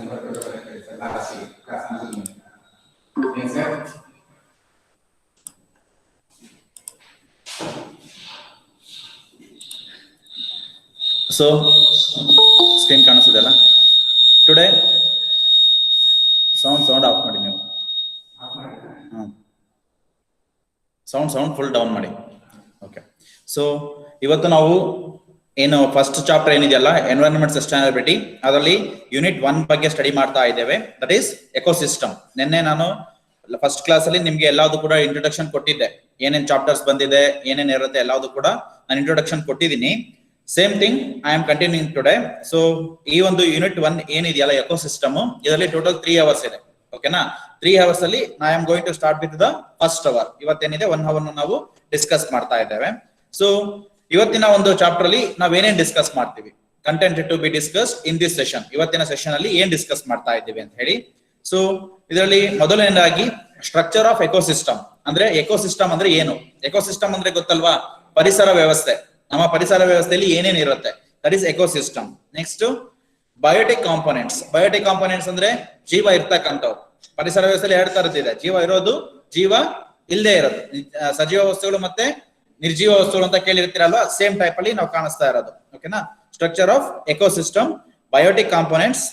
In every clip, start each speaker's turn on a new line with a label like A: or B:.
A: So, screen ಕಾಣಿಸುತ್ತಲ್ಲ today sound off ಮಾಡಿ ನೀವು ಸೌಂಡ್ ಫುಲ್ ಡೌನ್ ಮಾಡಿ. ಓಕೆ, ಸೊ ಇವತ್ತು ನಾವು ಏನು ಫಸ್ಟ್ ಚಾಪ್ಟರ್ ಏನಿದೆಯಲ್ಲ ಎನ್ವೈರನ್ಮೆಂಟ್ ಸಸ್ಟೈನಬಿಲಿಟಿ, ಅದರಲ್ಲಿ ಯೂನಿಟ್ 1 ಬಗ್ಗೆ ಸ್ಟಡಿ ಮಾಡ್ತಾ ಇದ್ದೇವೆ. That is ecosystem. ನಿನ್ನೆ ನಾನು ಫಸ್ಟ್ ಕ್ಲಾಸ್ ಅಲ್ಲಿ ನಿಮ್ಗೆ ಎಲ್ಲಾವುದು ಕೂಡ ಇಂಟ್ರೊಡಕ್ಷನ್ ಕೊಟ್ಟಿದ್ದೆ, ಏನೇನ್ ಚಾಪ್ಟರ್ಸ್ ಬಂದಿದೆ, ಏನೇನ್ ಇರುತ್ತೆ ಎಲ್ಲಾವುದು ಕೂಡ ನಾನು ಇಂಟ್ರೊಡಕ್ಷನ್ ಕೊಟ್ಟಿದ್ದೀನಿ. Same thing I am continuing today. So ಈ ಒಂದು ಯೂನಿಟ್ 1 ಏನಿದೆಯಲ್ಲ ಎಕೋಸಿಸ್ಟಮ್, ಇದರಲ್ಲಿ ಟೋಟಲ್ 3 ಅವರ್ಸ್ ಇದೆ. ಓಕೆನಾ, 3 ಅವರ್ಸ್ ಅಲ್ಲಿ I am going to start with the first hour. ಇವತ್ತೇನಿದೆ 1 ಅವರ್ ನಾವು ಡಿಸ್ಕಸ್ ಮಾಡ್ತಾ ಇದ್ದೇವೆ. ಸೊ ಇವತ್ತಿನ ಒಂದು ಚಾಪ್ಟರ್ ಅಲ್ಲಿ ನಾವೇನೇನ್ ಡಿಸ್ಕಸ್ ಮಾಡ್ತೀವಿ, content to be discuss in this session. ಇವತ್ತಿನ ಸೆಷನ್ ಅಲ್ಲಿ ಏನ್ ಡಿಸ್ಕಸ್ ಮಾಡ್ತಾ ಇದ್ದೀವಿ ಅಂತ ಹೇಳಿ. ಸೊ ಇದರಲ್ಲಿ ಮೊದಲನೇದಾಗಿ ಸ್ಟ್ರಕ್ಚರ್ ಆಫ್ ಎಕೋಸಿಸ್ಟಮ್. ಅಂದ್ರೆ ಎಕೋಸಿಸ್ಟಮ್ ಅಂದ್ರೆ ಏನು? ಎಕೋಸಿಸ್ಟಮ್ ಅಂದ್ರೆ ಗೊತ್ತಲ್ವಾ, ಪರಿಸರ ವ್ಯವಸ್ಥೆ. ನಮ್ಮ ಪರಿಸರ ವ್ಯವಸ್ಥೆಯಲ್ಲಿ ಏನೇನ್ ಇರುತ್ತೆ, that is ecosystem. Next biotic components. Biotic components ಅಂದ್ರೆ ಜೀವ ಇರ್ತಕ್ಕಂಥವು. ಪರಿಸರ ವ್ಯವಸ್ಥೆಯಲ್ಲಿ 2 ತರದಿದೆ, ಜೀವ ಇರೋದು, ಜೀವ ಇಲ್ಲದೆ ಇರೋದು. ಸಜೀವ ವಸ್ತುಗಳು ಮತ್ತೆ ನಿರ್ಜೀವ ವಸ್ತುಗಳು ಅಂತ ಕೇಳಿರ್ತೀರಲ್ವಾ, ಸೇಮ್ ಟೈಪ್ ಅಲ್ಲಿ ನಾವು ಕಾಣಿಸ್ತಾ ಇರೋದು. ಓಕೆನಾ, structure of ecosystem, biotic components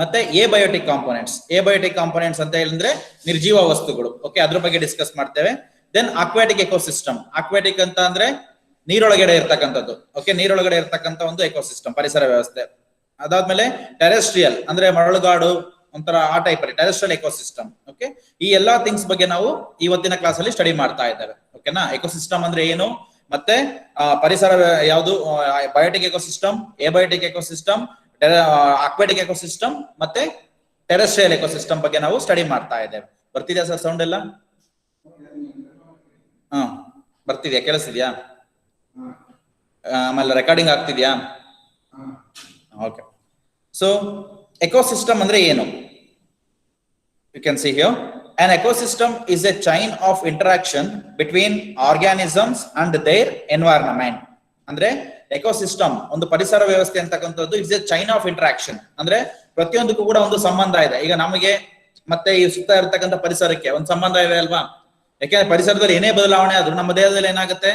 A: ಮತ್ತೆ ಎಬಯೋಟಿಕ್ ಕಾಂಪೋನೆಂಟ್ಸ್. ಎಬಯೋಟಿಕ್ ಕಾಂಪೋನೆಂಟ್ಸ್ ಅಂತ ಹೇಳಿದ್ರೆ ನಿರ್ಜೀವ ವಸ್ತುಗಳು. ಓಕೆ, ಅದ್ರ ಬಗ್ಗೆ ಡಿಸ್ಕಸ್ ಮಾಡ್ತೇವೆ. Then aquatic ecosystem. ಅಕ್ವಾಟಿಕ್ ಅಂತ ಅಂದ್ರೆ ನೀರೊಳಗಡೆ ಇರ್ತಕ್ಕಂಥದ್ದು. ಓಕೆ, ನೀರೊಳಗಡೆ ಇರ್ತಕ್ಕಂಥ ಒಂದು ಎಕೋಸಿಸ್ಟಮ್, ಪರಿಸರ ವ್ಯವಸ್ಥೆ. ಅದಾದ್ಮೇಲೆ ಟೆರೆಸ್ಟ್ರಿಯಲ್ ಅಂದ್ರೆ ಮರಳುಗಾಡು, ಒಂಥರ ಆ ಟೈಪ್ ಅಲ್ಲಿ ಟೆರೆಸ್ಟ್ರಿಯಲ್ ಎಕೋಸಿಸ್ಟಮ್. ಓಕೆ, ಈ ಎಲ್ಲಾ ಥಿಂಗ್ಸ್ ಬಗ್ಗೆ ನಾವು ಇವತ್ತಿನ ಕ್ಲಾಸ್ ಅಲ್ಲಿ ಸ್ಟಡಿ ಮಾಡ್ತಾ ಇದ್ದೇವೆ. ಓಕೆನಾ, ಎಕೋಸಿಸ್ಟಮ್ ಅಂದ್ರೆ ಏನು, ಮತ್ತೆ ಪರಿಸರ ಯಾವುದು, biotic ecosystem, abiotic ecosystem, aquatic ecosystem ಮತ್ತೆ ಟೆರೆಸ್ಟ್ರಿಯಲ್ ಎಕೋಸಿಸ್ಟಮ್ ಬಗ್ಗೆ ನಾವು ಸ್ಟಡಿ ಮಾಡ್ತಾ ಇದ್ದೇವೆ. ಬರ್ತಿದ್ಯಾ ಸರ್ ಸೌಂಡ್ ಎಲ್ಲ? ಬರ್ತಿದ್ಯಾ, ಕೇಳಿಸ್ತಿದ್ಯಾ? ಆಮೇಲೆ ರೆಕಾರ್ಡಿಂಗ್ ಆಗ್ತಿದ್ಯಾ? ಓಕೆ, ಸೊ ಎಕೋಸಿಸ್ಟಮ್ ಅಂದ್ರೆ ಏನು? You can see here, an ecosystem is a chain of interaction between organisms and their environment. ಅಂದ್ರೆ ಎಕೋಸಿಸ್ಟಮ್ ಒಂದು ಪರಿಸರ ವ್ಯವಸ್ಥೆ ಅಂತಕ್ಕಂಥದ್ದು is A chain of interaction. ಅಂದ್ರೆ ಪ್ರತಿಯೊಂದಕ್ಕೂ ಕೂಡ ಒಂದು ಸಂಬಂಧ ಇದೆ. ಈಗ ನಮಗೆ ಮತ್ತೆ ಈ ಸುತ್ತ ಇರತಕ್ಕಂಥ ಪರಿಸರಕ್ಕೆ ಒಂದು ಸಂಬಂಧ ಇದೆ ಅಲ್ವಾ? ಯಾಕೆಂದ್ರೆ ಪರಿಸರದಲ್ಲಿ ಏನೇ ಬದಲಾವಣೆ ಆದ್ರೂ ನಮ್ಮ ದೇಹದಲ್ಲಿ ಏನಾಗುತ್ತೆ,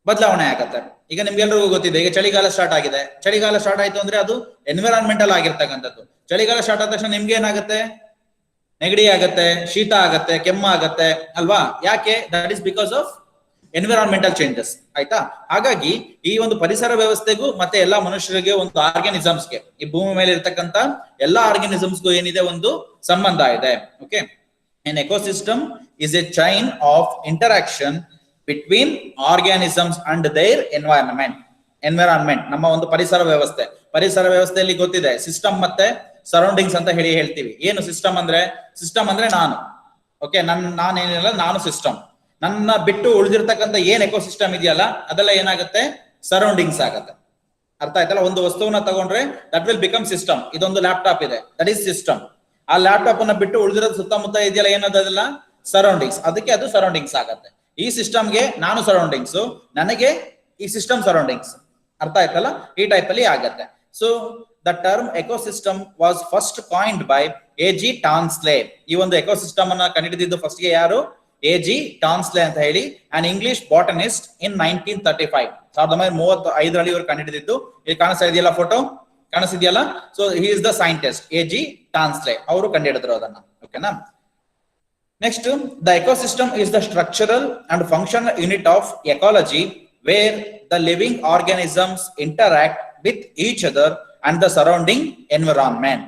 A: ಬದಲಾವಣೆ ಆಗುತ್ತೆ. ಈಗ ನಿಮ್ಗೆಲ್ರಿಗೂ ಗೊತ್ತಿದೆ, ಈಗ ಚಳಿಗಾಲ ಸ್ಟಾರ್ಟ್ ಆಗಿದೆ. ಚಳಿಗಾಲ ಸ್ಟಾರ್ಟ್ ಆಯ್ತು ಅಂದ್ರೆ ಅದು ಎನ್ವಿರಾನ್ಮೆಂಟಲ್ ಆಗಿರ್ತಕ್ಕಂಥದ್ದು. ಚಳಿಗಾಲ ಸ್ಟಾರ್ಟ್ ಆದ ತಕ್ಷಣ ನಿಮ್ಗೆ ಏನಾಗುತ್ತೆ, ನೆಗಡಿ ಆಗತ್ತೆ, ಶೀತ ಆಗತ್ತೆ, ಕೆಮ್ಮು ಆಗತ್ತೆ ಅಲ್ವಾ? ಯಾಕೆ? That is because of environmental changes. ಆಯ್ತಾ? ಹಾಗಾಗಿ ಈ ಒಂದು ಪರಿಸರ ವ್ಯವಸ್ಥೆಗೂ ಮತ್ತೆ ಎಲ್ಲಾ ಮನುಷ್ಯರಿಗೆ, ಒಂದು ಆರ್ಗ್ಯಾನಿಸಮ್ಸ್ಗೆ, ಈ ಭೂಮಿ ಮೇಲೆ ಇರ್ತಕ್ಕಂಥ ಎಲ್ಲಾ ಆರ್ಗ್ಯಾನಿಸಮ್ಸ್ಗೂ ಏನಿದೆ, ಒಂದು ಸಂಬಂಧ ಇದೆ. Okay, an ecosystem is a chain of interaction between organisms and their environment. Environment ನಮ್ಮ ಒಂದು ಪರಿಸರ ವ್ಯವಸ್ಥೆ. ಪರಿಸರ ವ್ಯವಸ್ಥೆಯಲ್ಲಿ ಗೊತ್ತಿದೆ ಸಿಸ್ಟಮ್ ಮತ್ತೆ ಸರೌಂಡಿಂಗ್ಸ್ ಅಂತ ಹೇಳ್ತೀವಿ. ಏನು ಸಿಸ್ಟಮ್ ಅಂದ್ರೆ? ಸಿಸ್ಟಮ್ ಅಂದ್ರೆ ನಾನು. ಓಕೆ, ನಾನೇನಿಲ್ಲ, ನಾನು ಸಿಸ್ಟಮ್. ನನ್ನ ಬಿಟ್ಟು ಉಳಿದಿರ್ತಕ್ಕಂಥ ಏನ್ ಎಕೋಸಿಸ್ಟಮ್ ಇದೆಯಲ್ಲ ಅದೆಲ್ಲ ಏನಾಗುತ್ತೆ, ಸರೌಂಡಿಂಗ್ಸ್ ಆಗತ್ತೆ. ಅರ್ಥ ಆಯ್ತಲ್ಲ? ಒಂದು ವಸ್ತುವನ್ನ ತಗೊಂಡ್ರೆ ದಟ್ ವಿಲ್ ಬಿಕಮ್ ಸಿಸ್ಟಮ್. ಇದೊಂದು ಲ್ಯಾಪ್ಟಾಪ್ ಇದೆ, ದಟ್ ಈಸ್ ಸಿಸ್ಟಮ್. ಆ ಲ್ಯಾಪ್ಟಾಪ್ ಅನ್ನ ಬಿಟ್ಟು ಉಳಿದಿರೋದು ಸುತ್ತಮುತ್ತ ಇದೆಯಲ್ಲ, ಏನದಲ್ಲ, ಸರೌಂಡಿಂಗ್ಸ್. ಅದಕ್ಕೆ ಅದು ಸರೌಂಡಿಂಗ್ಸ್ ಆಗತ್ತೆ. ಈ ಸಿಸ್ಟಮ್ಗೆ ನಾನು ಸರೌಂಡಿಂಗ್ಸ್, ನನಗೆ ಈ ಸಿಸ್ಟಮ್ ಸರೌಂಡಿಂಗ್ಸ್. ಅರ್ಥ ಆಯ್ತಲ್ಲ? ಈ ಟೈಪ್ ಅಲ್ಲಿ ಆಗತ್ತೆ. So the term ecosystem was first coined by A G. Tansley. ಈ ಒಂದು ಎಕೋಸಿಸ್ಟಮ್ ಅನ್ನ ಕಂಡುಹಿಡಿದಿದ್ದು ಫಸ್ಟ್ ಗೆ ಯಾರು? ಎ.ಜಿ. ಟಾನ್ಸ್ಲೆ ಅಂತ ಹೇಳಿ, ಅನ್ ಇಂಗ್ಲಿಷ್ ಬಾಟನಿಸ್ಟ್ ಇನ್ 1935. 1935 ಇವರು ಕಂಡುಹಿಡಿದಿದ್ದು. ಇಲ್ಲಿ ಕಾಣಿಸ್ತಾ ಇದೆಯಲ್ಲ ಫೋಟೋ, ಕಾಣಿಸ್ತಿದೆಯಲ್ಲ? So he is the scientist A G. Tansley. ಅವರು ಕಂಡುಹಿಡಿದ್ರು ಅದನ್ನ. ಓಕೆನಾ? Next, the ecosystem is the structural and functional unit of ecology where the living organisms interact with each other and the surrounding environment.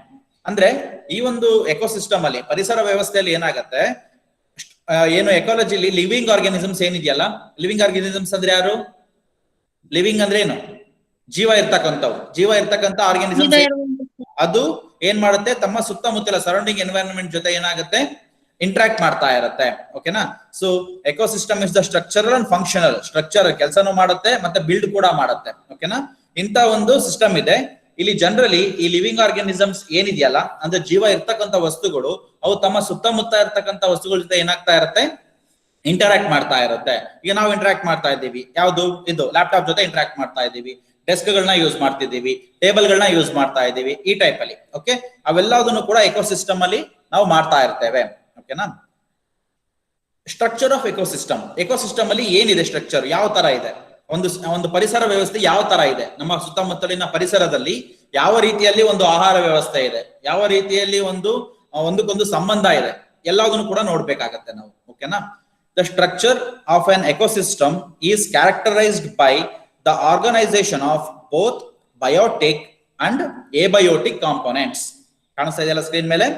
A: ಅಂದ್ರೆ ಈ ಒಂದು ecosystem ಅಲ್ಲಿ, ಪರಿಸರ ವ್ಯವಸ್ಥೆಯಲ್ಲಿ ಏನಾಗತ್ತೆ, ಏನು ಎಕಾಲಜಿಲಿ ಲಿವಿಂಗ್ ಆರ್ಗಾನಿಸಮ್ಸ್ ಏನಿದೆಯಲ್ಲ, ಲಿವಿಂಗ್ ಆರ್ಗಾನಿಸಮ್ಸ್ ಅಂದ್ರೆ ಯಾರು? ಲಿವಿಂಗ್ ಅಂದ್ರೆ ಏನು? ಜೀವ ಇರ್ತಕ್ಕಂಥವು. ಜೀವ ಇರ್ತಕ್ಕಂಥ ಆರ್ಗಾನಿಸಮ್ಸ್ ಅದು ಏನ್ ಮಾಡುತ್ತೆ, ತಮ್ಮ ಸುತ್ತಮುತ್ತಲ ಸರೌಂಡಿಂಗ್ ಎನ್ವೈರನ್ಮೆಂಟ್ ಜೊತೆ ಏನಾಗುತ್ತೆ, ಇಂಟ್ರಾಕ್ಟ್ ಮಾಡ್ತಾ ಇರುತ್ತೆ. ಓಕೆನಾ? So ecosystem is the structural and functional. Structure ಕೆಲಸನೂ ಮಾಡುತ್ತೆ ಮತ್ತೆ ಬಿಲ್ಡ್ ಕೂಡ ಮಾಡುತ್ತೆ. ಓಕೆನಾ? ಇಂತ ಒಂದು ಸಿಸ್ಟಮ್ ಇದೆ. ಇಲ್ಲಿ ಜನರಲಿ ಈ ಲಿವಿಂಗ್ ಆರ್ಗಾನಿಸಮ್ಸ್ ಏನಿದೆಯಲ್ಲ, ಅಂದ್ರೆ ಜೀವ ಇರ್ತಕ್ಕಂಥ ವಸ್ತುಗಳು, ಅವು ತಮ್ಮ ಸುತ್ತಮುತ್ತ ಇರ್ತಕ್ಕಂಥ ವಸ್ತುಗಳ ಜೊತೆ ಏನಾಗ್ತಾ ಇರುತ್ತೆ, ಇಂಟರಾಕ್ಟ್ ಮಾಡ್ತಾ ಇರುತ್ತೆ. ಈಗ ನಾವು ಇಂಟರಾಕ್ಟ್ ಮಾಡ್ತಾ ಇದ್ದೀವಿ, ಯಾವುದು? ಇದು ಲ್ಯಾಪ್ಟಾಪ್ ಜೊತೆ ಇಂಟರಾಕ್ಟ್ ಮಾಡ್ತಾ ಇದ್ದೀವಿ. ಡೆಸ್ಕ್ಗಳನ್ನ ಯೂಸ್ ಮಾಡ್ತಿದ್ದೀವಿ, ಟೇಬಲ್ಗಳನ್ನ ಯೂಸ್ ಮಾಡ್ತಾ ಇದ್ದೀವಿ, ಈ ಟೈಪ್ ಅಲ್ಲಿ. ಓಕೆ, ಅವೆಲ್ಲದನ್ನು ಕೂಡ ಎಕೋಸಿಸ್ಟಮ್ ಅಲ್ಲಿ ನಾವು ಮಾಡ್ತಾ ಇರ್ತೇವೆ. ಓಕೆನಾ. Structure of ecosystem. ಎಕೋಸಿಸ್ಟಮ್ ಅಲ್ಲಿ ಏನಿದೆ ಸ್ಟ್ರಕ್ಚರ್, ಯಾವ ತರ ಇದೆ, ಒಂದು ಪರಿಸರ ವ್ಯವಸ್ಥೆ ಯಾವ ತರ ಇದೆ, ನಮ್ಮ ಸುತ್ತಮುತ್ತಲಿನ ಪರಿಸರದಲ್ಲಿ ಯಾವ ರೀತಿಯಲ್ಲಿ ಒಂದು ಆಹಾರ ವ್ಯವಸ್ಥೆ ಇದೆ, ಯಾವ ರೀತಿಯಲ್ಲಿ ಒಂದಕ್ಕೊಂದು ಸಂಬಂಧ ಇದೆ, ಎಲ್ಲದನ್ನು ಕೂಡ ನೋಡ್ಬೇಕಾಗತ್ತೆ ನಾವು. ಓಕೆನಾ. The structure of an ecosystem is characterised by the organisation of both biotic and abiotic components. ಕಾಣಿಸ್ತಾ ಇದೆಯಲ್ಲ ಸ್ಕ್ರೀನ್ ಮೇಲೆ.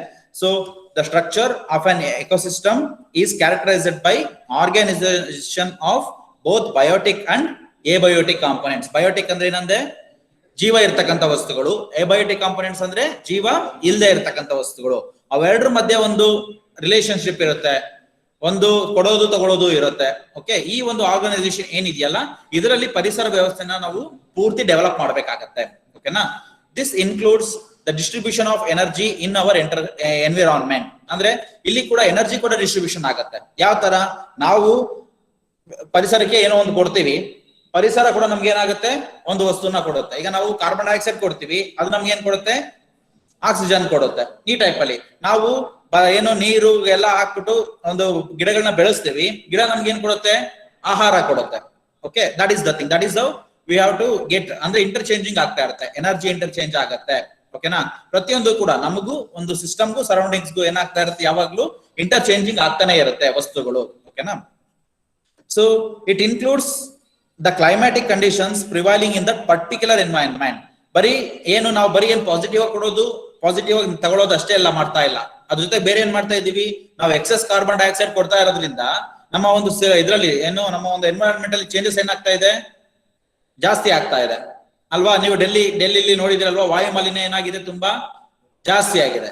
A: So the structure of an ecosystem is characterized by organization of both biotic and abiotic components. Biotic ಅಂದ್ರೆ ಏನಂದ್ರೆ ಜೀವ ಇರ್ತಕ್ಕಂಥ ವಸ್ತುಗಳು, abiotic components ಅಂದ್ರೆ ಜೀವ ಇಲ್ಲದೆ ಇರ್ತಕ್ಕಂಥ ವಸ್ತುಗಳು. ಅವೆರಡರ ಮಧ್ಯೆ ಒಂದು ರಿಲೇಶನ್ಶಿಪ್ ಇರುತ್ತೆ, ಒಂದು ಕೊಡೋದು ತಗೊಳ್ಳೋದು ಇರುತ್ತೆ. ಓಕೆ, ಈ ಒಂದು ಆರ್ಗನೈಸೇಷನ್ ಏನಿದೆಯಲ್ಲ ಇದರಲ್ಲಿ ಪರಿಸರ ವ್ಯವಸ್ಥೆನ ನಾವು ಪೂರ್ತಿ ಡೆವಲಪ್ ಮಾಡಬೇಕಾಗತ್ತೆ. ಓಕೆನಾ. This includes the distribution of energy in our environment. ಅಂದ್ರೆ ಇಲ್ಲಿ ಕೂಡ ಎನರ್ಜಿ ಕೂಡ ಡಿಸ್ಟ್ರಿಬ್ಯೂಷನ್ ಆಗುತ್ತೆ. ಯಾವ ತರ, ನಾವು ಪರಿಸರಕ್ಕೆ ಏನೋ ಒಂದು ಕೊಡ್ತೀವಿ, ಪರಿಸರ ಕೂಡ ನಮ್ಗೆ ಏನಾಗುತ್ತೆ, ಒಂದು ವಸ್ತುನ ಕೊಡುತ್ತೆ. ಈಗ ನಾವು ಕಾರ್ಬನ್ ಡೈಆಕ್ಸೈಡ್ ಕೊಡ್ತೀವಿ, ಅದು ನಮ್ಗೆ ಏನ್ ಕೊಡುತ್ತೆ, ಆಕ್ಸಿಜನ್ ಕೊಡುತ್ತೆ. ಈ ಟೈಪ್ ಅಲ್ಲಿ ನಾವು ಏನೋ ನೀರು ಎಲ್ಲ ಹಾಕ್ಬಿಟ್ಟು ಒಂದು ಗಿಡಗಳನ್ನ ಬೆಳೆಸ್ತೀವಿ, ಗಿಡ ನಮ್ಗೆ ಏನ್ ಕೊಡುತ್ತೆ, ಆಹಾರ ಕೊಡುತ್ತೆ. Okay, that is the thing, that is how we have to get. ಅಂದ್ರೆ ಇಂಟರ್ಚೇಂಜಿಂಗ್ ಆಗ್ತಾ ಇರುತ್ತೆ, ಎನರ್ಜಿ ಇಂಟರ್ಚೇಂಜ್ ಆಗುತ್ತೆ. ಓಕೆನಾ. ಪ್ರತಿಯೊಂದು ಕೂಡ ನಮಗೂ ಒಂದು ಸಿಸ್ಟಮ್ಗೂ ಸರೌಂಡಿಂಗ್ಸ್ಗೂ ಏನಾಗ್ತಾ ಇರುತ್ತೆ, ಯಾವಾಗ್ಲೂ ಇಂಟರ್ಚೇಂಜಿಂಗ್ ಆಗ್ತಾನೆ ಇರುತ್ತೆ ವಸ್ತುಗಳು. ಓಕೆನಾ. So it includes the climatic conditions prevailing in that particular environment. ಬರೀ ನಾವು ಏನ್ ಪಾಸಿಟಿವ್ ಆಗಿ ಕೊಡೋದು, ಪಾಸಿಟಿವ್ ಆಗಿ ತಗೊಳ್ಳೋದು ಅಷ್ಟೇ ಎಲ್ಲ ಮಾಡ್ತಾ ಇಲ್ಲ. ಅದ್ರ ಜೊತೆ ಬೇರೆ ಏನ್ ಮಾಡ್ತಾ ಇದೀವಿ, ನಾವು ಎಕ್ಸೆಸ್ ಕಾರ್ಬನ್ ಡೈಆಕ್ಸೈಡ್ ಕೊಡ್ತಾ ಇರೋದ್ರಿಂದ ನಮ್ಮ ಒಂದು ಇದರಲ್ಲಿ ನಮ್ಮ ಒಂದು ಎನ್ವೈರನ್ಮೆಂಟ್ ಅಲ್ಲಿ ಚೇಂಜಸ್ ಏನಾಗ್ತಾ ಇದೆ, ಜಾಸ್ತಿ ಆಗ್ತಾ ಇದೆ ಅಲ್ವಾ. ನೀವು ಡೆಲ್ಲಿಲಿ ನೋಡಿದಿರಲ್ವಾ, ವಾಯು ಮಾಲಿನ್ಯ ಏನಾಗಿದೆ, ತುಂಬಾ ಜಾಸ್ತಿ ಆಗಿದೆ.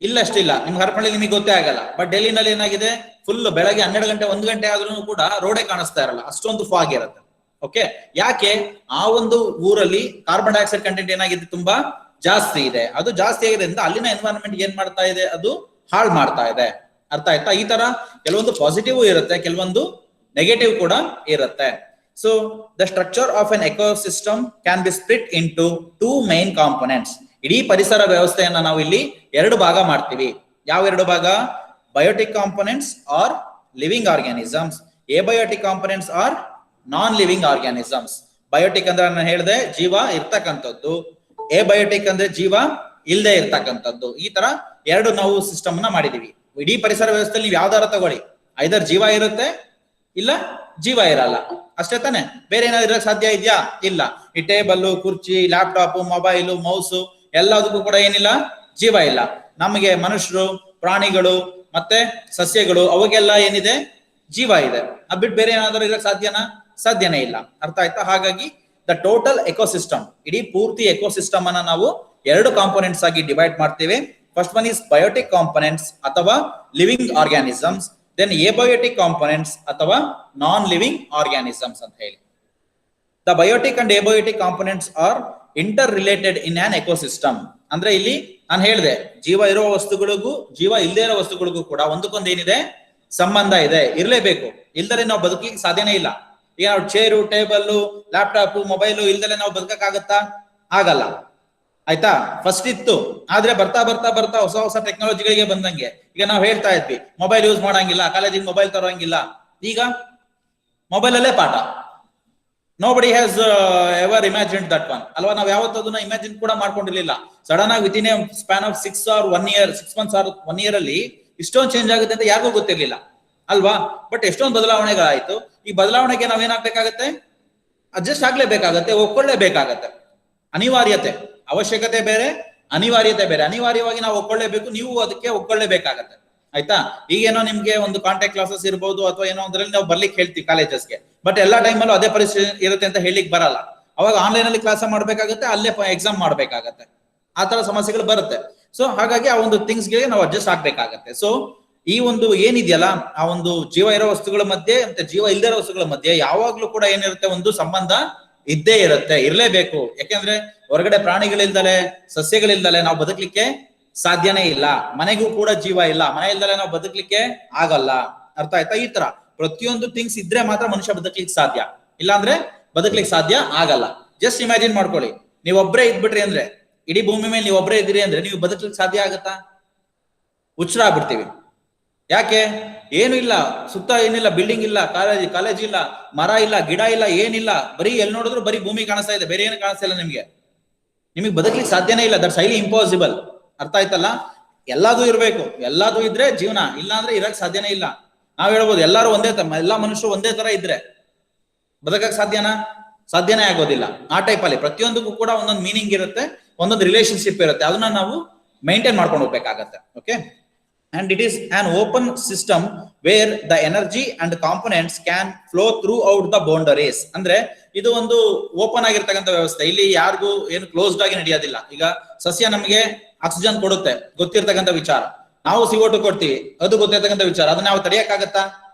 A: ಇಲ್ಲಷ್ಟಿಲ್ಲ, ನಿಮ್ಗೆ ಹರಪಳ್ಳಿ ನಿಮಗೆ ಗೊತ್ತೇ ಆಗಲ್ಲ, ಬಟ್ ಡೆಲ್ಲಿನಲ್ಲಿ ಏನಾಗಿದೆ, ಫುಲ್ ಬೆಳಗ್ಗೆ 12 ಗಂಟೆ 1 ಗಂಟೆ ಆದ್ರೂ ಕೂಡ ರೋಡೇ ಕಾಣಿಸ್ತಾ ಇರಲ್ಲ, ಅಷ್ಟೊಂದು ಫಾಗ್ ಇರುತ್ತೆ. ಓಕೆ, ಯಾಕೆ, ಆ ಒಂದು ಊರಲ್ಲಿ ಕಾರ್ಬನ್ ಡೈಆಕ್ಸೈಡ್ ಕಂಟೆಂಟ್ ಏನಾಗಿದೆ, ತುಂಬಾ ಜಾಸ್ತಿ ಇದೆ. ಅದು ಜಾಸ್ತಿ ಆಗಿರೋದ್ರಿಂದ ಅಲ್ಲಿನ ಎನ್ವೈರನ್ಮೆಂಟ್ ಏನ್ ಮಾಡ್ತಾ ಇದೆ, ಅದು ಹಾಳು ಮಾಡ್ತಾ ಇದೆ. ಅರ್ಥ ಆಯ್ತಾ. ಈ ತರ ಕೆಲವೊಂದು ಪಾಸಿಟಿವ್ ಇರುತ್ತೆ, ಕೆಲವೊಂದು ನೆಗೆಟಿವ್ ಕೂಡ ಇರುತ್ತೆ. So the structure of an ecosystem can be split into two main components. ಇಡೀ ಪರಿಸರ ವ್ಯವಸ್ಥೆಯನ್ನ ನಾವು ಇಲ್ಲಿ ಎರಡು ಭಾಗ ಮಾಡ್ತೀವಿ. ಯಾವ ಎರಡು ಭಾಗ, biotic components are living organisms, abiotic components are non living organisms. Biotic ಅಂದ್ರೆ ನಾನು ಹೇಳಿದೆ ಜೀವ ಇರ್ತಕ್ಕಂಥದ್ದು, ಎಬಯೋಟಿಕ್ ಅಂದ್ರೆ ಜೀವ ಇಲ್ಲದೆ ಇರ್ತಕ್ಕಂಥದ್ದು. ಈ ತರ ಎರಡು ನಾವು ಸಿಸ್ಟಮ್ ನ ಮಾಡಿದೀವಿ. ಇಡೀ ಪರಿಸರ ವ್ಯವಸ್ಥೆಯಲ್ಲಿ ನೀವು ಯಾವ್ದಾರ ತಗೊಳ್ಳಿ, ಐದರ್ ಜೀವ ಇರುತ್ತೆ ಇಲ್ಲ ಜೀವ ಇರಲ್ಲ, ಅಷ್ಟೇ ತಾನೆ. ಬೇರೆ ಏನಾದ್ರು ಇರಕ್ ಸಾಧ್ಯ ಇದೆಯಾ, ಇಲ್ಲ. ಈ ಟೇಬಲ್, ಕುರ್ಚಿ, ಲ್ಯಾಪ್ಟಾಪ್, ಮೊಬೈಲು, ಮೌಸು ಎಲ್ಲದಕ್ಕೂ ಕೂಡ ಏನಿಲ್ಲ, ಜೀವ ಇಲ್ಲ. ನಮಗೆ ಮನುಷ್ಯರು, ಪ್ರಾಣಿಗಳು ಮತ್ತೆ ಸಸ್ಯಗಳು ಅವಾಗೆಲ್ಲ ಏನಿದೆ, ಜೀವ ಇದೆ. ಅದ್ಬಿಟ್ಟು ಬೇರೆ ಏನಾದ್ರು ಇರಕ್ ಸಾಧ್ಯನೇ ಇಲ್ಲ. ಅರ್ಥ ಆಯ್ತಾ. ಹಾಗಾಗಿ ದ ಟೋಟಲ್ ಎಕೋಸಿಸ್ಟಮ್, ಇಡೀ ಪೂರ್ತಿ ಎಕೋಸಿಸ್ಟಮ್ ಅನ್ನ ನಾವು ಎರಡು ಕಾಂಪೊನೆಂಟ್ಸ್ ಆಗಿ ಡಿವೈಡ್ ಮಾಡ್ತೇವೆ. First one is biotic components ಅಥವಾ living organisms, then abiotic components ಅಥವಾ ನಾನ್ ಲಿವಿಂಗ್ ಆರ್ಗ್ಯಾನಿಸಮ್ಸ್ ಅಂತ ಹೇಳಿ. The biotic and abiotic components are interrelated in an ecosystem. ಅಂದ್ರೆ ಇಲ್ಲಿ ನಾನು ಹೇಳಿದೆ, ಜೀವ ಇರೋ ವಸ್ತುಗಳಿಗೂ ಜೀವ ಇಲ್ಲದೆ ಇರೋ ವಸ್ತುಗಳಿಗೂ ಕೂಡ ಒಂದಕ್ಕೊಂದು ಏನಿದೆ, ಸಂಬಂಧ ಇದೆ, ಇರಲೇಬೇಕು. ಇಲ್ದರೆ ನಾವು ಬದುಕಲಿಕ್ಕೆ ಸಾಧ್ಯನೇ ಇಲ್ಲ. ಈಗ ನಾವು ಚೇರು, ಟೇಬಲ್, ಲ್ಯಾಪ್ಟಾಪ್, ಮೊಬೈಲು ಇಲ್ದಲೆ ನಾವು ಬದುಕಕ್ಕಾಗತ್ತಾ, ಆಗಲ್ಲ. ಆಯ್ತಾ. ಫಸ್ಟ್ ಇತ್ತು, ಆದ್ರೆ ಬರ್ತಾ ಬರ್ತಾ ಬರ್ತಾ ಹೊಸ ಟೆಕ್ನಾಲಜಿಗಳಿಗೆ ಬಂದಂಗೆ, ಈಗ ನಾವು ಹೇಳ್ತಾ ಇದ್ವಿ ಮೊಬೈಲ್ ಯೂಸ್ ಮಾಡಂಗಿಲ್ಲ, ಕಾಲೇಜಿಗೆ ಮೊಬೈಲ್ ತರೋಂಗಿಲ್ಲ. ಈಗ ಮೊಬೈಲ್ ಅಲ್ಲೇ ಪಾಠ. Nobody has ever imagined that one ಅಲ್ವಾ. ನಾವು ಯಾವತ್ತದನ್ನ ಇಮ್ಯಾಜಿನ್ ಕೂಡ ಮಾಡ್ಕೊಂಡಿರ್ಲಿಲ್ಲ. ಸಡನ್ ಆಗಿ within A span of 6 months or 1 year ಅಲ್ಲಿ ಇಷ್ಟೊಂದು ಚೇಂಜ್ ಆಗುತ್ತೆ ಅಂತ ಯಾರಿಗೂ ಗೊತ್ತಿರ್ಲಿಲ್ಲ ಅಲ್ವಾ. ಬಟ್ ಎಷ್ಟೊಂದು ಬದಲಾವಣೆಗಳಾಯ್ತು. ಈ ಬದಲಾವಣೆಗೆ ನಾವೇನಾಗ್ಬೇಕಾಗತ್ತೆ, ಅಡ್ಜಸ್ಟ್ ಆಗ್ಲೇಬೇಕಾಗತ್ತೆ, ಒಪ್ಕೊಳ್ಳೇಬೇಕಾಗತ್ತೆ. ಅನಿವಾರ್ಯತೆ, ಅವಶ್ಯಕತೆ ಬೇರೆ, ಅನಿವಾರ್ಯತೆ ಬೇರೆ. ಅನಿವಾರ್ಯವಾಗಿ ನಾವು ಒಪ್ಕೊಳ್ಳೇಬೇಕು, ನೀವು ಅದಕ್ಕೆ ಒಪ್ಕೊಳ್ಳೇಬೇಕಾಗತ್ತೆ. ಆಯ್ತಾ. ಈಗೇನೋ ನಿಮ್ಗೆ ಒಂದು ಕಾಂಟ್ಯಾಕ್ಟ್ ಕ್ಲಾಸಸ್ ಇರ್ಬೋದು ಅಥವಾ ಏನೋ ಅದ್ರಲ್ಲಿ ನಾವು ಬರ್ಲಿಕ್ಕೆ ಹೇಳ್ತೀವಿ ಕಾಲೇಜಸ್ಗೆ, ಬಟ್ ಎಲ್ಲಾ ಟೈಮಲ್ಲೂ ಅದೇ ಪರಿಸ್ಥಿತಿ ಇರುತ್ತೆ ಅಂತ ಹೇಳಿಕ್ ಬರಲ್ಲ. ಅವಾಗ ಆನ್ಲೈನ್ ಅಲ್ಲಿ ಕ್ಲಾಸ್ ಮಾಡ್ಬೇಕಾಗತ್ತೆ, ಅಲ್ಲೇ ಎಕ್ಸಾಮ್ ಮಾಡ್ಬೇಕಾಗತ್ತೆ, ಆ ತರ ಸಮಸ್ಯೆಗಳು ಬರುತ್ತೆ. ಸೊ ಹಾಗಾಗಿ ಆ ಒಂದು ಥಿಂಗ್ಸ್ ಗೆ ನಾವು ಅಡ್ಜಸ್ಟ್ ಆಗ್ಬೇಕಾಗತ್ತೆ. ಸೊ ಈ ಒಂದು ಏನಿದೆಯಲ್ಲ, ಆ ಒಂದು ಜೀವ ಇರೋ ವಸ್ತುಗಳ ಮಧ್ಯೆ ಮತ್ತೆ ಜೀವ ಇಲ್ಲದೆ ಇರೋ ವಸ್ತುಗಳ ಮಧ್ಯೆ ಯಾವಾಗ್ಲೂ ಕೂಡ ಏನಿರುತ್ತೆ, ಒಂದು ಸಂಬಂಧ ಇದ್ದೇ ಇರುತ್ತೆ, ಇರ್ಲೇಬೇಕು. ಯಾಕೆಂದ್ರೆ ಹೊರಗಡೆ ಪ್ರಾಣಿಗಳಿಲ್ದಲೆ, ಸಸ್ಯಗಳಿಲ್ದಲೆ ನಾವು ಬದುಕಲಿಕ್ಕೆ ಸಾಧ್ಯನೇ ಇಲ್ಲ. ಮನೆಗೂ ಕೂಡ ಜೀವ ಇಲ್ಲ, ಮನೆ ಇಲ್ದಲೆ ನಾವು ಬದುಕಲಿಕ್ಕೆ ಆಗಲ್ಲ. ಅರ್ಥ ಆಯ್ತಾ. ಈ ತರ ಪ್ರತಿಯೊಂದು ಥಿಂಗ್ಸ್ ಇದ್ರೆ ಮಾತ್ರ ಮನುಷ್ಯ ಬದುಕಲಿಕ್ಕೆ ಸಾಧ್ಯ, ಇಲ್ಲಾಂದ್ರೆ ಬದುಕಲಿಕ್ಕೆ ಸಾಧ್ಯ ಆಗಲ್ಲ. ಜಸ್ಟ್ ಇಮ್ಯಾಜಿನ್ ಮಾಡ್ಕೊಳ್ಳಿ, ನೀವು ಒಬ್ಬರೇ ಇದ್ಬಿಟ್ರಿ ಅಂದ್ರೆ, ಇಡೀ ಭೂಮಿ ಮೇಲೆ ನೀವು ಒಬ್ಬರೇ ಇದ್ದೀರಿ ಅಂದ್ರೆ ನೀವು ಬದುಕಲಿಕ್ಕೆ ಸಾಧ್ಯ ಆಗತ್ತಾ? ಹುಚ್ಚರ ಆಗ್ಬಿಡ್ತೀವಿ. ಯಾಕೆ? ಏನು ಇಲ್ಲ, ಸುತ್ತ ಏನಿಲ್ಲ, ಬಿಲ್ಡಿಂಗ್ ಇಲ್ಲ, ಕಾಲೇಜ್ ಇಲ್ಲ, ಮರ ಇಲ್ಲ, ಗಿಡ ಇಲ್ಲ, ಏನಿಲ್ಲ, ಬರೀ ಎಲ್ಲಿ ನೋಡಿದ್ರು ಬರೀ ಭೂಮಿ ಕಾಣಿಸ್ತಾ ಇದೆ, ಬೇರೆ ಏನು ಕಾಣಿಸ್ತಾ ಇಲ್ಲ ನಿಮಗೆ ಬದುಕಲಿಕ್ಕೆ ಸಾಧ್ಯನೇ ಇಲ್ಲ. That's highly impossible. ಅರ್ಥ ಆಯ್ತಲ್ಲ? ಎಲ್ಲದೂ ಇರಬೇಕು, ಎಲ್ಲದೂ ಇದ್ರೆ ಜೀವನ, ಇಲ್ಲ ಅಂದ್ರೆ ಇರಕ್ ಸಾಧ್ಯನೇ ಇಲ್ಲ. ನಾವ್ ಹೇಳ್ಬೋದು ಎಲ್ಲರೂ ಒಂದೇ ತರ, ಎಲ್ಲಾ ಮನುಷ್ಯರು ಒಂದೇ ತರ ಇದ್ರೆ ಬದುಕಕ್ ಸಾಧ್ಯನಾ? ಸಾಧ್ಯನೇ ಆಗೋದಿಲ್ಲ. ಆ ಟೈಪ್ ಅಲ್ಲಿ ಪ್ರತಿಯೊಂದಕ್ಕೂ ಕೂಡ ಒಂದೊಂದು ಮೀನಿಂಗ್ ಇರುತ್ತೆ, ಒಂದೊಂದು ರಿಲೇಶನ್ಶಿಪ್ ಇರುತ್ತೆ, ಅದನ್ನ ನಾವು ಮೈಂಟೈನ್ ಮಾಡ್ಕೊಂಡು ಹೋಗ್ಬೇಕಾಗತ್ತೆ. Okay, and it is an open system where the energy and components can flow throughout the boundaries. ಅಂದ್ರೆ ಇದು ಒಂದು ಓಪನ್ ಆಗಿರ್ತಕ್ಕಂಥ ವ್ಯವಸ್ಥೆ. ಇಲ್ಲಿ ಯಾರಿಗೂ ಏನು ಕ್ಲೋಸ್ಡ್ ಆಗಿ ನಡೆಯೋದಿಲ್ಲ. ಈಗ ಸಸ್ಯ ನಮಗೆ ಆಕ್ಸಿಜನ್ ಕೊಡುತ್ತೆ, ಗೊತ್ತಿರ್ತಕ್ಕಂಥ ವಿಚಾರ. ನಾವು CO2 ಕೊಡ್ತೀವಿ, ಅದು ಗೊತ್ತಿರ್ತಕ್ಕಂಥ ವಿಚಾರ. ಅದನ್ನ ನಾವು ತಡೆಯಕ್ಕಾಗತ್ತಾ?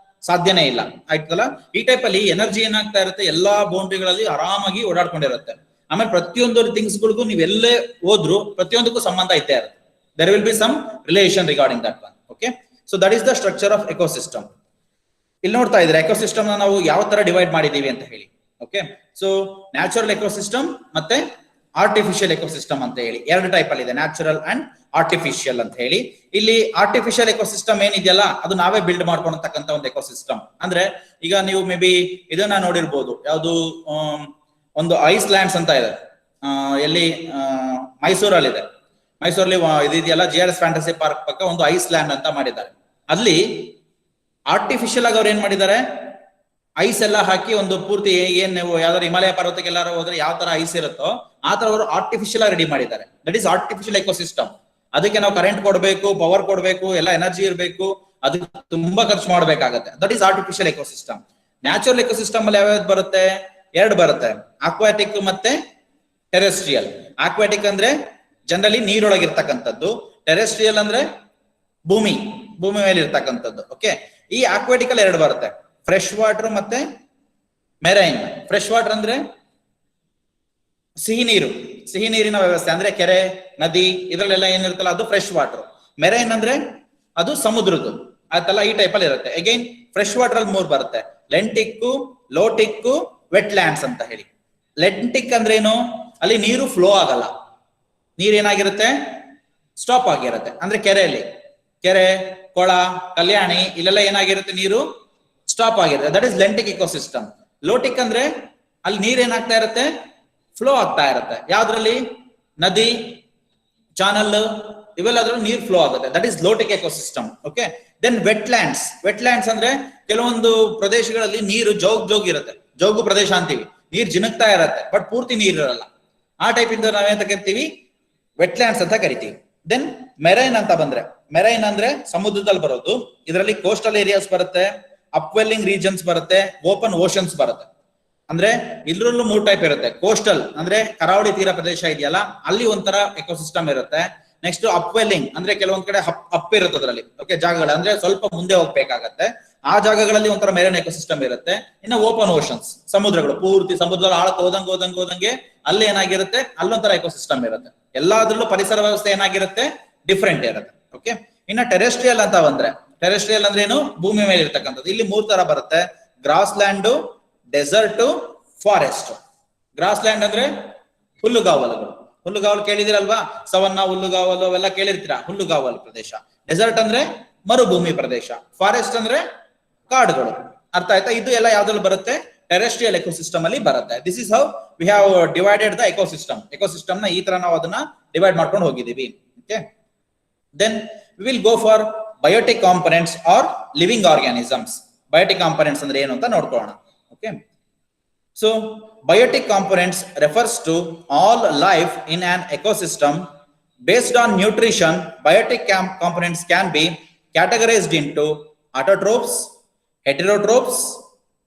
A: ಸಾಧ್ಯನೇ ಇಲ್ಲ. ಆಯ್ತಲ್ಲ? ಈ ಟೈಪ್ ಅಲ್ಲಿ ಎನರ್ಜಿ ಏನಾಗ್ತಾ ಇರುತ್ತೆ, ಎಲ್ಲಾ ಬೌಂಡ್ರಿಗಳಲ್ಲಿ ಆರಾಮಾಗಿ ಓಡಾಡ್ಕೊಂಡಿರುತ್ತೆ. ಆಮೇಲೆ ಪ್ರತಿಯೊಂದು ಥಿಂಗ್ಸ್ ಗಳಿಗೂ ನೀವೆಲ್ಲೇ ಹೋದ್ರು ಪ್ರತಿಯೊಂದಕ್ಕೂ ಸಂಬಂಧ ಇದ್ದೇ ಇರುತ್ತೆ. There will be some relation regarding that one. Okay, so that is the structure of ecosystem. ಇಲ್ಲಿ ನೋಡ್ತಾ ಇದ್ರೆ ಎಕೋಸಿಸ್ಟಮ್ ನಾವು ಯಾವ ತರ ಡಿವೈಡ್ ಮಾಡಿದೀವಿ ಅಂತ ಹೇಳಿ. ಓಕೆ, ಸೊ ನ್ಯಾಚುರಲ್ ಎಕೋಸಿಸ್ಟಮ್ ಮತ್ತೆ ಆರ್ಟಿಫಿಷಿಯಲ್ ಎಕೋಸಿಸ್ಟಮ್ ಅಂತ ಹೇಳಿ ಎರಡು ಟೈಪ್ ಅಲ್ಲಿ ಇದೆ, ನ್ಯಾಚುರಲ್ ಅಂಡ್ ಆರ್ಟಿಫಿಷಿಯಲ್ ಅಂತ ಹೇಳಿ. ಇಲ್ಲಿ ಆರ್ಟಿಫಿಷಿಯಲ್ ಎಕೋಸಿಸ್ಟಮ್ ಏನಿದೆಯಲ್ಲ ಅದು ನಾವೇ ಬಿಲ್ಡ್ ಮಾಡ್ಕೊಂಡಂತಕ್ಕಂಥ ಒಂದು ಎಕೋಸಿಸ್ಟಮ್. ಅಂದ್ರೆ ಈಗ ನೀವು ಮೇ ಬಿ ಇದನ್ನ ನೋಡಿರ್ಬೋದು, ಯಾವುದು ಒಂದು ಐಸ್ ಲ್ಯಾಂಡ್ಸ್ ಅಂತ ಇದೆ, ಎಲ್ಲಿ ಮೈಸೂರಲ್ಲಿ ಇದೆ. ಮೈಸೂರಲ್ಲಿ ಇದೆಯಲ್ಲ JRS ಫ್ಯಾಂಟಸಿ ಪಾರ್ಕ್ ಪಕ್ಕ ಒಂದು ಐಸ್ ಲ್ಯಾಂಡ್ ಅಂತ ಮಾಡಿದ್ದಾರೆ. ಅಲ್ಲಿ ಆರ್ಟಿಫಿಷಿಯಲ್ ಆಗಿ ಅವ್ರು ಏನ್ ಮಾಡಿದ್ದಾರೆ, ಐಸ್ ಎಲ್ಲ ಹಾಕಿ ಒಂದು ಪೂರ್ತಿ ಏನ್ ನೀವು ಯಾವ್ದಾದ್ರು ಹಿಮಾಲಯ ಪರ್ವತಕ್ಕೆ ಎಲ್ಲಾರು ಹೋದ್ರೆ ಯಾವ ತರ ಐಸ್ ಇರುತ್ತೋ ಆ ತರ ಅವರು ಆರ್ಟಿಫಿಷಿಯಲ್ ಆಗಿ ರೆಡಿ ಮಾಡಿದ್ದಾರೆ. That is artificial ecosystem. ಅದಕ್ಕೆ ನಾವು ಕರೆಂಟ್ ಕೊಡಬೇಕು, ಪವರ್ ಕೊಡಬೇಕು, ಎಲ್ಲ ಎನರ್ಜಿ ಇರಬೇಕು, ಅದಕ್ಕೆ ತುಂಬಾ ಖರ್ಚು ಮಾಡ್ಬೇಕಾಗತ್ತೆ. That is artificial ecosystem. Natural ecosystem ಅಲ್ಲಿ ಯಾವ್ಯಾವ್ದು ಬರುತ್ತೆ? ಎರಡು ಬರುತ್ತೆ, ಅಕ್ವಾಟಿಕ್ ಮತ್ತೆ ಟೆರೆಸ್ಟ್ರಿಯಲ್. ಅಕ್ವಾಟಿಕ್ ಅಂದ್ರೆ ಜನರಲಿ ನೀರೊಳಗಿರ್ತಕ್ಕಂಥದ್ದು, ಟೆರೆಸ್ಟ್ರಿಯಲ್ ಅಂದ್ರೆ ಭೂಮಿ ಮೇಲೆ ಇರ್ತಕ್ಕಂಥದ್ದು. ಓಕೆ, ಈ ಅಕ್ವಾಟಿಕ್ ಅಲ್ಲಿ ಎರಡು ಬರುತ್ತೆ, ಫ್ರೆಶ್ ವಾಟರ್ ಮತ್ತೆ ಮೆರೈನ್. ಫ್ರೆಶ್ ವಾಟರ್ ಅಂದ್ರೆ ಸಿಹಿ ನೀರಿನ ವ್ಯವಸ್ಥೆ, ಅಂದ್ರೆ ಕೆರೆ, ನದಿ ಇದ್ರಲ್ಲೆಲ್ಲ ಏನಿರುತ್ತಲ್ಲ ಅದು ಫ್ರೆಶ್ ವಾಟರ್. ಮೆರೈನ್ ಅಂದ್ರೆ ಅದು ಸಮುದ್ರದ್ದು, ಆಯ್ತಲ್ಲ? ಈ ಟೈಪ್ ಅಲ್ಲಿ ಇರುತ್ತೆ. ಅಗೈನ್ ಫ್ರೆಶ್ ವಾಟರ್ ಅಲ್ಲಿ 3 ಬರುತ್ತೆ, ಲೆಂಟಿಕ್, ಲೋಟಿಕ್, ವೆಟ್ ಲ್ಯಾಂಡ್ಸ್ ಅಂತ ಹೇಳಿ. ಲೆಂಟಿಕ್ ಅಂದ್ರೆ ಏನು? ಅಲ್ಲಿ ನೀರು ಫ್ಲೋ ಆಗಲ್ಲ, ನೀರೇನಾಗಿರುತ್ತೆ, ಸ್ಟಾಪ್ ಆಗಿರುತ್ತೆ. ಅಂದ್ರೆ ಕೆರೆ, ಕೊಳ, ಕಲ್ಯಾಣಿ ಇಲ್ಲೆಲ್ಲ ಏನಾಗಿರುತ್ತೆ, ನೀರು ಸ್ಟಾಪ್ ಆಗಿರುತ್ತೆ. That is lentic ecosystem. Lotic ಅಂದ್ರೆ ಅಲ್ಲಿ ನೀರ್ ಏನಾಗ್ತಾ ಇರುತ್ತೆ, ಫ್ಲೋ ಆಗ್ತಾ ಇರುತ್ತೆ. ಯಾವ್ದ್ರಲ್ಲಿ? ನದಿ, ಚಾನಲ್, ಇವೆಲ್ಲದ್ರಲ್ಲಿ ನೀರ್ ಫ್ಲೋ ಆಗುತ್ತೆ. That is lotic ecosystem. Okay, then wet lands ಅಂದ್ರೆ ಕೆಲವೊಂದು ಪ್ರದೇಶಗಳಲ್ಲಿ ನೀರು ಜೋಗ್ ಇರುತ್ತೆ, ಜೋಗು ಪ್ರದೇಶ ಅಂತೀವಿ. ನೀರ್ ಜಿನುಕ್ತಾ ಇರತ್ತೆ ಬಟ್ ಪೂರ್ತಿ ನೀರ್ ಇರಲ್ಲ. ಆ ಟೈಪ್ ಇಂದ ನಾವೇಂತ ಕರಿತೀವಿ, ವೆಟ್ ಲ್ಯಾಂಡ್ಸ್ ಅಂತ ಕರಿತೀವಿ. ದೆನ್ ಮೆರೈನ್ ಅಂತ ಬಂದ್ರೆ, ಮೆರೈನ್ ಅಂದ್ರೆ ಸಮುದ್ರದಲ್ಲಿ ಬರೋದು. ಇದರಲ್ಲಿ ಕೋಸ್ಟಲ್ ಏರಿಯಾಸ್ ಬರುತ್ತೆ, ಅಪ್ವೆಲ್ಲಿಂಗ್ ರೀಜನ್ಸ್ ಬರುತ್ತೆ, ಓಪನ್ ಓಷನ್ಸ್ ಬರುತ್ತೆ. ಅಂದ್ರೆ ಇದ್ರಲ್ಲೂ 3 ಟೈಪ್ ಇರುತ್ತೆ. ಕೋಸ್ಟಲ್ ಅಂದ್ರೆ ಕರಾವಳಿ ತೀರ ಪ್ರದೇಶ ಇದೆಯಲ್ಲ, ಅಲ್ಲಿ ಒಂಥರ ಎಕೋಸಿಸ್ಟಮ್ ಇರುತ್ತೆ. ನೆಕ್ಸ್ಟ್ ಅಪ್ವೆಲ್ಲಿಂಗ್ ಅಂದ್ರೆ ಕೆಲವೊಂದ್ ಕಡೆ ಅಪ್ ಇರುತ್ತೆ ಅದರಲ್ಲಿ. ಓಕೆ, ಜಾಗಗಳು ಅಂದ್ರೆ ಸ್ವಲ್ಪ ಮುಂದೆ ಹೋಗ್ಬೇಕಾಗತ್ತೆ, ಆ ಜಾಗಗಳಲ್ಲಿ ಒಂಥರ ಮೆರೈನ್ ಎಕೋಸಿಸ್ಟಮ್ ಇರುತ್ತೆ. ಇನ್ನು ಓಪನ್ ಓಷನ್ಸ್, ಸಮುದ್ರಗಳು ಪೂರ್ತಿ ಸಮುದ್ರದಲ್ಲಿ ಆಳಕ್ಕೆ ಹೋದಂಗೆ ಅಲ್ಲಿ ಏನಾಗಿರುತ್ತೆ, ಅಲ್ಲೊಂಥರ ಎಕೋಸಿಸ್ಟಮ್ ಇರುತ್ತೆ. ಎಲ್ಲಾದ್ರಲ್ಲೂ ಪರಿಸರ ವ್ಯವಸ್ಥೆ ಏನಾಗಿರುತ್ತೆ, ಡಿಫ್ರೆಂಟ್ ಇರುತ್ತೆ. ಓಕೆ, ಇನ್ನ ಟೆರೆಸ್ಟ್ರಿಯಲ್ ಅಂತ ಬಂದ್ರೆ, ಟೆರೆಸ್ಟ್ರಿಯಲ್ ಅಂದ್ರೆ ಏನು? ಭೂಮಿ ಮೇಲೆ ಇರ್ತಕ್ಕಂಥದ್ದು. ಇಲ್ಲಿ 3 ತರ ಬರುತ್ತೆ, grassland, desert, forest. Grassland ಅಂದ್ರೆ ಹುಲ್ಲುಗಾವಲು ಕೇಳಿದಿರಲ್ವಾ? ಸವನ್ನ, ಹುಲ್ಲುಗಾವಲು ಅವೆಲ್ಲ ಕೇಳಿರ್ತೀರಾ, ಹುಲ್ಲುಗಾವಲು ಪ್ರದೇಶ. ಡೆಸರ್ಟ್ ಅಂದ್ರೆ ಮರುಭೂಮಿ ಪ್ರದೇಶ. ಫಾರೆಸ್ಟ್ ಅಂದ್ರೆ ಕಾಡುಗಳು. ಅರ್ಥ ಆಯ್ತಾ? ಇದು ಎಲ್ಲ ಯಾವ್ದ್ರಲ್ಲಿ ಬರುತ್ತೆ? ಟೆರೆಸ್ಟ್ರಿಯಲ್ ಎಕೋಸಿಸ್ಟಮ್ ಅಲ್ಲಿ ಬರುತ್ತೆ. This is how we have divided the ecosystem ನ ಈ ತರ ನಾವು ಅದನ್ನ ಡಿವೈಡ್ ಮಾಡ್ಕೊಂಡು ಹೋಗಿದ್ದೀವಿ. Okay, then we will go for biotic components are living organisms. Biotic components ಅಂದ್ರೆ ಏನು ಅಂತ ನೋಡ್ಕೊಳ್ಳೋಣ. ಓಕೆ, so biotic components refers to all life in an ecosystem. Based on nutrition, biotic components can be categorized into autotrophs, heterotrophs,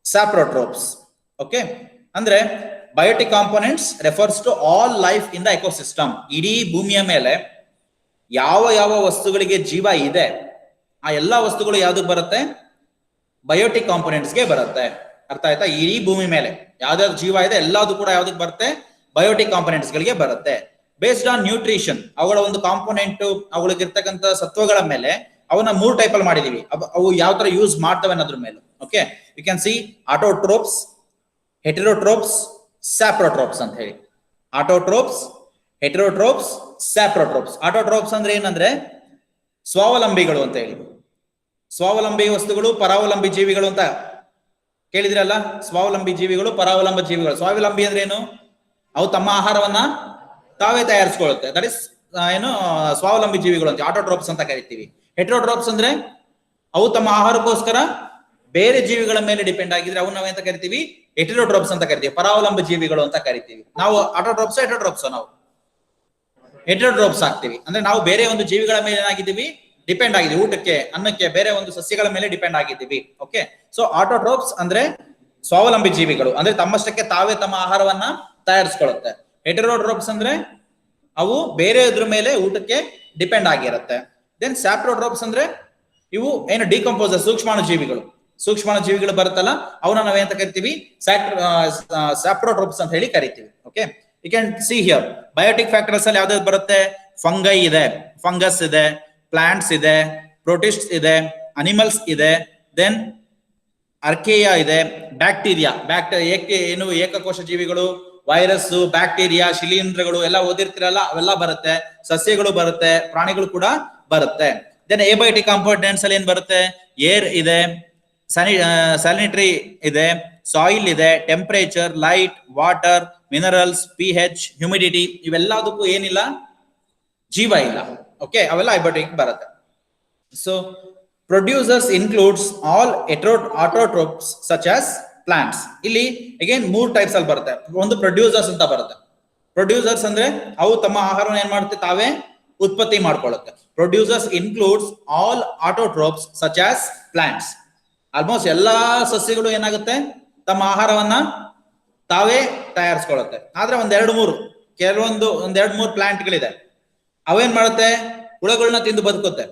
A: saprotrophs. Okay, ಅಂದ್ರೆ biotic components refers to all life in the ecosystem. ಇಡೀ ಭೂಮಿಯ ಮೇಲೆ ಯಾವ ವಸ್ತುಗಳಿಗೆ ಜೀವ ಇದೆ ಆ ಎಲ್ಲಾ ವಸ್ತುಗಳು ಯಾವ್ದಕ್ಕೆ ಬರುತ್ತೆ? ಬಯೋಟಿಕ್ ಕಾಂಪೊನೆಂಟ್ಸ್ಗೆ ಬರುತ್ತೆ. ಅರ್ಥ ಆಯ್ತಾ? ಇಡೀ ಭೂಮಿ ಮೇಲೆ ಯಾವ್ದಾದ್ರು ಜೀವ ಇದೆ ಎಲ್ಲದೂ ಕೂಡ ಯಾವ್ದಕ್ಕೆ ಬರುತ್ತೆ? ಬಯೋಟಿಕ್ ಕಾಂಪೊನೆಂಟ್ಸ್ ಗಳಿಗೆ ಬರುತ್ತೆ. ಬೇಸ್ಡ್ ಆನ್ ನ್ಯೂಟ್ರಿಷನ್, ಅವುಗಳ ಒಂದು ಕಾಂಪೊನೆಂಟ್, ಅವುಗಳಿಗಿರ್ತಕ್ಕಂಥ ಸತ್ವಗಳ ಮೇಲೆ ಅವನ್ನ 3 ಟೈಪ್ ಅಲ್ಲಿ ಮಾಡಿದೀವಿ. ಅವು ಯಾವ ತರ ಯೂಸ್ ಮಾಡ್ತವೆ ಅನ್ನೋದ್ರ ಮೇಲೆ. Okay, you can see autotrophs, heterotrophs, saprotrophs ಅಂತ ಹೇಳಿ. Autotrophs, heterotrophs, ಸ್ಯಾಪ್ರೋಟ್ರೋಪ್ಸ್. ಆಟೋಟ್ರೋಪ್ಸ್ ಅಂದ್ರೆ ಏನಂದ್ರೆ ಸ್ವಾವಲಂಬಿಗಳು ಅಂತ ಹೇಳಿ. ಸ್ವಾವಲಂಬಿ ವಸ್ತುಗಳು, ಪರಾವಲಂಬಿ ಜೀವಿಗಳು ಅಂತ ಕೇಳಿದ್ರಲ್ಲ. ಸ್ವಾವಲಂಬಿ ಜೀವಿಗಳು, ಪರಾವಲಂಬಿ ಜೀವಿಗಳು. ಸ್ವಾವಲಂಬಿ ಅಂದ್ರೆ ಏನು? ಅವು ತಮ್ಮ ಆಹಾರವನ್ನ ತಾವೇ ತಯಾರಿಸ್ಕೊಳ್ಳುತ್ತೆ. ದಟ್ ಇಸ್ ಏನು ಸ್ವಾವಲಂಬಿ ಜೀವಿಗಳು ಅಂತ ಆಟೋಟ್ರೋಪ್ಸ್ ಅಂತ ಕರಿತೀವಿ. ಹೆಟೆರೋಟ್ರೋಪ್ಸ್ ಅಂದ್ರೆ ಅವು ತಮ್ಮ ಆಹಾರಕ್ಕೋಸ್ಕರ ಬೇರೆ ಜೀವಿಗಳ ಮೇಲೆ ಡಿಪೆಂಡ್ ಆಗಿದ್ರೆ ಅವು ನಾವೇಂತ ಕರಿತೀವಿ? ಹೆಟೆರೋಟ್ರೋಪ್ಸ್ ಅಂತ ಕರಿತೀವಿ. ಪರಾವಲಂಬಿ ಜೀವಿಗಳು ಅಂತ ಕರಿತೀವಿ. ನಾವು ಆಟೋಟ್ರೋಪ್ಸ್, ಹೆಟೆರೋಟ್ರೋಪ್ಸ್ ನಾವು ಹೆಟೆರೋಟ್ರೋಪ್ಸ್ ಆಗ್ತೀವಿ. ಅಂದ್ರೆ ನಾವು ಬೇರೆ ಒಂದು ಜೀವಿಗಳ ಮೇಲೆ ಏನಾಗಿದ್ದೀವಿ? ಡಿಪೆಂಡ್ ಆಗಿದ್ದೀವಿ. ಊಟಕ್ಕೆ, ಅನ್ನಕ್ಕೆ, ಬೇರೆ ಒಂದು ಸಸ್ಯಗಳ ಮೇಲೆ ಡಿಪೆಂಡ್ ಆಗಿದ್ದೀವಿ. ಓಕೆ, ಸೊ ಆಟೋಟ್ರೋಪ್ಸ್ ಅಂದ್ರೆ ಸ್ವಾವಲಂಬಿ ಜೀವಿಗಳು, ಅಂದ್ರೆ ತಮ್ಮಷ್ಟಕ್ಕೆ ತಾವೇ ತಮ್ಮ ಆಹಾರವನ್ನ ತಯಾರಿಸ್ಕೊಳ್ಳುತ್ತೆ. ಹೆಟೆರೋಟ್ರೋಪ್ಸ್ ಅಂದ್ರೆ ಅವು ಬೇರೆ ಇದ್ರ ಮೇಲೆ ಊಟಕ್ಕೆ ಡಿಪೆಂಡ್ ಆಗಿರುತ್ತೆ. ದೆನ್ ಸ್ಯಾಪ್ರೋಟ್ರೋಪ್ಸ್ ಅಂದ್ರೆ ಇವು ಏನು ಡಿಕಂಪೋಸರ್, ಸೂಕ್ಷ್ಮಾಣು ಜೀವಿಗಳು. ಸೂಕ್ಷ್ಮಾಣು ಜೀವಿಗಳು ಬರುತ್ತಲ್ಲ, ಅವನ್ನ ನಾವೇಂತ ಕರಿತೀವಿ? ಸ್ಯಾಪ್ರೋಟ್ರೋಪ್ಸ್ ಅಂತ ಹೇಳಿ ಕರಿತೀವಿ. Okay, you can see here biotic factors ಅಲ್ಲಿ ಯಾವ್ದಾದ್ರು ಬರುತ್ತೆ? ಫಂಗೈ ಇದೆ, ಫಂಗಸ್ ಇದೆ, ಪ್ಲಾಂಟ್ಸ್ ಇದೆ, ಪ್ರೋಟಿಸ್ಟ್ಸ್ ಇದೆ, ಅನಿಮಲ್ಸ್ ಇದೆ, ದೆನ್ ಅರ್ಕೇಯಾ ಇದೆ, ಬ್ಯಾಕ್ಟೀರಿಯಾ. ಏನು ಏಕಕೋಶ ಜೀವಿಗಳು, ವೈರಸ್, ಬ್ಯಾಕ್ಟೀರಿಯಾ, ಶಿಲೀಂಧ್ರಗಳು ಎಲ್ಲ ಓದಿರ್ತಿರಲ್ಲ, ಅವೆಲ್ಲ ಬರುತ್ತೆ. ಸಸ್ಯಗಳು ಬರುತ್ತೆ, ಪ್ರಾಣಿಗಳು ಕೂಡ ಬರುತ್ತೆ. ದೆನ್ ಏಬಯೋಟಿಕ್ ಕಾಂಪೋನೆಂಟ್ಸ್ ಅಲ್ಲಿ ಏನ್ ಬರುತ್ತೆ? ಏರ್ ಇದೆ, ಸ್ಯಾನಿಟರಿ ಇದೆ, ಸಾಯಿಲ್ ಇದೆ, temperature, light, water, minerals, pH, humidity, ಇವೆಲ್ಲದಕ್ಕೂ ಏನಿಲ್ಲ? ಜೀವ ಇಲ್ಲ. ಓಕೆ, ಅವೆಲ್ಲ ಏಬಯೋಟಿಕ್ ಬರುತ್ತೆ. So producers includes all autotrophs such as plants. ಇಲ್ಲಿ ಅಗೇನ್ 3 ಟೈಪ್ಸ್ ಅಲ್ಲಿ ಬರುತ್ತೆ. ಒಂದು ಪ್ರೊಡ್ಯೂಸರ್ಸ್ ಅಂತ ಬರುತ್ತೆ. ಪ್ರೊಡ್ಯೂಸರ್ಸ್ ಅಂದ್ರೆ ಅವು ತಮ್ಮ ಆಹಾರವನ್ನು ಏನ್ ಮಾಡುತ್ತೆ? ತಾವೇ ಉತ್ಪತ್ತಿ ಮಾಡ್ಕೊಳ್ಳುತ್ತೆ. Producers includes all autotrophs such as plants. Almost ಎಲ್ಲಾ ಸಸ್ಯಗಳು ಏನಾಗುತ್ತೆ? ತಮ್ಮ ಆಹಾರವನ್ನ ತಾವೇ ತಯಾರಿಸ್ಕೊಳ್ಳುತ್ತೆ. ಆದ್ರೆ ಒಂದೆರಡು ಮೂರು ಪ್ಲಾಂಟ್ಗಳಿದೆ. ಅವೇನ್ ಮಾಡುತ್ತೆ? ಹುಳಗಳನ್ನ ತಿಂದು ಬದುಕುತ್ತೆ.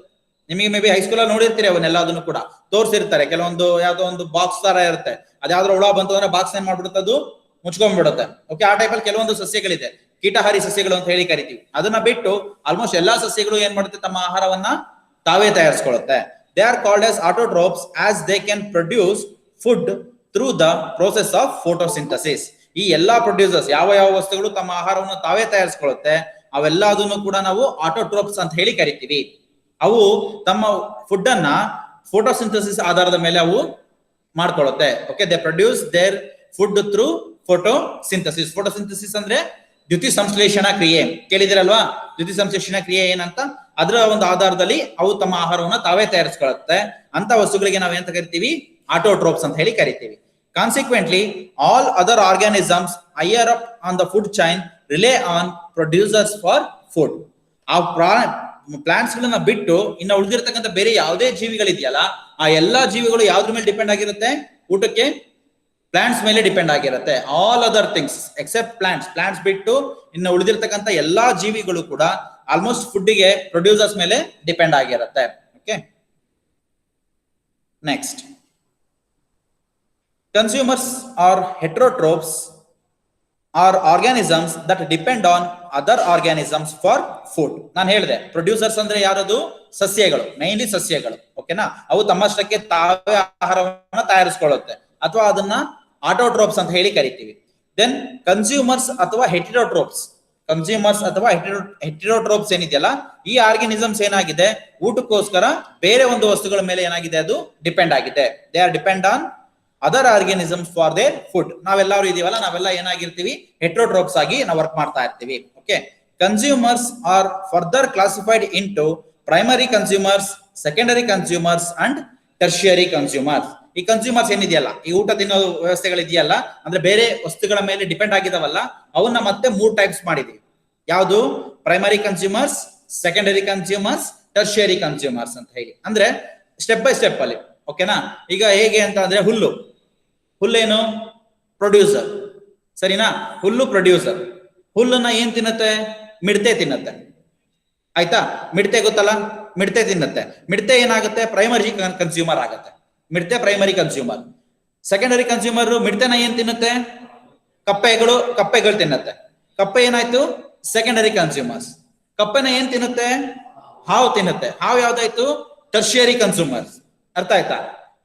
A: ನಿಮಗೆ ಮೇ ಬಿ ಹೈಸ್ಕೂಲ್ ನೋಡಿರ್ತೀರಿ, ಅವನ್ನೆಲ್ಲದನ್ನು ಕೂಡ ತೋರಿಸಿರ್ತಾರೆ. ಕೆಲವೊಂದು ಯಾವ್ದೋ ಒಂದು ಬಾಕ್ಸ್ ತರ ಇರುತ್ತೆ, ಅದ್ಯಾವ್ದೋ ಹುಳ ಬಂತು ಅಂದ್ರೆ ಬಾಕ್ಸ್ ಏನ್ ಮಾಡ್ಬಿಡುತ್ತೆ? ಅದು ಮುಚ್ಕೊಂಡ್ಬಿಡುತ್ತೆ. ಓಕೆ, ಆ ಟೈಪಲ್ಲಿ ಕೆಲವೊಂದು ಸಸ್ಯಗಳಿದೆ, ಕೀಟಹಾರಿ ಸಸ್ಯಗಳು ಅಂತ ಹೇಳಿ ಕರಿತೀವಿ. ಅದನ್ನ ಬಿಟ್ಟು ಆಲ್ಮೋಸ್ಟ್ ಎಲ್ಲಾ ಸಸ್ಯಗಳು ಏನ್ ಮಾಡುತ್ತೆ? ತಮ್ಮ ಆಹಾರವನ್ನ ತಾವೇ ತಯಾರಿಸ್ಕೊಳ್ಳುತ್ತೆ. They are called as autotrophs as they can produce food through the process of photosynthesis. ಈ ಎಲ್ಲಾ ಪ್ರೊಡ್ಯೂಸರ್ಸ್ ಯಾವ ವಸ್ತುಗಳು ತಮ್ಮ ಆಹಾರವನ್ನು ತಾವೇ ತಯಾರಿಸ್ಕೊಳ್ಳುತ್ತೆ, ಅವೆಲ್ಲದನ್ನು ಕೂಡ ನಾವು ಆಟೋಟ್ರೋಪ್ಸ್ ಅಂತ ಹೇಳಿ ಕರಿತೀವಿ. ಅವು ತಮ್ಮ ಫುಡ್ ಅನ್ನ ಫೋಟೋಸಿಂಥಸಿಸ್ ಆಧಾರದ ಮೇಲೆ ಅವು ಮಾಡ್ಕೊಳ್ಳುತ್ತೆ. Okay, they produce their food through photosynthesis. Photosynthesis ಅಂದ್ರೆ ದ್ಯುತಿ ಸಂಶ್ಲೇಷಣಾ ಕ್ರಿಯೆ. ಕೇಳಿದಿರಲ್ವಾ ದ್ಯುತಿ ಸಂಶ್ಲೇಷಣಾ ಕ್ರಿಯೆ ಏನಂತ? ಅದರ ಒಂದು ಆಧಾರದಲ್ಲಿ ಅವು ತಮ್ಮ ಆಹಾರವನ್ನ ತಾವೇ ತಯಾರಿಸ್ಕೊಳ್ಳುತ್ತೆ. ಅಂತ ವಸ್ತುಗಳಿಗೆ ನಾವು ಎಂತ ಕರಿತೀವಿ? ಆಟೋಟ್ರೋಪ್ಸ್ ಅಂತ ಹೇಳಿ ಕರಿತೀವಿ. Consequently all other organisms higher up on the food chain rely on producers for food. ಆ ಪ್ಲಾಂಟ್ಸ್ ಗಳನ್ನ ಬಿಟ್ಟು ಇನ್ನು ಉಳಿದಿರ್ತಕ್ಕಂಥ ಬೇರೆ ಯಾವುದೇ ಜೀವಿಗಳಿದೆಯಲ್ಲ, ಆ ಎಲ್ಲಾ ಜೀವಿಗಳು ಯಾವ್ದ್ರ ಮೇಲೆ ಡಿಪೆಂಡ್ ಆಗಿರುತ್ತೆ? ಊಟಕ್ಕೆ ಪ್ಲಾಂಟ್ಸ್ ಮೇಲೆ ಡಿಪೆಂಡ್ ಆಗಿರುತ್ತೆ. All other things except plants ಬಿಟ್ಟು ಇನ್ನು ಉಳಿದಿರ್ತಕ್ಕಂಥ ಎಲ್ಲಾ ಜೀವಿಗಳು ಕೂಡ ಆಲ್ಮೋಸ್ಟ್ ಫುಡ್ಗೆ ಪ್ರೊಡ್ಯೂಸರ್ಸ್ ಮೇಲೆ ಡಿಪೆಂಡ್ ಆಗಿರುತ್ತೆ. Okay, next, consumers are heterotrophs or organisms that depend on other organisms for food. ನಾನು ಹೇಳಿದೆ ಪ್ರೊಡ್ಯೂಸರ್ಸ್ ಅಂದ್ರೆ ಯಾರದು? ಸಸ್ಯಗಳು, ಮೈನ್ಲಿ ಸಸ್ಯಗಳು. ಓಕೆನಾ, ಅವು ತಮ್ಮಷ್ಟಕ್ಕೆ ತಾವೇ ಆಹಾರವನ್ನು ತಯಾರಿಸ್ಕೊಳ್ಳುತ್ತೆ, ಅಥವಾ ಅದನ್ನ ಆಟೋಟ್ರೋಪ್ಸ್ ಅಂತ ಹೇಳಿ ಕರಿತೀವಿ. ದೆನ್ ಕನ್ಸ್ಯೂಮರ್ಸ್ ಅಥವಾ ಹೆಟೆರೋಟ್ರೋಪ್ಸ್ ಏನಿದೆಯಲ್ಲ, ಈ ಆರ್ಗಾನಿಸಮ್ಸ್ ಏನಾಗಿದೆ? ಊಟಕ್ಕೋಸ್ಕರ ಬೇರೆ ಒಂದು ವಸ್ತುಗಳ ಮೇಲೆ ಏನಾಗಿದೆ? ಅದು ಡಿಪೆಂಡ್ ಆಗಿದೆ. They are depend on other organisms for there food. ನಾವೆಲ್ಲರೂ ಇದೀವಲ್ಲ, ನಾವೆಲ್ಲ ಏನಾಗಿರ್ತೀವಿ? ಹೆಟೆರೋಟ್ರೋಪ್ಸ್ ಆಗಿ ನಾವು ವರ್ಕ್ ಮಾಡ್ತಾ ಇರ್ತೀವಿ. Okay, consumers are further classified into primary consumers, secondary consumers and tertiary consumers. ಈ ಕನ್ಸ್ಯೂಮರ್ಸ್ ಏನಿದೆಯಲ್ಲ, ಈ ಊಟ ತಿನ್ನೋ ವ್ಯವಸ್ಥೆಗಳಿದೆಯಲ್ಲ, ಅಂದ್ರೆ ಬೇರೆ ವಸ್ತುಗಳ ಮೇಲೆ ಡಿಪೆಂಡ್ ಆಗಿದಾವಲ್ಲ, ಅವನ್ನ ಮತ್ತೆ 3 ಟೈಪ್ಸ್ ಮಾಡಿದೀವಿ. ಯಾವುದು? Primary consumers, secondary consumers, tertiary consumers ಅಂತ ಹೇಳಿ. ಅಂದ್ರೆ ಸ್ಟೆಪ್ ಬೈ ಸ್ಟೆಪ್ ಅಲ್ಲಿ. ಓಕೆನಾ, ಈಗ ಹೇಗೆ ಅಂತ ಅಂದ್ರೆ ಹುಲ್ಲೇನು? ಪ್ರೊಡ್ಯೂಸರ್. ಸರಿನಾ? ಹುಲ್ಲು ಪ್ರೊಡ್ಯೂಸರ್. ಹುಲ್ಲನ್ನ ಏನ್ ತಿನ್ನತ್ತೆ? ಮಿಡತೆ ತಿನ್ನತ್ತೆ. ಆಯ್ತಾ? ಮಿಡತೆ ಗೊತ್ತಲ್ಲ, ಮಿಡತೆ ತಿನ್ನತ್ತೆ. ಮಿಡತೆ ಏನಾಗುತ್ತೆ? ಪ್ರೈಮರಿ ಕನ್ಸ್ಯೂಮರ್ ಆಗತ್ತೆ. ಮಿಡತೆ ಪ್ರೈಮರಿ ಕನ್ಸ್ಯೂಮರ್. ಸೆಕೆಂಡರಿ ಕನ್ಸ್ಯೂಮರ್ ಮಿಡತೆನ ಏನ್ ತಿನ್ನುತ್ತೆ? ಕಪ್ಪೆಗಳು ತಿನ್ನತ್ತೆ. ಕಪ್ಪೆ ಏನಾಯ್ತು? Secondary consumers. ಕಪ್ಪೆನ ಏನ್ ತಿನ್ನುತ್ತೆ? ಹಾವು ತಿನ್ನುತ್ತೆ. ಹಾವು ಯಾವ್ದಾಯ್ತು? Tertiary consumers. ಅರ್ಥ ಆಯ್ತಾ?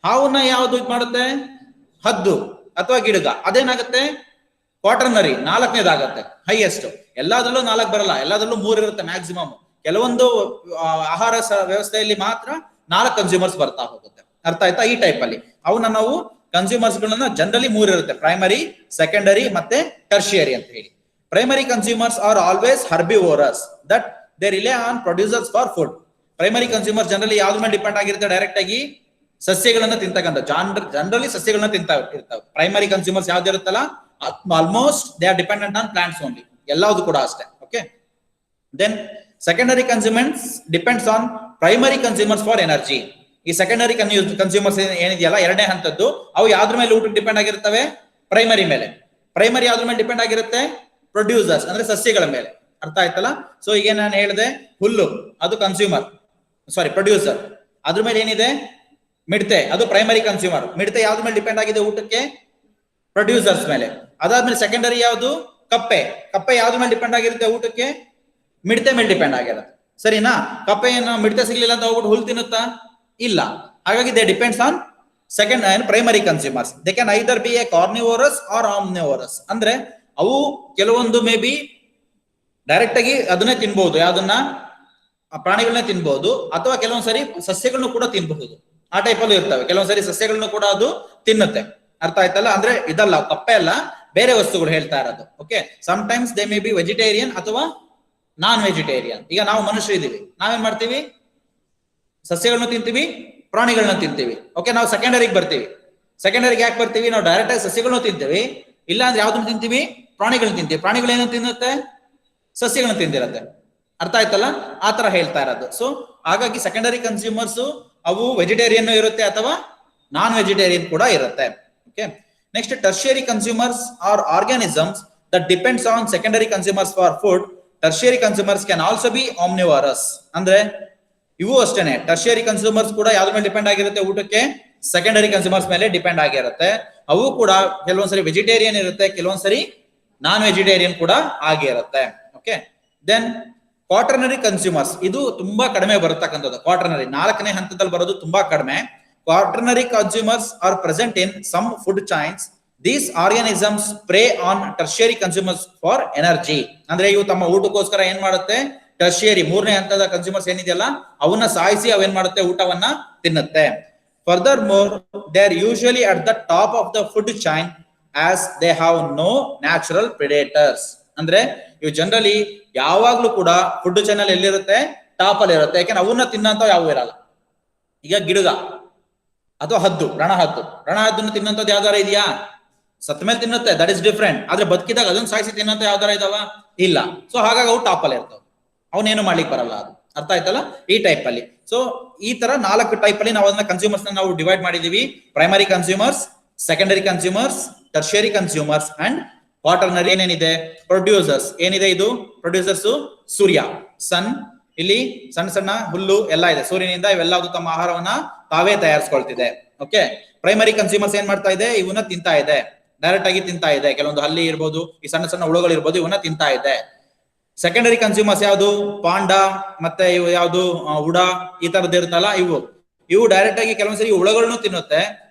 A: ಹಾವನ್ನ ಯಾವ್ದು ಮಾಡುತ್ತೆ? ಹದ್ದು ಅಥವಾ ಗಿಡಗ. ಅದೇನಾಗುತ್ತೆ? Quaternary ನಾಲ್ಕನೇದಾಗತ್ತೆ highest. ಎಲ್ಲಾದ್ರಲ್ಲೂ 4 ಬರಲ್ಲ, ಎಲ್ಲಾದ್ರಲ್ಲೂ 3 ಇರುತ್ತೆ ಮ್ಯಾಕ್ಸಿಮಮ್. ಕೆಲವೊಂದು ಆಹಾರ ವ್ಯವಸ್ಥೆಯಲ್ಲಿ ಮಾತ್ರ 4 ಕನ್ಸ್ಯೂಮರ್ಸ್ ಬರ್ತಾ ಹೋಗುತ್ತೆ. ಅರ್ಥ ಆಯ್ತಾ? ಈ ಟೈಪ್ ಅಲ್ಲಿ ಅವನ್ನ ನಾವು ಕನ್ಸ್ಯೂಮರ್ಸ್ ಗಳನ್ನ ಜನರಲಿ 3 ಇರುತ್ತೆ, ಪ್ರೈಮರಿ, ಸೆಕೆಂಡರಿ ಮತ್ತೆ ಟರ್ಷಿಯರಿ ಅಂತ ಹೇಳಿ. Primary consumers are always ಹರ್ಬಿವೋರಸ್ that they relay on producers for food. Primary consumer generally ಯಾವ್ದ್ರ ಮೇಲೆ ಡಿಪೆಂಡ್ ಆಗಿರುತ್ತೆ? ಡೈರೆಕ್ಟ್ ಆಗಿ ಸಸ್ಯಗಳನ್ನ ತಿಂತಕ್ಕಂಥ, ಜನರಲಿ ಸಸ್ಯಗಳನ್ನ ತಿಂತಾ ಇರ್ತಾವೆ. ಪ್ರೈಮರಿ ಕನ್ಸ್ಯೂಮರ್ಸ್ ಯಾವ್ದಿರುತ್ತಲ್ಲ, almost they are dependent on plants only, ಎಲ್ಲಾವುದು ಕೂಡ ಅಷ್ಟೇ. Okay, then secondary consumers depends on primary consumers for energy. ಈ ಸೆಕೆಂಡರಿ ಕನ್ಸ್ಯೂಮರ್ಸ್ ಏನಿದೆಯಲ್ಲ, ಎರಡನೇ ಹಂತದ್ದು, ಅವು ಯಾವ್ದ್ರ ಮೇಲೆ ಊಟಕ್ಕೆ ಡಿಪೆಂಡ್ ಆಗಿರ್ತವೆ? ಪ್ರೈಮರಿ ಮೇಲೆ. ಪ್ರೈಮರಿ ಯಾವ್ದ್ರ ಮೇಲೆ ಡಿಪೆಂಡ್ ಆಗಿರುತ್ತೆ? ಪ್ರೊಡ್ಯೂಸರ್ಸ್ ಅಂದ್ರೆ ಸಸ್ಯಗಳ ಮೇಲೆ. ಅರ್ಥ ಆಯ್ತಲ್ಲ? ಸೊ ಈಗ ನಾನು ಹೇಳಿದೆ ಹುಲ್ಲು, ಅದು ಕನ್ಸ್ಯೂಮರ್, ಸಾರಿ ಪ್ರೊಡ್ಯೂಸರ್. ಅದ್ರ ಮೇಲೆ ಏನಿದೆ? ಮಿಡತೆ, ಅದು ಪ್ರೈಮರಿ ಕನ್ಸ್ಯೂಮರ್. ಮಿಡತೆ ಯಾವ್ದ್ರ ಮೇಲೆ ಡಿಪೆಂಡ್ ಆಗಿದೆ ಊಟಕ್ಕೆ? ಪ್ರೊಡ್ಯೂಸರ್ಸ್ ಮೇಲೆ. ಅದಾದ್ಮೇಲೆ ಸೆಕೆಂಡರಿ ಯಾವುದು? ಕಪ್ಪೆ. ಕಪ್ಪೆ ಯಾವ್ದ್ರ ಮೇಲೆ ಡಿಪೆಂಡ್ ಆಗಿರುತ್ತೆ ಊಟಕ್ಕೆ? ಮಿಡತೆ ಮೇಲೆ ಡಿಪೆಂಡ್ ಆಗಿರುತ್ತೆ. ಸರಿನಾ? ಕಪ್ಪೆಯನ್ನು ಮಿಡತೆ ಸಿಗ್ಲಿಲ್ಲ ಅಂತ ಹೋಗ್ಬಿಟ್ಟು ಹುಲ್ ತಿನ್ನುತ್ತಾ? ಇಲ್ಲ. ಹಾಗಾಗಿ they depends on second and primary consumers. They can either be a carnivorous or omnivorous. ಅಂದ್ರೆ ಅವು ಕೆಲವೊಂದು ಮೇ ಬಿ ಡೈರೆಕ್ಟ್ ಆಗಿ ಅದನ್ನೇ ತಿನ್ಬಹುದು, ಯಾವ್ದನ್ನ ಪ್ರಾಣಿಗಳನ್ನೇ ತಿನ್ಬಹುದು, ಅಥವಾ ಕೆಲವೊಂದ್ಸರಿ ಸಸ್ಯಗಳನ್ನು ಕೂಡ ತಿನ್ಬಹುದು. ಆ ಟೈಪ್ ಅಲ್ಲೂ ಇರ್ತವೆ. ಕೆಲವೊಂದ್ಸರಿ ಸಸ್ಯಗಳನ್ನು ಕೂಡ ಅದು ತಿನ್ನುತ್ತೆ. ಅರ್ಥ ಆಯ್ತಲ್ಲ? ಅಂದ್ರೆ ಇದಲ್ಲ, ಕಪ್ಪೆ ಅಲ್ಲ, ಬೇರೆ ವಸ್ತುಗಳು ಹೇಳ್ತಾ ಇರೋದು. Okay, sometimes they may be vegetarian ಅಥವಾ ನಾನ್ ವೆಜಿಟೇರಿಯನ್. ಈಗ ನಾವು ಮನುಷ್ಯರು ಇದೀವಿ, ನಾವೇನ್ ಮಾಡ್ತೀವಿ? ಸಸ್ಯಗಳನ್ನ ತಿಂತೀವಿ, ಪ್ರಾಣಿಗಳನ್ನ ತಿಂತೀವಿ. ಓಕೆ, ನಾವು ಸೆಕೆಂಡರಿಗೆ ಬರ್ತೀವಿ. ಸೆಕೆಂಡರಿಗೆ ಯಾಕೆ ಬರ್ತೀವಿ? ನಾವು ಡೈರೆಕ್ಟ್ ಆಗಿ ಸಸ್ಯಗಳನ್ನ ತಿಂತೀವಿ, ಇಲ್ಲ ಅಂದ್ರೆ ಯಾವ್ದನ್ನ ತಿಂತೀವಿ? ಪ್ರಾಣಿಗಳನ್ನ ತಿಂತೀವಿ. ಪ್ರಾಣಿಗಳೇನು ತಿನ್ನುತ್ತೆ? ಸಸ್ಯಗಳನ್ನ ತಿಂದಿರತ್ತೆ. ಅರ್ಥ ಆಯ್ತಲ್ಲ? ಆ ತರ ಹೇಳ್ತಾ ಇರೋದು. ಸೊ ಹಾಗಾಗಿ ಸೆಕೆಂಡರಿ ಕನ್ಸ್ಯೂಮರ್ಸ್ ಅವು ವೆಜಿಟೇರಿಯನ್ ಇರುತ್ತೆ ಅಥವಾ ನಾನ್ ವೆಜಿಟೇರಿಯನ್ ಕೂಡ ಇರುತ್ತೆ. Okay, next tertiary consumers are organisms that depends on secondary consumers for food. Tertiary consumers can also be omnivorous. ಅಂದ್ರೆ ಇವು ಅಷ್ಟೇನೆ, ಟರ್ಷಿಯರಿ ಕನ್ಸ್ಯೂಮರ್ಸ್ ಕೂಡ ಯಾವ್ದ್ರ ಮೇಲೆ ಡಿಪೆಂಡ್ ಆಗಿರುತ್ತೆ ಊಟಕ್ಕೆ? ಸೆಕೆಂಡರಿ ಕನ್ಸ್ಯೂಮರ್ಸ್ ಮೇಲೆ ಡಿಪೆಂಡ್ ಆಗಿರುತ್ತೆ. ಅವು ಕೂಡ ಕೆಲವೊಂದ್ಸರಿ ವೆಜಿಟೇರಿಯನ್ ಇರುತ್ತೆ, ಕೆಲವೊಂದ್ಸರಿ ನಾನ್ ವೆಜಿಟೇರಿಯನ್ ಕೂಡ ಆಗಿರುತ್ತೆ. ಓಕೆ, ದೆನ್ ಕ್ವಾಟರ್ನರಿ ಕನ್ಸ್ಯೂಮರ್ಸ್, ಇದು ತುಂಬಾ ಕಡಿಮೆ ಬರತಕ್ಕಂಥದ್ದು. ಕ್ವಾಟರ್ನರಿ 4ನೇ ಹಂತದಲ್ಲಿ ಬರೋದು ತುಂಬಾ ಕಡಿಮೆ. Quaternary consumers are present in some food chains. These organisms prey on tertiary consumers for energy. ಅಂದ್ರೆ ಇವು ತಮ್ಮ ಊಟಕ್ಕೋಸ್ಕರ ಏನ್ ಮಾಡುತ್ತೆ? ಟರ್ಷಿಯರಿ 3ನೇ ಹಂತದ ಕನ್ಸ್ಯೂಮರ್ಸ್ ಏನಿದೆಯಲ್ಲ ಅವನ್ನ ಸಾಯಿಸಿ ಅವೇನ್ ಮಾಡುತ್ತೆ? ಊಟವನ್ನ ತಿನ್ನುತ್ತೆ. Furthermore they are usually at the top of the food chain as they have no natural predators. ಅಂದ್ರೆ ಇವು ಜನರಲಿ ಯಾವಾಗ್ಲೂ ಕೂಡ ಫುಡ್ ಚಾನಲ್ ಎಲ್ಲಿರುತ್ತೆ? ಟಾಪ್ ಅಲ್ಲಿ ಇರುತ್ತೆ. ಯಾಕೆಂದ್ರೆ ಅವನ್ನ ತಿನ್ನಂತ ಯಾವ ಇರಲ್ಲ. ಈಗ ಗಿಡಗ ಅಥವಾ ಹದ್ದು, ರಣಹದ್ದನ್ನು ತಿನ್ನಂತದ್ದು ಯಾವ್ದಾರ ಇದೆಯಾ? ಸತ್ತ ಮೇಲೆ ತಿನ್ನುತ್ತೆ, ದಟ್ ಇಸ್ ಡಿಫ್ರೆಂಟ್. ಆದ್ರೆ ಬದುಕಿದಾಗ ಅದನ್ನ ಸಾಯಿಸಿ ತಿನ್ನಂತ ಯಾವ್ದಾರ ಇದಾವ? ಇಲ್ಲ. ಸೊ ಹಾಗಾಗಿ ಅವು ಟಾಪ್ ಅಲ್ಲಿ ಇರ್ತಾವ, ಅವನೇನು ಮಾಡ್ಲಿಕ್ಕೆ ಬರಲ್ಲ. ಅದು ಅರ್ಥ ಆಯ್ತಲ್ಲ? ಈ ಟೈಪ್ ಅಲ್ಲಿ. ಸೊ ಈ ತರ 4 ಟೈಪ್ ಅಲ್ಲಿ ನಾವು ಅದನ್ನ ಕನ್ಸ್ಯೂಮರ್ಸ್ ನಾವು ಡಿವೈಡ್ ಮಾಡಿದೀವಿ. Primary consumers, secondary consumers, tertiary consumers and quaternary ಏನೇನಿದೆ? ಪ್ರೊಡ್ಯೂಸರ್ಸ್. ಏನಿದೆ ಇದು? ಪ್ರೊಡ್ಯೂಸರ್ಸ್ ಸೂರ್ಯ, ಸನ್. ಇಲ್ಲಿ ಸಣ್ಣ ಸಣ್ಣ ಹುಲ್ಲು ಎಲ್ಲ ಇದೆ, ಸೂರ್ಯನಿಂದ ಇವೆಲ್ಲದು ತಮ್ಮ ಆಹಾರವನ್ನ ತಾವೇ ತಯಾರಿಸ್ಕೊಳ್ತಿದೆ. ಓಕೆ, ಪ್ರೈಮರಿ ಕನ್ಸ್ಯೂಮರ್ಸ್ ಏನ್ ಮಾಡ್ತಾ ಇದೆ? ಇವನ್ನ ತಿಂತಾ ಇದೆ, ಡೈರೆಕ್ಟ್ ಆಗಿ ತಿಂತಾ ಇದೆ. ಕೆಲವೊಂದು ಹಲ್ಲಿ ಇರ್ಬೋದು, ಈ ಸಣ್ಣ ಸಣ್ಣ ಹುಳುಗಳು ಇರ್ಬೋದು, ಇವನ್ನ ತಿಂತಾ ಇದೆ. ಸೆಕೆಂಡರಿ ಕನ್ಸ್ಯೂಮರ್ಸ್ ಯಾವುದು? ಪಾಂಡ ಮತ್ತೆ ಇವು ಯಾವುದು? ಉಡ, ಈ ತರದ್ದು ಇರುತ್ತಲ್ಲ ಇವು ಡೈರೆಕ್ಟ್ ಆಗಿ ಕೆಲವೊಂದ್ಸರಿ ಹುಳುಗಳನ್ನು ತಿನ್ನುತ್ತೆ,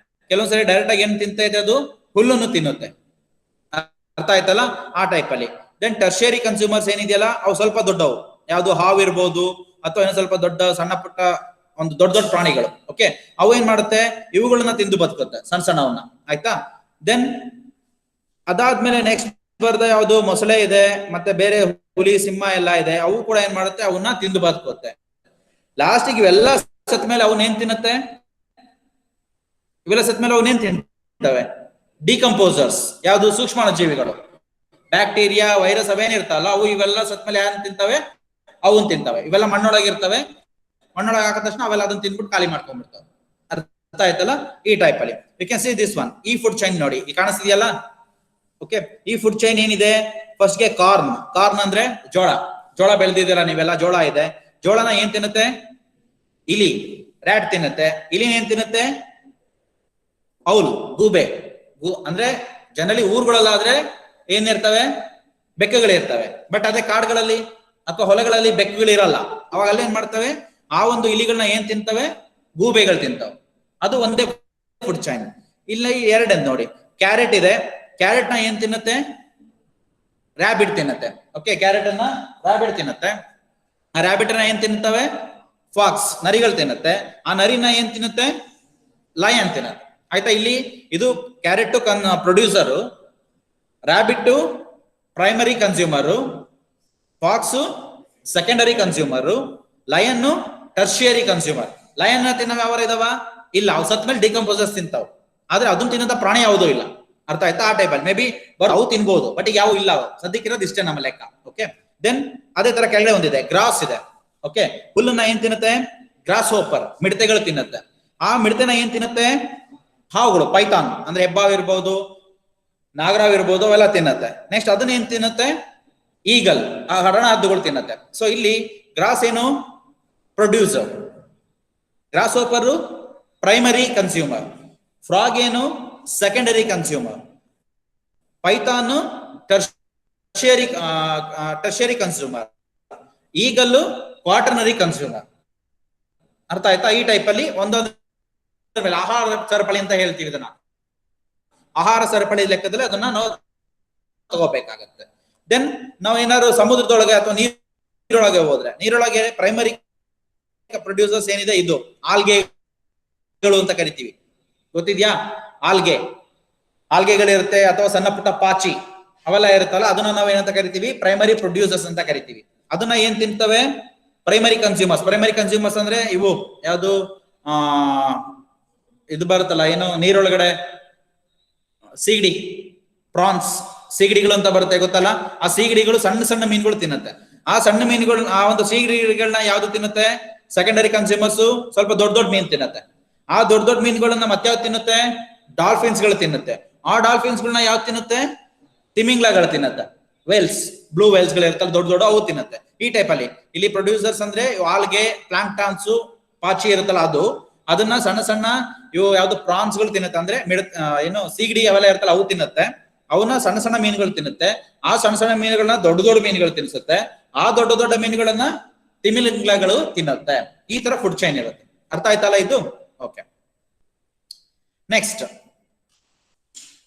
A: ಕೆಲವೊಂದ್ಸರಿ ಡೈರೆಕ್ಟ್ ಆಗಿ ಏನ್ ತಿಂತಾ ಇದೆ? ಅದು ಹುಲ್ಲನ್ನು ತಿನ್ನುತ್ತೆ. ಅರ್ಥ ಆಯ್ತಲ್ಲ? ಆ ಟೈಪ್ ಅಲ್ಲಿ. ದೆನ್ ಟರ್ಷಿಯರಿ ಕನ್ಸ್ಯೂಮರ್ಸ್ ಏನಿದೆಯಲ್ಲ ಅವು ಸ್ವಲ್ಪ ದೊಡ್ಡವು, ಯಾವುದು? ಹಾವು ಇರ್ಬೋದು ಅಥವಾ ಏನೋ ಸ್ವಲ್ಪ ದೊಡ್ಡ ಸಣ್ಣ ಪುಟ್ಟ ಒಂದು ದೊಡ್ಡ ಪ್ರಾಣಿಗಳು. ಓಕೆ, ಅವು ಏನ್ ಮಾಡುತ್ತೆ? ಇವುಗಳನ್ನ ತಿಂದು ಬದುಕುತ್ತೆ, ಸಣ್ಣ ಸಣ್ಣವನ್ನ. ಆಯ್ತಾ? ದೆನ್ ಅದಾದ್ಮೇಲೆ ನೆಕ್ಸ್ಟ್ ಬರ್ದ ಯಾವುದು? ಮೊಸಳೆ ಇದೆ, ಮತ್ತೆ ಬೇರೆ ಹುಲಿ, ಸಿಂಹ ಎಲ್ಲ ಇದೆ. ಅವು ಕೂಡ ಏನ್ ಮಾಡುತ್ತೆ? ಅವನ್ನ ತಿಂದು ಬದುಕುತ್ತೆ. ಲಾಸ್ಟಿಗೆ ಇವೆಲ್ಲ ಸತ್ ಮೇಲೆ ಅವನ್ನ ಏನ್ ತಿನ್ನುತ್ತೆ? ಇವೆಲ್ಲ ಸತ್ ಮೇಲೆ ಅವನ್ನೇನ್ ತಿಂತವೆ? ಡಿಕಂಪೋಸರ್ಸ್. ಯಾವುದು? ಸೂಕ್ಷ್ಮ ಜೀವಿಗಳು, ಬ್ಯಾಕ್ಟೀರಿಯಾ, ವೈರಸ್ ಅವೇನಿರ್ತಲ್ಲ ಅವು ಇವೆಲ್ಲ ಸತ್ ಮೇಲೆ ಯಾರು ತಿಂತವೆ? ಅವನ್ ತಿಂತವೆ. ಇವೆಲ್ಲ ಮಣ್ಣೊಳಗಿರ್ತವೆ, ಮಣ್ಣೊಳಗೆ ಹಾಕಿದ ತಕ್ಷಣ ಅವೆಲ್ಲ ಅದನ್ನ ತಿಂದ್ಬಿಟ್ಟು ಖಾಲಿ ಮಾಡ್ಕೊಂಡ್ಬಿಡ್ತವೆ. ಅರ್ಥ ಆಯ್ತಲ್ಲ? ಈ ಟೈಪ್ ಅಲ್ಲಿ you can see this one. ಈ ಫುಡ್ ಚೈನ್ ನೋಡಿ, ಈ ಕಾಣಿಸ್ತಿದೆಯಲ್ಲ? ಓಕೆ, ಈ ಫುಡ್ ಚೈನ್ ಏನಿದೆ? ಫಸ್ಟ್ ಗೆ ಕಾರ್ನ್ ಅಂದ್ರೆ ಜೋಳ ಬೆಳೆದಿದ್ದೀರಾ ನೀವೆಲ್ಲ? ಜೋಳ ಇದೆ. ಜೋಳನ ಏನ್ ತಿನ್ನುತ್ತೆ? ಇಲಿ, ರ್ಯಾಟ್ ತಿನ್ನುತ್ತೆ. ಇಲಿನ ಏನ್ ತಿನ್ನುತ್ತೆ? ಔಲ್, ಗೂಬೆ. ಅಂದ್ರೆ ಜನರಲಿ ಊರುಗಳಲ್ಲಾದ್ರೆ ಏನಿರ್ತವೆ? ಬೆಕ್ಕುಗಳಿರ್ತವೆ. ಬಟ್ ಅದೇ ಕಾಡುಗಳಲ್ಲಿ ಅಥವಾ ಹೊಲಗಳಲ್ಲಿ ಬೆಕ್ಕುಗಳಿರಲ್ಲ. ಅವಾಗ ಅಲ್ಲಿ ಏನ್ ಮಾಡ್ತವೆ? ಆ ಒಂದು ಇಲಿಗಳನ್ನ ಏನ್ ತಿಂತವೆ? ಗೂಬೆಗಳು ತಿಂತವೆ. ಅದು ಒಂದೇ ಫುಡ್ ಚೈನ್. ಇಲ್ಲ ಎರಡನ್ ನೋಡಿ, ಕ್ಯಾರೆಟ್ ಇದೆ. ಕ್ಯಾರೆಟ್ ನ ಏನ್ ತಿನ್ನುತ್ತೆ? ರ್ಯಾಬಿಟ್ ತಿನ್ನತ್ತೆ. ಓಕೆ, ಕ್ಯಾರೆಟ್ ಅನ್ನ ರ್ಯಾಬಿಟ್ ತಿನ್ನತ್ತೆ. ಆ ರ್ಯಾಬಿಟ್ ಅನ್ನ ಏನ್ ತಿನ್ನುತ್ತವೆ? ಫಾಕ್ಸ್, ನರಿಗಳು ತಿನ್ನತ್ತೆ. ಆ ನರಿನ ಏನ್ ತಿನ್ನುತ್ತೆ? ಲಯನ್ ತಿನ್ನತ್ತೆ. ಆಯ್ತಾ? ಇಲ್ಲಿ ಇದು carrot producer, rabbit primary consumer, fox secondary consumer, lion tertiary consumer. Lion ತಿನ್ನವ ಯಾವ ಇದಾವ? ಇಲ್ಲ, ಅವು ಸತ್ ಮೇಲೆ ಡಿಕಂಪೋಸರ್ಸ್ ತಿಂತಾವ್. ಆದ್ರೆ ಅದನ್ನ ತಿನ್ನಂತ ಪ್ರಾಣಿ ಯಾವುದೂ ಇಲ್ಲ. ಅರ್ಥ ಆಯ್ತಾ? ಆ ಟೈಪ್ ಅಲ್ಲಿ ಮೇ ಬಿ ಅವು ತಿನ್ಬಹುದು, ಬಟ್ ಈಗ ಯಾವ ಇಲ್ಲ. ಅವು ಸದ್ಯಕ್ಕಿರೋದು ಇಷ್ಟೇ ನಮ್ಮ ಲೆಕ್ಕ. ಓಕೆ, ದೆನ್ ಅದೇ ತರ ಕೆಳಗಡೆ ಒಂದಿದೆ, ಗ್ರಾಸ್ ಇದೆ. ಓಕೆ, ಹುಲ್ಲನ್ನ ಏನ್ ತಿನ್ನುತ್ತೆ? ಗ್ರಾಸ್ ಹೋಪರ್, ಮಿಡತೆಗಳು ತಿನ್ನುತ್ತೆ. ಆ ಮಿಡತೆನ ಏನ್ ತಿನ್ನುತ್ತೆ? ಹಾವುಗಳು, ಪೈಥಾನ್ ಅಂದ್ರೆ ಹೆಬ್ಬಾವ್ ಇರ್ಬೋದು, ನಾಗರಾವ್ ಇರ್ಬೋದು, ಅವೆಲ್ಲ ತಿನ್ನತ್ತೆ. ನೆಕ್ಸ್ಟ್ ಅದನ್ನ ಏನ್ ತಿನ್ನುತ್ತೆ? ಈಗಲ್, ಆ ಹರಣ ಹದ್ದುಗಳು ತಿನ್ನತ್ತೆ. ಸೊ ಇಲ್ಲಿ ಗ್ರಾಸ್ ಏನು? Producer, grasshopper primary consumer, frog ಏನು? Secondary consumer, python tertiary consumer, eagle quaternary consumer. ಅರ್ಥ ಆಯ್ತಾ? ಈ ಟೈಪ್ ಅಲ್ಲಿ ಒಂದೊಂದು ಆಹಾರ ಸರಪಳಿ ಅಂತ ಹೇಳ್ತೀವಿ ಇದನ್ನ. ಆಹಾರ ಸರಪಳಿ ಲೆಕ್ಕದಲ್ಲಿ ಅದನ್ನ ನಾವು ತಗೋಬೇಕಾಗತ್ತೆ. ದೆನ್ ನಾವು ಏನಾದ್ರು ಸಮುದ್ರದೊಳಗೆ ಅಥವಾ ನೀರೊಳಗೆ ಹೋದ್ರೆ, ನೀರೊಳಗೆ ಪ್ರೈಮರಿ ಪ್ರೊಡ್ಯೂಸರ್ಸ್ ಏನಿದೆ, ಇದು ಆಲ್ಗೆಗಳು ಅಂತ ಕರಿತೀವಿ. ಗೊತ್ತಿದ್ಯಾ? ಆಲ್ಗೆಗಳಿರುತ್ತೆ, ಅಥವಾ ಸಣ್ಣ ಪುಟ್ಟ ಪಾಚಿ ಅವೆಲ್ಲ ಇರುತ್ತಲ್ಲ, ಅದನ್ನ ನಾವು ಏನಂತ ಕರಿತೀವಿ? ಪ್ರೈಮರಿ ಪ್ರೊಡ್ಯೂಸರ್ಸ್ ಅಂತ ಕರಿತೀವಿ. ಅದನ್ನ ಏನ್ ತಿಂತವೆ? Primary consumers. ಪ್ರೈಮರಿ ಕನ್ಸ್ಯೂಮರ್ಸ್ ಅಂದ್ರೆ ಇವು ಯಾವುದು? ಇದು ಬರುತ್ತಲ್ಲ, ಏನು ನೀರೊಳಗಡೆ ಸೀಗಡಿ, ಪ್ರಾನ್ಸ್, ಸೀಗಡಿಗಳು ಅಂತ ಬರುತ್ತೆ, ಗೊತ್ತಲ್ಲ? ಆ ಸೀಗಡಿಗಳು ಸಣ್ಣ ಸಣ್ಣ ಮೀನುಗಳು ತಿನ್ನುತ್ತೆ. ಆ ಸಣ್ಣ ಮೀನುಗಳು, ಆ ಒಂದು ಸೀಗಡಿಗಳನ್ನ ಯಾವ್ದು ತಿನ್ನುತ್ತೆ? ಸೆಕೆಂಡರಿ ಕನ್ಸ್ಯೂಮರ್ಸ್ ಸ್ವಲ್ಪ ದೊಡ್ಡ ದೊಡ್ಡ ಮೀನು ತಿನ್ನುತ್ತೆ. ಆ ದೊಡ್ಡ ದೊಡ್ಡ ಮೀನುಗಳನ್ನ ಮತ್ತೆ ಯಾವ್ದು ತಿನ್ನುತ್ತೆ? ಡಾಲ್ಫಿನ್ಸ್ ಗಳು ತಿನ್ನುತ್ತೆ. ಆ ಡಾಲ್ಫಿನ್ಸ್ ಗಳನ್ನ ಯಾವ್ದು ತಿನ್ನುತ್ತೆ? ತಿಮಿಂಗ್ಲಗಳು ತಿನ್ನುತ್ತೆ. ವೇಲ್ಸ್, ಬ್ಲೂ ವೇಲ್ಸ್ ಗಳು ಇರ್ತಲ್ಲ ದೊಡ್ಡ ದೊಡ್ಡ, ಅವು ತಿನ್ನುತ್ತೆ. ಈ ಟೈಪ್ ಅಲ್ಲಿ ಇಲ್ಲಿ ಪ್ರೊಡ್ಯೂಸರ್ಸ್ ಅಂದ್ರೆ ಆಲ್ಗೆ, ಪ್ಲಾಂಕ್ಟಾನ್ಸ್, ಪಾಚಿ ಇರುತ್ತಲ್ಲ ಅದು, ಅದನ್ನ ಸಣ್ಣ ಸಣ್ಣ ಇವು ಯಾವ್ದು ಪ್ರಾನ್ಸ್ ಗಳು ತಿನ್ನುತ್ತೆ. ಅಂದ್ರೆ ಏನು ಸೀಗಡಿ ಅವೆಲ್ಲ ಇರ್ತಲ್ಲ, ಅವು ತಿನ್ನುತ್ತೆ. ಅವನ್ನ ಸಣ್ಣ ಸಣ್ಣ ಮೀನುಗಳು ತಿನ್ನುತ್ತೆ. ಆ ಸಣ್ಣ ಸಣ್ಣ ಮೀನುಗಳನ್ನ ದೊಡ್ಡ ದೊಡ್ಡ ಮೀನುಗಳು ತಿನ್ನಿಸುತ್ತೆ. ಆ ದೊಡ್ಡ ದೊಡ್ಡ ಮೀನುಗಳನ್ನ ತಿಮಿಂಗ್ಲಗಳು ತಿನ್ನುತ್ತೆ. ಈ ತರ ಫುಡ್ ಚೈನ್ ಇರುತ್ತೆ. ಅರ್ಥ ಆಯ್ತಲ್ಲ ಇದು? Okay, next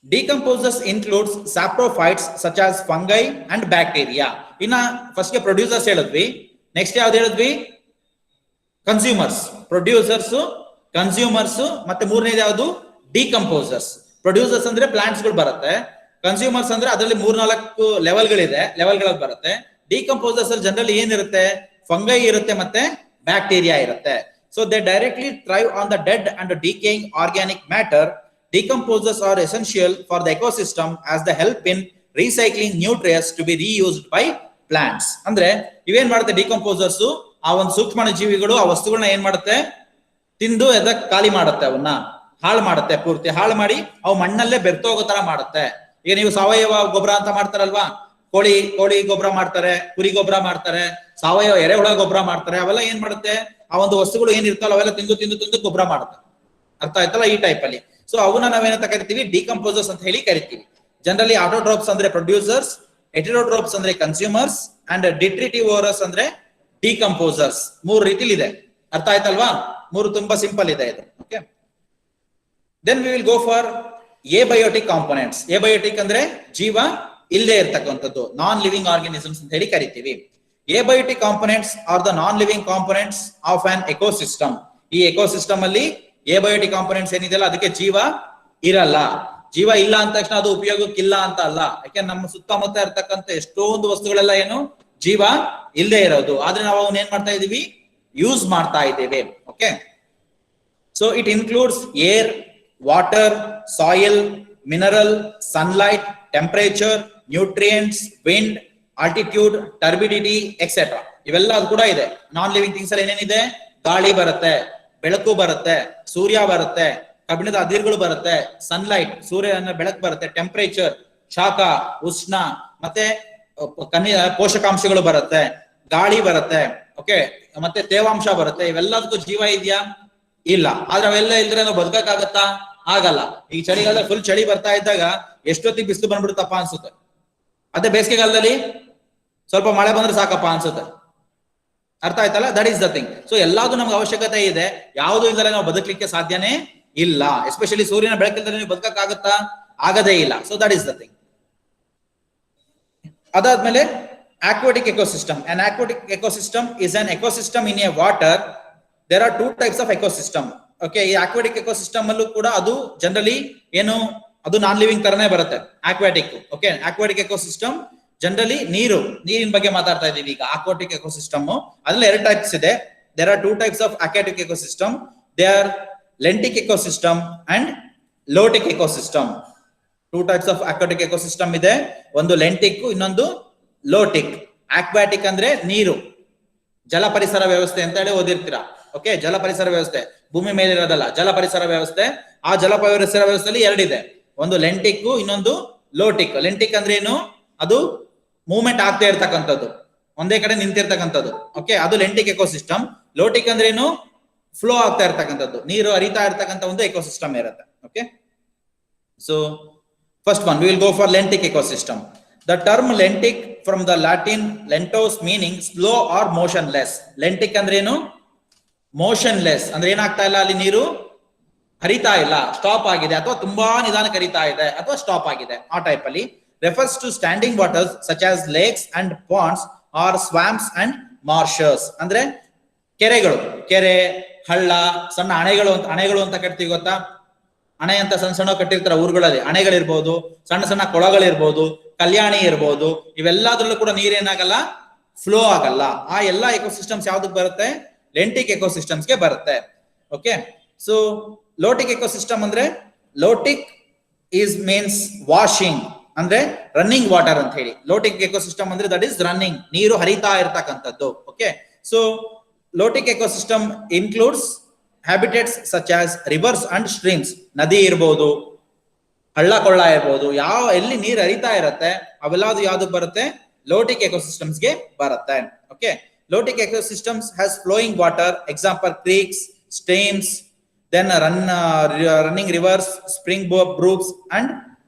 A: decomposers includes saprophytes such as fungi and bacteria. ಇನ್ನ ಫಸ್ಟ್ ಗೆ ಪ್ರೊಡ್ಯೂಸರ್ಸ್ ಹೇಳಿದ್ವಿ, ನೆಕ್ಸ್ಟ್ ಯಾವ್ದು ಹೇಳಿದ್ವಿ? ಕನ್ಸ್ಯೂಮರ್ಸ್. ಪ್ರೊಡ್ಯೂಸರ್ಸ್, ಕನ್ಸ್ಯೂಮರ್ಸ್, ಮತ್ತೆ ಮೂರನೇದು ಯಾವುದು? ಡಿಕಂಪೋಸರ್ಸ್. ಪ್ರೊಡ್ಯೂಸರ್ಸ್ ಅಂದ್ರೆ ಪ್ಲಾಂಟ್ಸ್ ಗಳು ಬರುತ್ತೆ. ಕನ್ಸ್ಯೂಮರ್ಸ್ ಅಂದ್ರೆ ಅದರಲ್ಲಿ 3-4 ಲೆವೆಲ್ಗಳಿದೆ, ಲೆವೆಲ್ಗಳಲ್ಲಿ ಬರುತ್ತೆ. ಡಿಕಂಪೋಸರ್ಸ್ ಅಲ್ಲಿ ಜನರಲಿ ಏನಿರುತ್ತೆ? ಫಂಗೈ ಇರುತ್ತೆ, ಮತ್ತೆ ಬ್ಯಾಕ್ಟೀರಿಯಾ ಇರುತ್ತೆ. So they directly thrive on the dead and decaying organic matter. Decomposers are essential for the ecosystem as they help in recycling nutrients to be reused by plants. ಅಂದ್ರೆ ಇವೇನ್ ಮಾಡುತ್ತೆ? Decomposers ಆ ಒಂದು ಸೂಕ್ಷ್ಮ ಜೀವಿಗಳು ಆ ವಸ್ತುಗಳನ್ನ ಏನ್ ಮಾಡುತ್ತೆ? ತಿಂದು ಎದಕ್ ಖಾಲಿ ಮಾಡುತ್ತೆ, ಅವನ್ನ ಹಾಳು ಮಾಡುತ್ತೆ. ಪೂರ್ತಿ ಹಾಳು ಮಾಡಿ ಅವು ಮಣ್ಣಲ್ಲೇ ಬೆರ್ತೋಗೋ ತರ ಮಾಡುತ್ತೆ. ಈಗ ನೀವು ಸಾವಯವ ಗೊಬ್ಬರ ಅಂತ ಮಾಡ್ತಾರಲ್ವಾ? ಕೋಳಿ ಗೊಬ್ಬರ ಮಾಡ್ತಾರೆ, ಕುರಿ ಗೊಬ್ಬರ ಮಾಡ್ತಾರೆ, ಸಾವಯವ ಎರೆಹುಳ ಗೊಬ್ಬರ ಮಾಡ್ತಾರೆ. ಅವೆಲ್ಲ ಏನ್ ಮಾಡುತ್ತೆ? ಆ ಒಂದು ವಸ್ತುಗಳು ಏನಿರ್ತಲ್ಲ ಅವೆಲ್ಲ ತಿಂದು ಗೊಬ್ಬರ ಮಾಡುತ್ತೆ. ಅರ್ಥ ಆಯ್ತಲ್ಲ? ಈ ಟೈಪ್ ಅಲ್ಲಿ. ಸೊ ಅವನ್ನ ನಾವೇನಂತ ಕರಿತೀವಿ? ಡಿಕಂಪೋಸರ್ಸ್ ಅಂತ ಹೇಳಿ ಕರಿತೀವಿ. ಜನರಲಿ ಆಟೋಟ್ರೋಪ್ಸ್ ಅಂದ್ರೆ ಪ್ರೊಡ್ಯೂಸರ್ಸ್, ಹೆಟೆರೋಟ್ರೋಪ್ಸ್ ಅಂದ್ರೆ ಕನ್ಸ್ಯೂಮರ್ಸ್, ಅಂಡ್ ಡಿಟ್ರಿಟಿವೋರಸ್ ಅಂದ್ರೆ ಡಿಕಂಪೋಸರ್ಸ್. 3 ರೀತಿಲಿ ಇದೆ. ಅರ್ಥ ಆಯ್ತಲ್ವಾ? 3 ತುಂಬಾ ಸಿಂಪಲ್ ಇದೆ ಇದು. Okay, then we will go for abiotic components. Abiotic ಅಂದ್ರೆ ಜೀವ ಇಲ್ಲದೆ ಇರ್ತಕ್ಕಂಥದ್ದು, ನಾನ್ ಲಿವಿಂಗ್ ಆರ್ಗನಿಸಮ್ಸ್ ಅಂತ ಹೇಳಿ ಕರಿತೀವಿ. Abiotic components are the non living components of an ecosystem. ಈ ಎಕೋಸಿಸ್ಟಮ್ ಅಲ್ಲಿ ಎಬಯೋಟಿಕ್ ಕಾಂಪೋನೆಂಟ್ಸ್ ಏನಿದೆಯಲ್ಲ ಅದಕ್ಕೆ ಜೀವ ಇರಲ್ಲ. ಜೀವ ಇಲ್ಲ ಅಂದ ತಕ್ಷಣ ಅದು ಉಪಯೋಗಕ್ಕಿಲ್ಲ ಅಂತ ಅಲ್ಲ. ಯಾಕೆಂದ್ರೆ ನಮ್ಮ ಸುತ್ತಮುತ್ತ ಇರ್ತಕ್ಕಂಥ ಎಷ್ಟೊಂದು ವಸ್ತುಗಳೆಲ್ಲ ಏನು? ಜೀವ ಇಲ್ಲದೆ ಇರೋದು. ಆದ್ರೆ ನಾವು ಅವನ್ನ ಏನ್ ಮಾಡ್ತಾ ಇದೀವಿ? ಯೂಸ್ ಮಾಡ್ತಾ ಇದ್ದೇವೆ. Okay, so it includes air, water, soil, mineral, sunlight, temperature, nutrients, wind, altitude, turbidity etcetera. ಇವೆಲ್ಲ ಅದು ಕೂಡ ಇದೆ. ನಾನ್ ಲಿವಿಂಗ್ ಥಿಂಗ್ಸ್ ಅಲ್ಲಿ ಏನೇನಿದೆ? ಗಾಳಿ ಬರುತ್ತೆ, ಬೆಳಕು ಬರುತ್ತೆ, ಸೂರ್ಯ ಬರುತ್ತೆ, ಕಬ್ಬಿಣದ ಅದಿರುಗಳು ಬರುತ್ತೆ, ಸನ್ಲೈಟ್ ಸೂರ್ಯನ ಬೆಳಕು ಬರುತ್ತೆ, ಟೆಂಪರೇಚರ್ ಶಾಖ ಉಷ್ಣ, ಮತ್ತೆ ಪೋಷಕಾಂಶಗಳು ಬರುತ್ತೆ, ಗಾಳಿ ಬರುತ್ತೆ. ಓಕೆ, ಮತ್ತೆ ತೇವಾಂಶ ಬರುತ್ತೆ. ಇವೆಲ್ಲದಕ್ಕೂ ಜೀವ ಇದೆಯಾ? ಇಲ್ಲ. ಆದ್ರೆ ಅವೆಲ್ಲ ಇಲ್ದ್ರೆ ನಾವು ಬದುಕಕ್ಕಾಗತ್ತಾ? ಆಗಲ್ಲ. ಈ ಚಳಿಗಾಲದಲ್ಲಿ ಫುಲ್ ಚಳಿ ಬರ್ತಾ ಇದ್ದಾಗ ಎಷ್ಟೊತ್ತಿಗೆ ಬಿಸಿಲು ಬಂದ್ಬಿಡುತ್ತಪ್ಪ ಅನ್ಸುತ್ತೆ. ಅದೇ ಬೇಸಿಗೆಗಾಲದಲ್ಲಿ ಸ್ವಲ್ಪ ಮಳೆ ಬಂದ್ರೆ ಸಾಕಪ್ಪ ಅನ್ಸುತ್ತೆ. ಅರ್ಥ ಆಯ್ತಲ್ಲ? That is the thing. So ಎಲ್ಲಾದು ನಮ್ಗೆ ಅವಶ್ಯಕತೆ ಇದೆ. ಯಾವುದು ಇಲ್ಲದೆ ನಾವು ಬದುಕಲಿಕ್ಕೆ ಸಾಧ್ಯನೇ ಇಲ್ಲ. ಎಸ್ಪೆಷಲಿ ಸೂರ್ಯನ ಬೆಳಕಿಲ್ಲದೆ ನೀವು ಬದುಕಕ್ಕಾಗತ್ತಾ? ಆಗದೇ ಇಲ್ಲ. So that is the thing. ಅದಾದ್ಮೇಲೆ aquatic ecosystem. An aquatic ecosystem is an ecosystem in a water. There are two types of ecosystem. Okay, ಈ aquatic ecosystem ಅಲ್ಲೂ ಕೂಡ ಅದು ಜನರಲಿ ಏನು ಅದು ನಾನ್ ಲಿವಿಂಗ್ ತರನೇ ಬರುತ್ತೆ aquatic. Okay, aquatic ecosystem generally ನೀರಿನ ಬಗ್ಗೆ ಮಾತಾಡ್ತಾ ಇದೀವಿ ಈಗ. aquatic ecosystem ಅದ್ರಲ್ಲಿ ಎರಡು ಟೈಪ್ಸ್ ಇದೆ. There are two types of aquatic ecosystem. They are lentic ecosystem and lotic ecosystem. Two types of aquatic ecosystem ಇದೆ. ಒಂದು ಲೆಂಟಿಕ್, ಇನ್ನೊಂದು ಲೋಟಿಕ್. ಆಕ್ವಾಟಿಕ್ ಅಂದ್ರೆ ನೀರು, ಜಲ ಪರಿಸರ ವ್ಯವಸ್ಥೆ ಅಂತ ಹೇಳಿ ಓದಿರ್ತೀರಾ. ಓಕೆ, ಜಲ ಪರಿಸರ ವ್ಯವಸ್ಥೆ ಭೂಮಿ ಮೇಲೆ ಇರೋದಲ್ಲ, ಜಲ ಪರಿಸರ ವ್ಯವಸ್ಥೆ. ಆ ಜಲ ಪರಿಸರ ವ್ಯವಸ್ಥೆಯಲ್ಲಿ ಎರಡಿದೆ, ಒಂದು ಲೆಂಟಿಕ್, ಇನ್ನೊಂದು ಲೋಟಿಕ್. ಲೆಂಟಿಕ್ ಅಂದ್ರೆ ಏನು? ಅದು ಮೂವ್ಮೆಂಟ್ ಆಗ್ತಾ ಇರ್ತಕ್ಕಂಥದ್ದು, ಒಂದೇ ಕಡೆ ನಿಂತಿರ್ತಕ್ಕಂಥದ್ದು. ಓಕೆ, ಅದು ಲೆಂಟಿಕ್ ಎಕೋಸಿಸ್ಟಮ್. ಲೋಟಿಕ್ ಅಂದ್ರೆ ಏನು? ಫ್ಲೋ ಆಗ್ತಾ ಇರ್ತಕ್ಕಂಥದ್ದು, ನೀರು ಹರಿತಾ ಇರ್ತಕ್ಕಂಥ ಒಂದು ಎಕೋಸಿಸ್ಟಮ್ ಇರುತ್ತೆ. Okay, so first one we will go for lentic ecosystem. The term lentic from the Latin lentos meaning slow or motionless. Lentic ಅಂದ್ರೆ ಏನು? motionless ಅಂದ್ರೆ ಏನಾಗ್ತಾ ಇಲ್ಲ, ಅಲ್ಲಿ ನೀರು ಹರಿತಾ ಇಲ್ಲ, ಸ್ಟಾಪ್ ಆಗಿದೆ, ಅಥವಾ ತುಂಬಾ ನಿಧಾನಕ್ಕೆ ಹರಿತಾ ಇದೆ, ಅಥವಾ ಸ್ಟಾಪ್ ಆಗಿದೆ. ಆ ಟೈಪ್ ಅಲ್ಲಿ refers to standing waters such as lakes and ponds or swamps and marshes. ಅಂದ್ರೆ ಕೆರೆಗಳು, ಕೆರೆ, ಹಳ್ಳ, ಸಣ್ಣ ಅಣೆಗಳು ಅಂತ ಕಟ್ತೀವಿ ಗೊತ್ತಾ? ಅಣೆ ಅಂತ ಸಣ್ಣ ಸಣ್ಣ ಕಟ್ಟಿರ್ತಾರೆ ಊರುಗಳಲ್ಲಿ. ಅಣೆಗಳಿರ್ಬೋದು, ಸಣ್ಣ ಸಣ್ಣ ಕೊಳಗಳಿರ್ಬೋದು, ಕಲ್ಯಾಣಿ ಇರ್ಬೋದು. ಇವೆಲ್ಲದ್ರಲ್ಲೂ ಕೂಡ ನೀರೇನಾಗಲ್ಲ, ಫ್ಲೋ ಆಗಲ್ಲ. ಆ ಎಲ್ಲಾ ಎಕೋಸಿಸ್ಟಮ್ಸ್ ಯಾವ್ದಕ್ಕೆ ಬರುತ್ತೆ? ಲೆಂಟಿಕ್ ಎಕೋಸಿಸ್ಟಮ್ಸ್ ಗೆ ಬರುತ್ತೆ. ಓಕೆ, ಸೊ ಲೋಟಿಕ್ ಎಕೋಸಿಸ್ಟಮ್ ಅಂದ್ರೆ, ಲೋಟಿಕ್ ಈಸ್ ಮೀನ್ಸ್ ವಾಷಿಂಗ್, ಅಂದ್ರೆ ರನ್ನಿಂಗ್ ವಾಟರ್ ಅಂತ ಹೇಳಿ. ಲೋಟಿಕ್ ಎಕೋಸಿಸ್ಟಮ್ ಅಂದ್ರೆ ದಟ್ ಈಸ್ ರನ್ನಿಂಗ್, ನೀರು ಹರಿತಾ ಇರ್ತಕ್ಕಂಥದ್ದು. Okay, so lotic ecosystem includes habitats such as rivers and streams. ನದಿ ಇರ್ಬೋದು, ಹಳ್ಳ ಕೊಳ್ಳ ಇರ್ಬೋದು, ಎಲ್ಲಿ ನೀರು ಹರಿತಾ ಇರುತ್ತೆ ಅವೆಲ್ಲದು ಯಾವ್ದು ಬರುತ್ತೆ? ಲೋಟಿಕ್ ಎಕೋಸಿಸ್ಟಮ್ಸ್ ಗೆ ಬರುತ್ತೆ. Okay, lotic ecosystems has flowing water, example creeks, streams, then running rivers, spring brooks and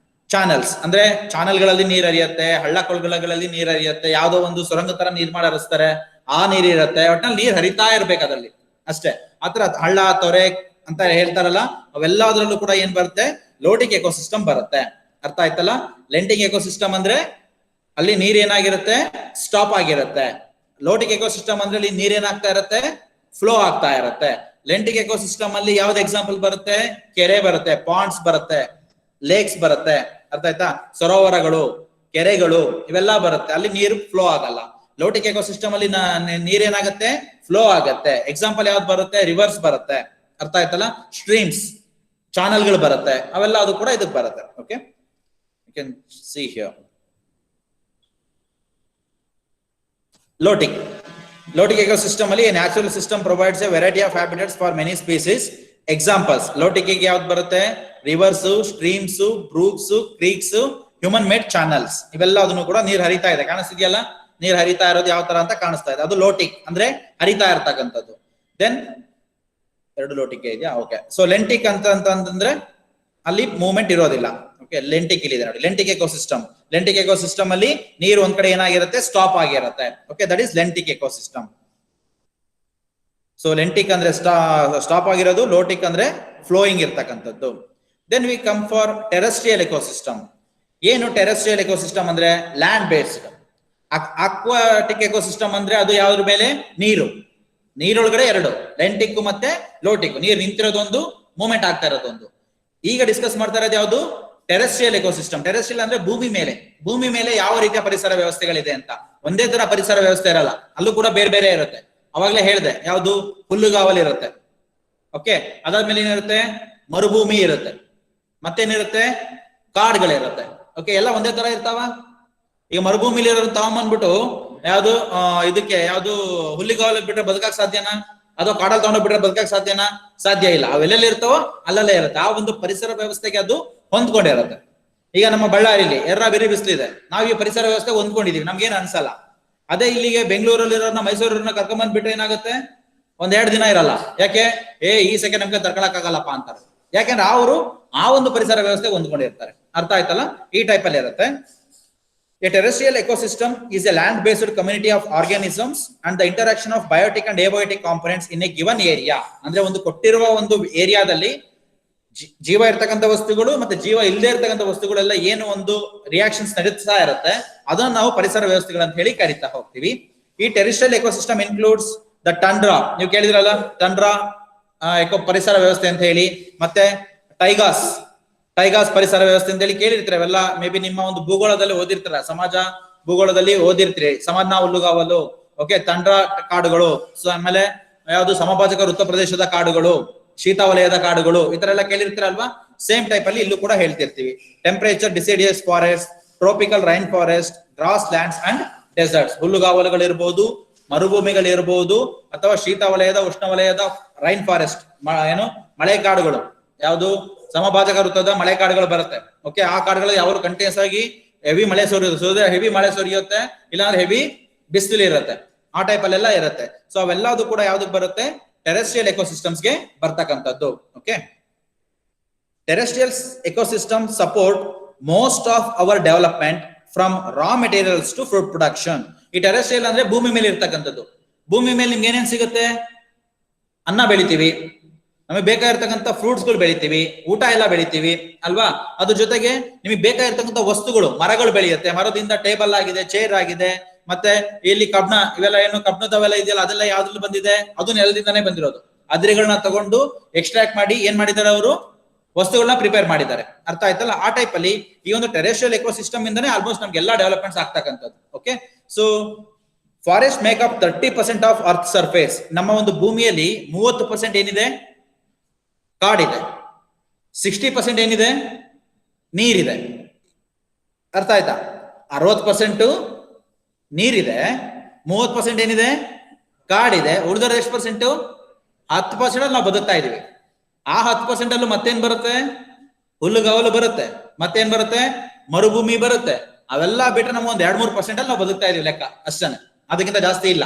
A: channels. ಅಂದ್ರೆ ಚಾನಲ್ಗಳಲ್ಲಿ ನೀರು ಹರಿಯುತ್ತೆ, ಹಳ್ಳ ಕೊಳ್ಳಗಳಲ್ಲಿ ನೀರು ಹರಿಯುತ್ತೆ, ಯಾವ್ದೋ ಒಂದು ಸುರಂಗ ತರ ನೀರ್ ಮಾಡಿ ಹರಿಸ್ತಾರೆ, ಆ ನೀರು ಇರುತ್ತೆ. ಒಟ್ಟಿನಲ್ಲಿ ನೀರು ಹರಿತಾ ಇರ್ಬೇಕು ಅದ್ರಲ್ಲಿ ಅಷ್ಟೇ. ಆತರ ಹಳ್ಳ, ತೊರೆ ಅಂತ ಹೇಳ್ತಾರಲ್ಲ, ಅವೆಲ್ಲದ್ರಲ್ಲೂ ಕೂಡ ಏನ್ ಬರುತ್ತೆ? ಲೋಟಿಕ್ ಎಕೋಸಿಸ್ಟಮ್ ಬರುತ್ತೆ. ಅರ್ಥ ಆಯ್ತಲ್ಲ? ಲೆಂಟಿಕ್ ಎಕೋಸಿಸ್ಟಮ್ ಅಂದ್ರೆ ಅಲ್ಲಿ ನೀರ್ ಏನಾಗಿರುತ್ತೆ? ಸ್ಟಾಪ್ ಆಗಿರುತ್ತೆ. ಲೋಟಿಕ್ ಎಕೋಸಿಸ್ಟಮ್ ಅಂದ್ರೆ ಅಲ್ಲಿ ನೀರ್ ಏನಾಗ್ತಾ ಇರುತ್ತೆ? ಫ್ಲೋ ಆಗ್ತಾ ಇರುತ್ತೆ. ಲೆಂಟಿಕ್ ಎಕೋಸಿಸ್ಟಮ್ ಅಲ್ಲಿ ಯಾವ್ದು ಎಕ್ಸಾಂಪಲ್ ಬರುತ್ತೆ? ಕೆರೆ ಬರುತ್ತೆ, ಪಾಂಡ್ಸ್ ಬರುತ್ತೆ, ಲೇಕ್ಸ್ ಬರುತ್ತೆ. ಅರ್ಥ ಆಯ್ತಾ? ಸರೋವರಗಳು, ಕೆರೆಗಳು ಇವೆಲ್ಲ ಬರುತ್ತೆ, ಅಲ್ಲಿ ನೀರು ಫ್ಲೋ ಆಗಲ್ಲ. ಲೋಟಿಕ್ ಎಕೋಸಿಸ್ಟಮ್ ಅಲ್ಲಿ ನೀರೇನಾಗತ್ತೆ? ಫ್ಲೋ ಆಗತ್ತೆ. ಎಕ್ಸಾಂಪಲ್ ಯಾವ್ದು ಬರುತ್ತೆ? ರಿವರ್ಸ್ ಬರುತ್ತೆ. ಅರ್ಥ ಆಯ್ತಲ್ಲ? ಸ್ಟ್ರೀಮ್ಸ್, ಚಾನಲ್ಗಳು ಬರುತ್ತೆ, ಅವೆಲ್ಲ ಅದು ಕೂಡ ಇದಕ್ಕೆ ಬರುತ್ತೆ. Okay, you can see here. Lotic ecosystem ಅಲ್ಲಿ natural system provides a variety of habitats for many species. Examples lotic ಗೆ ಯಾವ್ದು ಬರುತ್ತೆ? Rivers, streams, brooks, creeks, human made channels. ಇವೆಲ್ಲ ಅದನ್ನು ಕೂಡ ನೀರು ಹರಿತಾ ಇದೆ. ಕಾಣಿಸ್ತಿದೆಯಲ್ಲ ನೀರು ಹರಿತಾ ಇರೋದು ಯಾವ ತರ ಅಂತ ಕಾಣಿಸ್ತಾ ಇದೆ, ಅದು ಲೋಟಿಕ್ ಅಂದ್ರೆ ಹರಿತಾ ಇರ್ತಕ್ಕಂಥದ್ದು. ದೆನ್ ಎರಡು ಲೋಟಿಕ್ ಇದೆಯಾ? ಓಕೆ, ಸೊ ಲೆಂಟಿಕ್ ಅಂತಂದ್ರೆ ಅಲ್ಲಿ ಮೂವ್ಮೆಂಟ್ ಇರೋದಿಲ್ಲ. ಓಕೆ, ಲೆಂಟಿಕ್ ಇಲ್ಲಿ ಇದೆ ನೋಡಿ, ಲೆಂಟಿಕ್ ಎಕೋಸಿಸ್ಟಮ್. ಲೆಂಟಿಕ್ ಎಕೋಸಿಸ್ಟಮ್ ಅಲ್ಲಿ ನೀರು ಒಂದ್ ಕಡೆ ಏನಾಗಿರುತ್ತೆ? ಸ್ಟಾಪ್ ಆಗಿರುತ್ತೆ. Okay, that is lentic ecosystem. So lentic ಅಂದ್ರೆ ಸ್ಟಾಪ್ ಆಗಿರೋದು, ಲೋಟಿಕ್ ಅಂದ್ರೆ ಫ್ಲೋಯಿಂಗ್ ಇರ್ತಕ್ಕಂಥದ್ದು. Then we come for terrestrial ecosystem. ಏನು ಟೆರೆಸ್ಟ್ರಿಯಲ್ ಎಕೋಸಿಸ್ಟಮ್ ಅಂದ್ರೆ? Land based. ಅಕ್ವಾಟಿಕ್ ಎಕೋಸಿಸ್ಟಮ್ ಅಂದ್ರೆ ಅದು ಯಾವ್ದ್ರ ಮೇಲೆ? ನೀರೊಳಗಡೆ ಎರಡು, ಲೆಂಟಿಕ್ ಮತ್ತೆ ಲೋಟಿಕ್. ನೀರು ನಿಂತಿರೋದೊಂದು, ಮೂವ್ಮೆಂಟ್ ಆಗ್ತಾ ಇರೋದೊಂದು. ಈಗ ಡಿಸ್ಕಸ್ ಮಾಡ್ತಾ ಇರೋದು ಯಾವುದು? Terrestrial ecosystem. ಟೆರೆಸ್ಟ್ರಿಯಲ್ ಅಂದ್ರೆ ಭೂಮಿ ಮೇಲೆ ಯಾವ ರೀತಿಯ ಪರಿಸರ ವ್ಯವಸ್ಥೆಗಳಿದೆ ಅಂತ. ಒಂದೇ ತರ ಪರಿಸರ ವ್ಯವಸ್ಥೆ ಇರಲ್ಲ, ಅಲ್ಲೂ ಕೂಡ ಬೇರೆ ಬೇರೆ ಇರುತ್ತೆ. ಅವಾಗ್ಲೇ ಹೇಳಿದೆ, ಯಾವ್ದು? ಹುಲ್ಲುಗಾವಲು ಇರುತ್ತೆ. ಓಕೆ, ಅದಾದ್ಮೇಲೆ ಏನಿರುತ್ತೆ? ಮರುಭೂಮಿ ಇರುತ್ತೆ, ಮತ್ತೇನಿರುತ್ತೆ? ಕಾಡುಗಳಿರುತ್ತೆ. ಓಕೆ, ಎಲ್ಲ ಒಂದೇ ತರ ಇರ್ತಾವ? ಈಗ ಮರುಭೂಮಿಲಿ ಇರೋ ತಗೊಂಬಂದ್ಬಿಟ್ಟು ಯಾವ್ದು ಇದಕ್ಕೆ ಯಾವ್ದು ಹುಲ್ಲಿಗಾವಲು ಬಿಟ್ರೆ ಬದುಕಕ್ ಸಾಧ್ಯನಾ? ಅಥವಾ ಕಾಡಲ್ಲಿ ತಗೊಂಡೋಗ್ಬಿಟ್ರೆ ಬದುಕಕ್ ಸಾಧ್ಯನಾ? ಸಾಧ್ಯ ಇಲ್ಲ. ಅವೆಲ್ಲೆಲ್ಲಿ ಇರ್ತಾವೋ ಅಲ್ಲಲ್ಲೇ ಇರುತ್ತೆ. ಆ ಒಂದು ಪರಿಸರ ವ್ಯವಸ್ಥೆಗೆ ಅದು ಹೊಂದ್ಕೊಂಡಿರುತ್ತೆ. ಈಗ ನಮ್ಮ ಬಳ್ಳಾರಿಲಿ ಬಿರಿ ಬಿಸಿಲಿದೆ, ನಾವು ಈ ಪರಿಸರ ವ್ಯವಸ್ಥೆ ಹೊಂದ್ಕೊಂಡಿದೀವಿ, ನಮ್ಗೇನ್ ಅನ್ಸಲ್ಲ. ಅದೇ ಇಲ್ಲಿಗೆ ಬೆಂಗಳೂರಲ್ಲಿರೋರ್ನ, ಮೈಸೂರನ್ನ ಕರ್ಕೊಂಡ್ ಬಿಟ್ರೆ ಏನಾಗುತ್ತೆ? ಒಂದೆರಡು ದಿನ ಇರಲ್ಲ. ಯಾಕೆ? ಈ ಸೆಕೆ ನಮ್ಗೆ ತಡ್ಕೊಳಕ್ ಆಗಲ್ಲಪ್ಪ ಅಂತಾರೆ. ಯಾಕೆಂದ್ರೆ ಅವರು ಆ ಒಂದು ಪರಿಸರ ವ್ಯವಸ್ಥೆ ಹೊಂದ್ಕೊಂಡಿರ್ತಾರೆ. ಅರ್ಥ ಆಯ್ತಲ್ಲ? ಈ ಟೈಪ್ ಅಲ್ಲಿ ಇರುತ್ತೆ. A terrestrial ecosystem is a land-based community of organisms and the interaction of biotic and abiotic components in a given area. ಅಂದ್ರೆ ಒಂದು ಕೊಟ್ಟಿರುವ ಒಂದು ಏರಿಯಾದಲ್ಲಿ ಜೀವ ಇರ್ತಕ್ಕಂಥ ವಸ್ತುಗಳು ಮತ್ತೆ ಜೀವ ಇಲ್ಲದೆ ಇರ್ತಕ್ಕಂಥ ವಸ್ತುಗಳೆಲ್ಲ ಏನು ಒಂದು ರಿಯಾಕ್ಷನ್ಸ್ ನಡೀತಾ ಇರುತ್ತೆ, ಅದನ್ನ ನಾವು ಪರಿಸರ ವ್ಯವಸ್ಥೆಗಳು ಅಂತ ಹೇಳಿ ಕರಿತಾ ಹೋಗ್ತೀವಿ. ಈ terrestrial ecosystem includes the tundra, ನೀವು ಕೇಳಿದ್ರಲ್ಲ ಟಂಡ್ರಾ ಪರಿಸರ ವ್ಯವಸ್ಥೆ ಅಂತ ಹೇಳಿ, ಮತ್ತೆ ಟೈಗಾಸ್ ಪರಿಸರ ವ್ಯವಸ್ಥೆ ಅಂತ ಹೇಳಿ ಕೇಳಿರ್ತೀರ ಅವೆಲ್ಲ. ಮೇ ಬಿ ನಿಮ್ಮ ಒಂದು ಭೂಗೋಳದಲ್ಲಿ ಓದಿರ್ತೀರ, ಸಮಾಜ ಭೂಗೋಳದಲ್ಲಿ ಓದಿರ್ತೀರಿ. ಸಮಾನ ಹುಲ್ಲುಗಾವಲು, ಓಕೆ, ತಂಡ್ರ ಕಾಡುಗಳು, ಸೊ ಆಮೇಲೆ ಯಾವುದು ಸಮಭಾಜಕ ವೃತ್ತ ಪ್ರದೇಶದ ಕಾಡುಗಳು, ಶೀತ ವಲಯದ ಕಾಡುಗಳು, ಈ ತರ ಎಲ್ಲ ಕೇಳಿರ್ತೀರಲ್ವಾ. ಸೇಮ್ ಟೈಪ್ ಅಲ್ಲಿ ಇಲ್ಲೂ ಕೂಡ ಹೇಳ್ತಿರ್ತೀವಿ. Temperature deciduous forest, tropical rain forest, grass lands and deserts, ಹುಲ್ಲುಗಾವಲುಗಳಿರ್ಬೋದು, ಮರುಭೂಮಿಗಳಿರ್ಬೋದು, ಅಥವಾ ಶೀತ ವಲಯದ ಉಷ್ಣವಲಯದ ರೈನ್ ಫಾರೆಸ್ಟ್ ಏನು ಮಳೆ ಕಾಡುಗಳು, ಯಾವುದು ಸಮಭಾಜಕ ವೃತ್ತದ ಮಳೆ ಕಾಡುಗಳು ಬರುತ್ತೆ. ಓಕೆ, ಆ ಕಾಡುಗಳು ಯಾವುದು ಕಂಟಿನ್ಯೂಸ್ ಆಗಿ ಹೆವಿ ಮಳೆ ಸುರಿಯುತ್ತೆ, ಹೆವಿ ಮಳೆ ಸುರಿಯುತ್ತೆ, ಇಲ್ಲಾಂದ್ರೆ ಹೆವಿ ಬಿಸಿಲು ಇರುತ್ತೆ, ಆ ಟೈಪ್ ಅಲ್ಲೆಲ್ಲ ಇರುತ್ತೆ. ಸೊ ಅವೆಲ್ಲದು ಕೂಡ ಯಾವ್ದಕ್ ಬರುತ್ತೆ, ಟೆರೆಸ್ಟ್ರಿಯಲ್ ಎಕೋಸಿಸ್ಟಮ್ಸ್ ಗೆ ಬರ್ತಕ್ಕಂಥದ್ದು. Okay, terrestrial ecosystem support most of our development from raw materials to food production. ಈ ಟೆರೆಸ್ಟ್ರಿಯಲ್ ಅಂದ್ರೆ ಭೂಮಿ ಮೇಲೆ ಇರ್ತಕ್ಕಂಥದ್ದು. ಭೂಮಿ ಮೇಲೆ ನಿಮ್ಗೆ ಏನೇನ್ ಸಿಗುತ್ತೆ, ಅನ್ನ ಬೆಳಿತೀವಿ, ನಮಗೆ ಬೇಕಾಗಿರ್ತಕ್ಕಂಥ ಫ್ರೂಟ್ಸ್ ಗಳು ಬೆಳಿತೀವಿ, ಊಟ ಎಲ್ಲ ಬೆಳಿತೀವಿ ಅಲ್ವಾ. ಅದ್ರ ಜೊತೆಗೆ ನಿಮಗೆ ಬೇಕಾಗಿರ್ತಕ್ಕಂಥ ವಸ್ತುಗಳು, ಮರಗಳು ಬೆಳೆಯುತ್ತೆ, ಮರದಿಂದ ಟೇಬಲ್ ಆಗಿದೆ, ಚೇರ್ ಆಗಿದೆ, ಮತ್ತೆ ಇಲ್ಲಿ ಕಬ್ಣ, ಇವೆಲ್ಲ ಏನು ಕಬ್ಣದವೆಲ್ಲ ಇದೆಯಲ್ಲ ಅದೆಲ್ಲ ಯಾವ್ದ್ರಲ್ಲಿ ಬಂದಿದೆ, ಅದು ನೆಲದಿಂದಾನೇ ಬಂದಿರೋದು. ಅದ್ರಿಗಳನ್ನ ತಗೊಂಡು ಎಕ್ಸ್ಟ್ರಾಕ್ಟ್ ಮಾಡಿ ಏನ್ ಮಾಡಿದ್ದಾರೆ ಅವರು, ವಸ್ತುಗಳನ್ನ ಪ್ರಿಪೇರ್ ಮಾಡಿದ್ದಾರೆ. ಅರ್ಥ ಆಯ್ತಲ್ಲ. ಆ ಟೈಪ್ ಅಲ್ಲಿ ಈ ಒಂದು ಟೆರೆಸ್ಟ್ರಿಯಲ್ ಎಕೋಸಿಸ್ಟಮ್ ಇಂದಾನೆ ಆಲ್ಮೋಸ್ಟ್ ನಮ್ಗೆ ಎಲ್ಲಾ ಡೆವಲಪ್ಮೆಂಟ್ಸ್ ಆಗ್ತಕ್ಕಂಥದ್ದು. Okay, so forest make up 30% of earth surface. ನಮ್ಮ ಒಂದು ಭೂಮಿಯಲ್ಲಿ 30% ಏನಿದೆ, ಕಾಡಿದೆ. 60% ಏನಿದೆ, ನೀರಿದೆ. ಅರ್ಥ ಆಯ್ತಾ. 60% ನೀರಿದೆ, 30% ಏನಿದೆ, ಕಾಡಿದೆ. ಉಳಿದ ಎಷ್ಟು ಪರ್ಸೆಂಟ್, 10% ಅಲ್ಲಿ ನಾವು ಬದುಕ್ತಾ ಇದೀವಿ. ಆ 10% ಅಲ್ಲೂ ಮತ್ತೇನ್ ಬರುತ್ತೆ, ಹುಲ್ಲುಗಾವಲು ಬರುತ್ತೆ, ಮತ್ತೇನ್ ಬರುತ್ತೆ, ಮರುಭೂಮಿ ಬರುತ್ತೆ. ಅವೆಲ್ಲ ಬಿಟ್ಟರೆ ನಮ್ಮ ಒಂದ್ 2-3% ಅಲ್ಲಿ ನಾವು ಬದುಕ್ತಾ ಇದೀವಿ ಲೆಕ್ಕ, ಅಷ್ಟೇ, ಅದಕ್ಕಿಂತ ಜಾಸ್ತಿ ಇಲ್ಲ.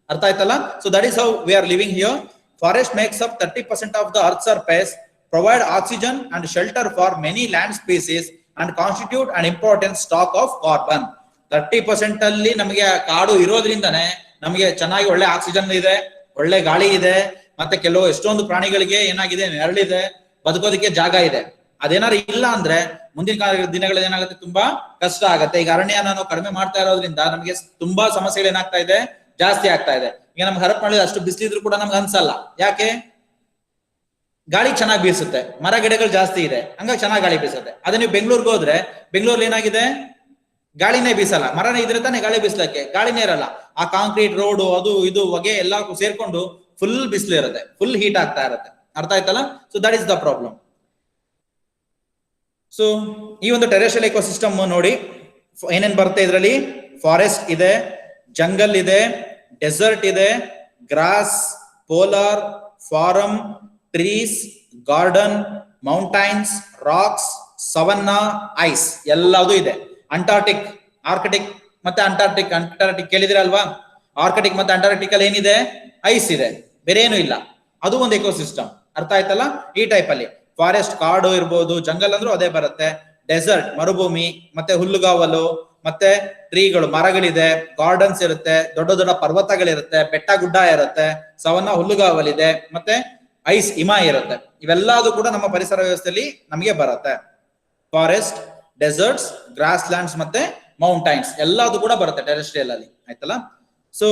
A: ಅರ್ಥ ಆಯ್ತಲ್ಲ. So that is how we are living here. Forest makes up 30% of the earth's surface, provide oxygen and shelter for many land species and constitute an important stock of carbon. 30% ಅಲ್ಲಿ ನಮಗೆ ಕಾಡು ಇರೋದ್ರಿಂದಾನೆ ನಮಗೆ ಚೆನ್ನಾಗಿ ಒಳ್ಳೆ ಆಕ್ಸಿಜನ್ ಇದೆ, ಒಳ್ಳೆ ಗಾಳಿ ಇದೆ, ಮತ್ತೆ ಕೆಲವು ಎಷ್ಟೊಂದು ಪ್ರಾಣಿಗಳಿಗೆ ಏನಾಗಿದೆ, ನೆರಳಿದೆ, ಬದುಕೋದಕ್ಕೆ ಜಾಗ ಇದೆ. ಅದೇನಾದ್ರು ಇಲ್ಲ ಅಂದ್ರೆ ಮುಂದಿನ ದಿನಗಳಲ್ಲಿ ಏನಾಗುತ್ತೆ, ತುಂಬಾ ಕಷ್ಟ ಆಗುತ್ತೆ. ಈಗ ಅರಣ್ಯನ ನಾವು ಕಡಿಮೆ ಮಾಡ್ತಾ ಇರೋದ್ರಿಂದ ನಮಗೆ ತುಂಬಾ ಸಮಸ್ಯೆಗಳು ಏನಾಗ್ತಾ ಇದೆ, ಜಾಸ್ತಿ ಆಗ್ತಾ ಇದೆ. ಈಗ ನಮ್ಗೆ ಹರಪನಹಳ್ಳಿ ಅಷ್ಟು ಬಿಸಿಲಿದ್ರು ಕೂಡ ನಮ್ಗೆ ಅನ್ಸಲ್ಲ. ಯಾಕೆ, ಗಾಳಿ ಚೆನ್ನಾಗಿ ಬೀಸುತ್ತೆ, ಮರ ಗಿಡಗಳು ಜಾಸ್ತಿ ಇದೆ, ಹಂಗಾಗಿ ಚೆನ್ನಾಗಿ ಗಾಳಿ ಬೀಸುತ್ತೆ. ಅದೇ ನೀವು ಬೆಂಗಳೂರಿಗೆ ಹೋದ್ರೆ, ಬೆಂಗಳೂರಲ್ಲಿ ಏನಾಗಿದೆ, ಗಾಳಿನೇ ಬೀಸಲ್ಲ, ಮರನೇ ಇದ್ರೆ ತಾನೇ ಗಾಳಿ ಬೀಸಲಕ್ಕೆ, ಗಾಳಿನೇ ಇರಲ್ಲ. ಆ ಕಾಂಕ್ರೀಟ್ ರೋಡು, ಅದು ಇದು ಹೊಗೆ ಎಲ್ಲ ಸೇರ್ಕೊಂಡು ಫುಲ್ ಬಿಸಿಲು ಇರುತ್ತೆ, ಫುಲ್ ಹೀಟ್ ಆಗ್ತಾ ಇರುತ್ತೆ. ಅರ್ಥ ಆಯ್ತಲ್ಲ. So that is the problem. So ಈ ಒಂದು ಟೆರೆಸ್ಟ್ರಿಯಲ್ ಎಕೋಸಿಸ್ಟಮ್ ನೋಡಿ ಏನೇನ್ ಬರುತ್ತೆ ಇದರಲ್ಲಿ. ಫಾರೆಸ್ಟ್ ಇದೆ, ಜಂಗಲ್ ಇದೆ, ಡೆಸರ್ಟ್ ಇದೆ, grass, polar, farm, trees, garden, mountains, rocks, savanna, ice ಎಲ್ಲದೂ ಇದೆ. ಅಂಟಾರ್ಟಿಕ್, ಆರ್ಕಟಿಕ್ ಮತ್ತೆ ಅಂಟಾರ್ಟಿಕ್ ಕೇಳಿದಿರಲ್ವಾ. ಆರ್ಕಟಿಕ್ ಮತ್ತೆ ಅಂಟಾರ್ಟಿಕ್ ಅಲ್ಲಿ ಏನಿದೆ, ಐಸ್ ಇದೆ, ಬೇರೆ ಏನು ಇಲ್ಲ. ಅದು ಒಂದು ಎಕೋಸಿಸ್ಟಮ್. ಅರ್ಥ ಆಯ್ತಲ್ಲ. ಈ ಟೈಪ್ ಅಲ್ಲಿ ಫಾರೆಸ್ಟ್ ಕಾಡು ಇರ್ಬೋದು, ಜಂಗಲ್ ಅಂದ್ರೂ ಅದೇ ಬರುತ್ತೆ, ಡೆಸರ್ಟ್ ಮರುಭೂಮಿ, ಮತ್ತೆ ಹುಲ್ಲುಗಾವಲು, ಮತ್ತೆ ಟ್ರೀಗಳು ಮರಗಳಿದೆ, ಗಾರ್ಡನ್ಸ್ ಇರುತ್ತೆ, ದೊಡ್ಡ ದೊಡ್ಡ ಪರ್ವತಗಳಿರುತ್ತೆ, ಬೆಟ್ಟ ಗುಡ್ಡ ಇರುತ್ತೆ, ಸವನ್ನ ಹುಲ್ಲುಗಾವಲಿದೆ, ಮತ್ತೆ ಐಸ್ ಹಿಮ ಇರುತ್ತೆ. ಇವೆಲ್ಲದೂ ಕೂಡ ನಮ್ಮ ಪರಿಸರ ವ್ಯವಸ್ಥೆಯಲ್ಲಿ ನಮಗೆ ಬರುತ್ತೆ. ಫಾರೆಸ್ಟ್, ಡೆಸರ್ಟ್ಸ್, ಗ್ರಾಸ್ ಲ್ಯಾಂಡ್ಸ್ ಮತ್ತೆ ಮೌಂಟೈನ್ಸ್ ಎಲ್ಲದೂ ಕೂಡ ಬರುತ್ತೆ ಟೆರೆಸ್ಟ್ರಿಯಲ್ ಅಲ್ಲಿ. ಆಯ್ತಲ್ಲ. So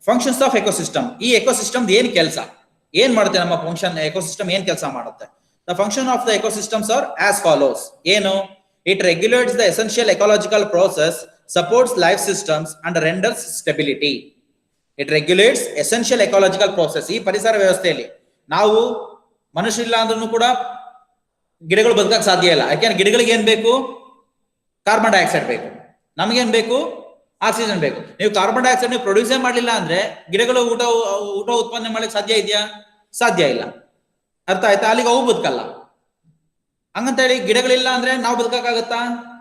A: functions of ecosystem. ಈ ಎಕೋಸಿಸ್ಟಮ್ ಏನ್ ಕೆಲಸ, ಏನ್ ಮಾಡುತ್ತೆ ನಮ್ಮ ಫಂಕ್ಷನ್, ಎಕೋಸಿಸ್ಟಮ್ ಏನ್ ಕೆಲಸ ಮಾಡುತ್ತೆ. The function of the ecosystems are as follows. ಏನು, it regulates the essential ecological process, supports life systems and renders stability. It regulates essential ecological process. ಈ ಪರಿಸರ ವ್ಯವಸ್ಥೆಯಲ್ಲಿ ನಾವು ಮನುಷ್ಯರಿಲ್ಲ ಅಂದ್ರೂ ಕೂಡ ಗಿಡಗಳು ಬದುಕಕ್ಕೆ ಸಾಧ್ಯ ಇಲ್ಲ. ಯಾಕೆಂದ್ರೆ ಗಿಡಗಳಿಗೆ ಏನ್ ಬೇಕು, ಕಾರ್ಬನ್ ಡೈಆಕ್ಸೈಡ್ ಬೇಕು, ನಮಗೇನ್ ಬೇಕು, ಆಕ್ಸಿಜನ್ ಬೇಕು. ನೀವು ಕಾರ್ಬನ್ ಡೈಆಕ್ಸೈಡ್ ನೀವು ಪ್ರೊಡ್ಯೂಸೇ ಮಾಡಲಿಲ್ಲ ಅಂದ್ರೆ ಗಿಡಗಳು ಊಟ ಉತ್ಪನ್ನ ಮಾಡಲಿಕ್ಕೆ ಸಾಧ್ಯ ಇದೆಯಾ, ಸಾಧ್ಯ ಇಲ್ಲ. ಅರ್ಥ ಆಯ್ತಾ. ಅಲ್ಲಿಗೆ ಅವು ಬದುಕಲ್ಲ. ಹಂಗಂತ ಹೇಳಿ ಗಿಡಗಳಿಲ್ಲ ಅಂದ್ರೆ ನಾವು ಬದುಕಕ್ಕಾಗತ್ತಾ,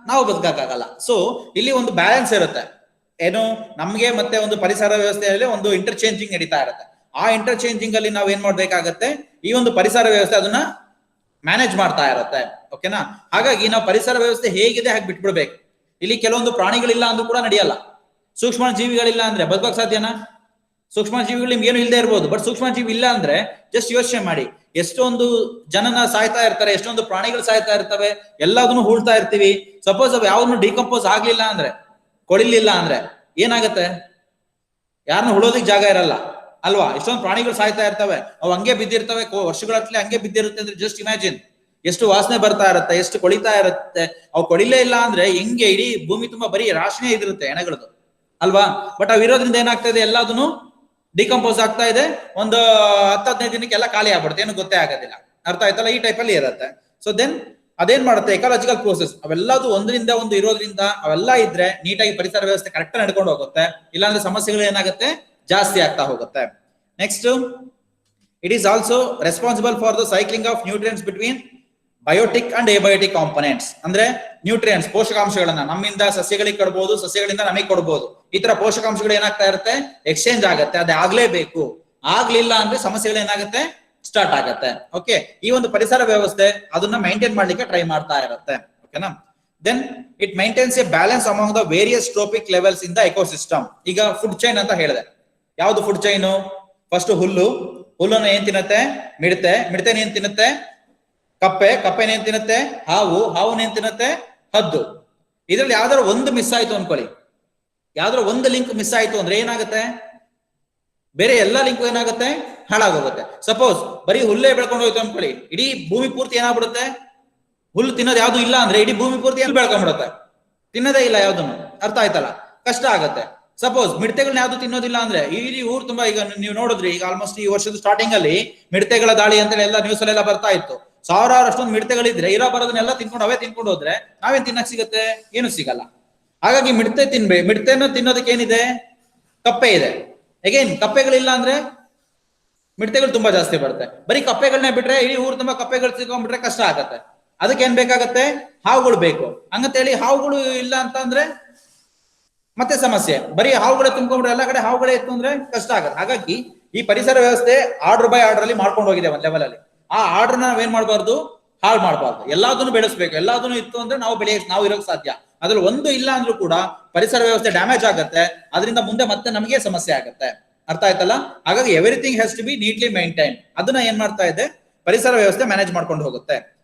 A: ನಾವು ಬದುಕಕ್ಕಾಗಲ್ಲ. ಸೊ ಇಲ್ಲಿ ಒಂದು ಬ್ಯಾಲೆನ್ಸ್ ಇರುತ್ತೆ. ಏನು, ನಮ್ಗೆ ಮತ್ತೆ ಒಂದು ಪರಿಸರ ವ್ಯವಸ್ಥೆಯಲ್ಲಿ ಒಂದು ಇಂಟರ್ಚೇಂಜಿಂಗ್ ನಡೀತಾ ಇರುತ್ತೆ. ಆ ಇಂಟರ್ಚೇಂಜಿಂಗ್ ಅಲ್ಲಿ ನಾವು ಏನ್ ಮಾಡ್ಬೇಕಾಗತ್ತೆ, ಈ ಒಂದು ಪರಿಸರ ವ್ಯವಸ್ಥೆ ಅದನ್ನ ಮ್ಯಾನೇಜ್ ಮಾಡ್ತಾ ಇರುತ್ತೆ. ಓಕೆನಾ. ಹಾಗಾಗಿ ನಾವು ಪರಿಸರ ವ್ಯವಸ್ಥೆ ಹೇಗಿದೆ ಹಾಗೆ ಬಿಟ್ಬಿಡ್ಬೇಕು. ಇಲ್ಲಿ ಕೆಲವೊಂದು ಪ್ರಾಣಿಗಳಿಲ್ಲ ಅಂದ್ರೂ ಕೂಡ ನಡೆಯಲ್ಲ. ಸೂಕ್ಷ್ಮ ಜೀವಿಗಳಿಲ್ಲ ಅಂದ್ರೆ ಬದುಕಕ್ಕೆ ಸಾಧ್ಯನಾ? ಸೂಕ್ಷ್ಮ ಜೀವಿಗಳು ನಿಮ್ಗೆ ಏನು ಇಲ್ಲದೆ ಇರ್ಬೋದು, ಬಟ್ ಸೂಕ್ಷ್ಮ ಜೀವಿ ಇಲ್ಲ ಅಂದ್ರೆ ಜಸ್ಟ್ ಯೋಚನೆ ಮಾಡಿ, ಎಷ್ಟೊಂದು ಜನನ ಸಾಯ್ತಾ ಇರ್ತಾರೆ, ಎಷ್ಟೊಂದು ಪ್ರಾಣಿಗಳು ಸಾಯ್ತಾ ಇರ್ತವೆ, ಎಲ್ಲದನ್ನು ಹೂಳ್ತಾ ಇರ್ತೀವಿ. ಸಪೋಸ್ ಅವ್ ಯಾವ್ದು ಡಿಕಂಪೋಸ್ ಆಗ್ಲಿಲ್ಲ ಅಂದ್ರೆ, ಕೊಳಿಲಿಲ್ಲ ಅಂದ್ರೆ ಏನಾಗತ್ತೆ? ಯಾರನ್ನ ಹುಳೋದಿಕ್ ಜಾಗ ಇರಲ್ಲ ಅಲ್ವಾ? ಎಷ್ಟೊಂದು ಪ್ರಾಣಿಗಳು ಸಾಯ್ತಾ ಇರ್ತವೆ, ಅವು ಹಂಗೆ ಬಿದ್ದಿರ್ತವೆ, ವರ್ಷಗಳಟ್ಲೆ ಹಂಗೆ ಬಿದ್ದಿರುತ್ತೆ. ಅಂದ್ರೆ ಜಸ್ಟ್ ಇಮ್ಯಾಜಿನ್ ಎಷ್ಟು ವಾಸನೆ ಬರ್ತಾ ಇರುತ್ತೆ, ಎಷ್ಟು ಕೊಳಿತಾ ಇರುತ್ತೆ. ಅವು ಕೊಳಿಲೇ ಇಲ್ಲ ಅಂದ್ರೆ ಹೆಂಗೆ ಇಡೀ ಭೂಮಿ ತುಂಬಾ ಬರೀ ರಾಶಿನೇ ಇದಿರುತ್ತೆ ಎಣಗಳದು ಅಲ್ವಾ? ಬಟ್ ಅವ್ ಇರೋದ್ರಿಂದ ಏನಾಗ್ತಾ ಇದೆ, ಎಲ್ಲದನ್ನು ಡಿಕಂಪೋಸ್ ಆಗ್ತಾ ಇದೆ. ಒಂದು 10-15 ದಿನಕ್ಕೆ ಎಲ್ಲ ಖಾಲಿ ಆಗ್ಬಿಡುತ್ತೆ, ಏನು ಗೊತ್ತೇ ಆಗೋದಿಲ್ಲ. ಅರ್ಥ ಆಯ್ತಲ್ಲ? ಈ ಟೈಪ್ ಅಲ್ಲಿ ಇರುತ್ತೆ. ಸೊ ದೆನ್ ಅದೇನ್ ಮಾಡುತ್ತೆ, ಎಕಾಲಜಿಕಲ್ ಪ್ರೋಸೆಸ್ ಅವೆಲ್ಲದು ಒಂದರಿಂದ ಒಂದು ಇರೋದ್ರಿಂದ ಅವೆಲ್ಲ ಇದ್ರೆ ನೀಟಾಗಿ ಪರಿಸರ ವ್ಯವಸ್ಥೆ ಕರೆಕ್ಟ್ ನಡ್ಕೊಂಡು ಹೋಗುತ್ತೆ. ಇಲ್ಲಾಂದ್ರೆ ಸಮಸ್ಯೆಗಳು ಏನಾಗುತ್ತೆ, ಜಾಸ್ತಿ ಆಗ್ತಾ ಹೋಗುತ್ತೆ. Next, it is also responsible for the cycling of nutrients between biotic and abiotic components. ಅಂದ್ರೆ ನ್ಯೂಟ್ರಿಯೆಂಟ್ಸ್ ಪೋಷಕಾಂಶಗಳನ್ನ ನಮ್ಮಿಂದ ಸಸ್ಯಗಳಿಗೆ ಕೊಡಬಹುದು, ಸಸ್ಯಗಳಿಂದ ನಮಗೆ ಕೊಡಬಹುದು. ಈ ತರ ಪೋಷಕಾಂಶಗಳು ಏನಾಗ್ತಾ ಇರುತ್ತೆ, ಎಕ್ಸ್ಚೇಂಜ್ ಆಗುತ್ತೆ. ಅದೇ ಆಗ್ಲೇಬೇಕು. ಆಗ್ಲಿಲ್ಲ ಅಂದ್ರೆ ಸಮಸ್ಯೆಗಳು ಏನಾಗುತ್ತೆ, ಸ್ಟಾರ್ಟ್ ಆಗತ್ತೆ. ಓಕೆ, ಈ ಒಂದು ಪರಿಸರ ವ್ಯವಸ್ಥೆ ಅದನ್ನ ಮೈಂಟೈನ್ ಮಾಡ್ಲಿಕ್ಕೆ ಟ್ರೈ ಮಾಡ್ತಾ ಇರುತ್ತೆ. ಓಕೆನಾ? Then it maintains a balance among the various trophic levels in the ecosystem. ಈಗ ಫುಡ್ ಚೈನ್ ಅಂತ ಹೇಳಿದೆ. ಯಾವ್ದು ಫುಡ್ ಚೈನು? ಫಸ್ಟ್ ಹುಲ್ಲನ್ನು ಏನ್ ತಿನ್ನತ್ತೆ, ಮಿಡತೆನ ಏನ್ ತಿನ್ನುತ್ತೆ, ಕಪ್ಪೆನ ಏನ್ ತಿನ್ನುತ್ತೆ, ಹಾವುನ ಏನ್ ತಿನ್ನುತ್ತೆ, ಹದ್ದು. ಇದ್ರಲ್ಲಿ ಯಾವ್ದಾದ್ರು ಒಂದು ಮಿಸ್ ಆಯ್ತು ಅನ್ಕೊಳ್ಳಿ, ಯಾವ್ದಾದ್ರು ಒಂದು ಲಿಂಕ್ ಮಿಸ್ ಆಯ್ತು ಅಂದ್ರೆ ಏನಾಗುತ್ತೆ, ಬೇರೆ ಎಲ್ಲಾ ಲಿಂಕ್ ಏನಾಗುತ್ತೆ, ಹಾಳಾಗೋಗುತ್ತೆ. ಸಪೋಸ್ ಬರೀ ಹುಲ್ಲೇ ಬೆಳ್ಕೊಂಡು ಹೋಯ್ತು ಅನ್ಕೊಳ್ಳಿ, ಇಡೀ ಭೂಮಿ ಪೂರ್ತಿ ಏನಾಗ್ಬಿಡುತ್ತೆ, ಹುಲ್ಲು ತಿನ್ನೋದು ಯಾವ್ದು ಇಲ್ಲ ಅಂದ್ರೆ ಇಡೀ ಭೂಮಿ ಪೂರ್ತಿ ಎಲ್ಲಿ ಬೆಳ್ಕೊಂಡ್ಬಿಡುತ್ತೆ, ತಿನ್ನೋದೇ ಇಲ್ಲ ಯಾವ್ದನ್ನು. ಅರ್ಥ ಆಯ್ತಲ್ಲ? ಕಷ್ಟ ಆಗತ್ತೆ. ಸಪೋಸ್ ಮಿಡತೆಗಳನ್ನ ಯಾವ್ದು ತಿನ್ನೋದಿಲ್ಲ ಅಂದ್ರೆ ಇಡೀ ಊರ್ ತುಂಬಾ, ಈಗ ನೀವು ನೋಡಿದ್ರಿ, ಈಗ ಆಲ್ಮೋಸ್ಟ್ ಈ ವರ್ಷದ ಸ್ಟಾರ್ಟಿಂಗ್ ಅಲ್ಲಿ ಮಿಡತೆಗಳ ದಾಳಿ ಅಂತ ಎಲ್ಲ ನ್ಯೂಸ್ ಅಲ್ಲೆಲ್ಲ ಬರ್ತಾ ಇತ್ತು. ಸಾವಿರಾರು ಅಷ್ಟೊಂದು ಮಿಡತೆಗಳಿದ್ರೆ ಇರೋ ಬರೋದನ್ನೆಲ್ಲ ತಿನ್ಕೊಂಡು ಹೋದ್ರೆ ನಾವೇನ್ ತಿನ್ನಕ್ ಸಿಗುತ್ತೆ, ಏನು ಸಿಗಲ್ಲ. ಹಾಗಾಗಿ ಮಿಡತೆನ ತಿನ್ನೋದಕ್ಕೆ ಏನಿದೆ, ಕಪ್ಪೆ ಇದೆ. ಅಗೇನ್ ಕಪ್ಪೆಗಳಿಲ್ಲ ಅಂದ್ರೆ ಮಿಡತೆಗಳು ತುಂಬಾ ಜಾಸ್ತಿ ಬರುತ್ತೆ. ಬರೀ ಕಪ್ಪೆಗಳನ್ನೇ ಬಿಟ್ರೆ ಇಡೀ ಊರು ತುಂಬಾ ಕಪ್ಪೆಗಳು ಸಿಕ್ಕೊಂಡ್ಬಿಟ್ರೆ ಕಷ್ಟ ಆಗತ್ತೆ. ಅದಕ್ಕೆ ಏನ್ ಬೇಕಾಗತ್ತೆ, ಹಾವುಗಳು ಬೇಕು. ಹಂಗಂತೇಳಿ ಹಾವುಗಳು ಇಲ್ಲ ಅಂತ ಅಂದ್ರೆ ಮತ್ತೆ ಸಮಸ್ಯೆ. ಬರೀ ಹಾವುಗಳೇ ತುಂಬ್ಕೊಂಡ್ರೆ ಎಲ್ಲ ಕಡೆ ಹಾವುಗಳೇ ಇತ್ತು ಅಂದ್ರೆ ಕಷ್ಟ ಆಗತ್ತೆ. ಹಾಗಾಗಿ ಈ ಪರಿಸರ ವ್ಯವಸ್ಥೆ ಆರ್ಡರ್ ಬೈ ಆರ್ಡರ್ ಅಲ್ಲಿ ಮಾಡ್ಕೊಂಡು ಹೋಗಿದೆ ಒಂದ್ ಲೆವೆಲ್ ಅಲ್ಲಿ. ಆ ಆರ್ಡರ್ ನಾವೇನ್ ಮಾಡಬಾರ್ದು, ಹಾಳು ಮಾಡಬಾರ್ದು. ಎಲ್ಲದನ್ನು ಬೆಳೆಸ್ಬೇಕು. ಎಲ್ಲದನ್ನು ಇತ್ತು ಅಂದ್ರೆ ನಾವು ಇರೋಕ್ ಸಾಧ್ಯ. ಅದ್ರಲ್ಲಿ ಒಂದು ಇಲ್ಲ ಅಂದ್ರೂ ಕೂಡ ಪರಿಸರ ವ್ಯವಸ್ಥೆ ಡ್ಯಾಮೇಜ್ ಆಗುತ್ತೆ. ಅದರಿಂದ ಮುಂದೆ ಮತ್ತೆ ನಮಗೆ ಸಮಸ್ಯೆ ಆಗುತ್ತೆ. ಅರ್ಥ ಆಯ್ತಲ್ಲ? ಹಾಗಾಗಿ everything has to be neatly maintain. ಅದನ್ನ ಏನ್ ಮಾಡ್ತಾ ಇದೆ, ಪರಿಸರ ವ್ಯವಸ್ಥೆ ಮ್ಯಾನೇಜ್ ಮಾಡ್ಕೊಂಡು ಹೋಗುತ್ತೆ.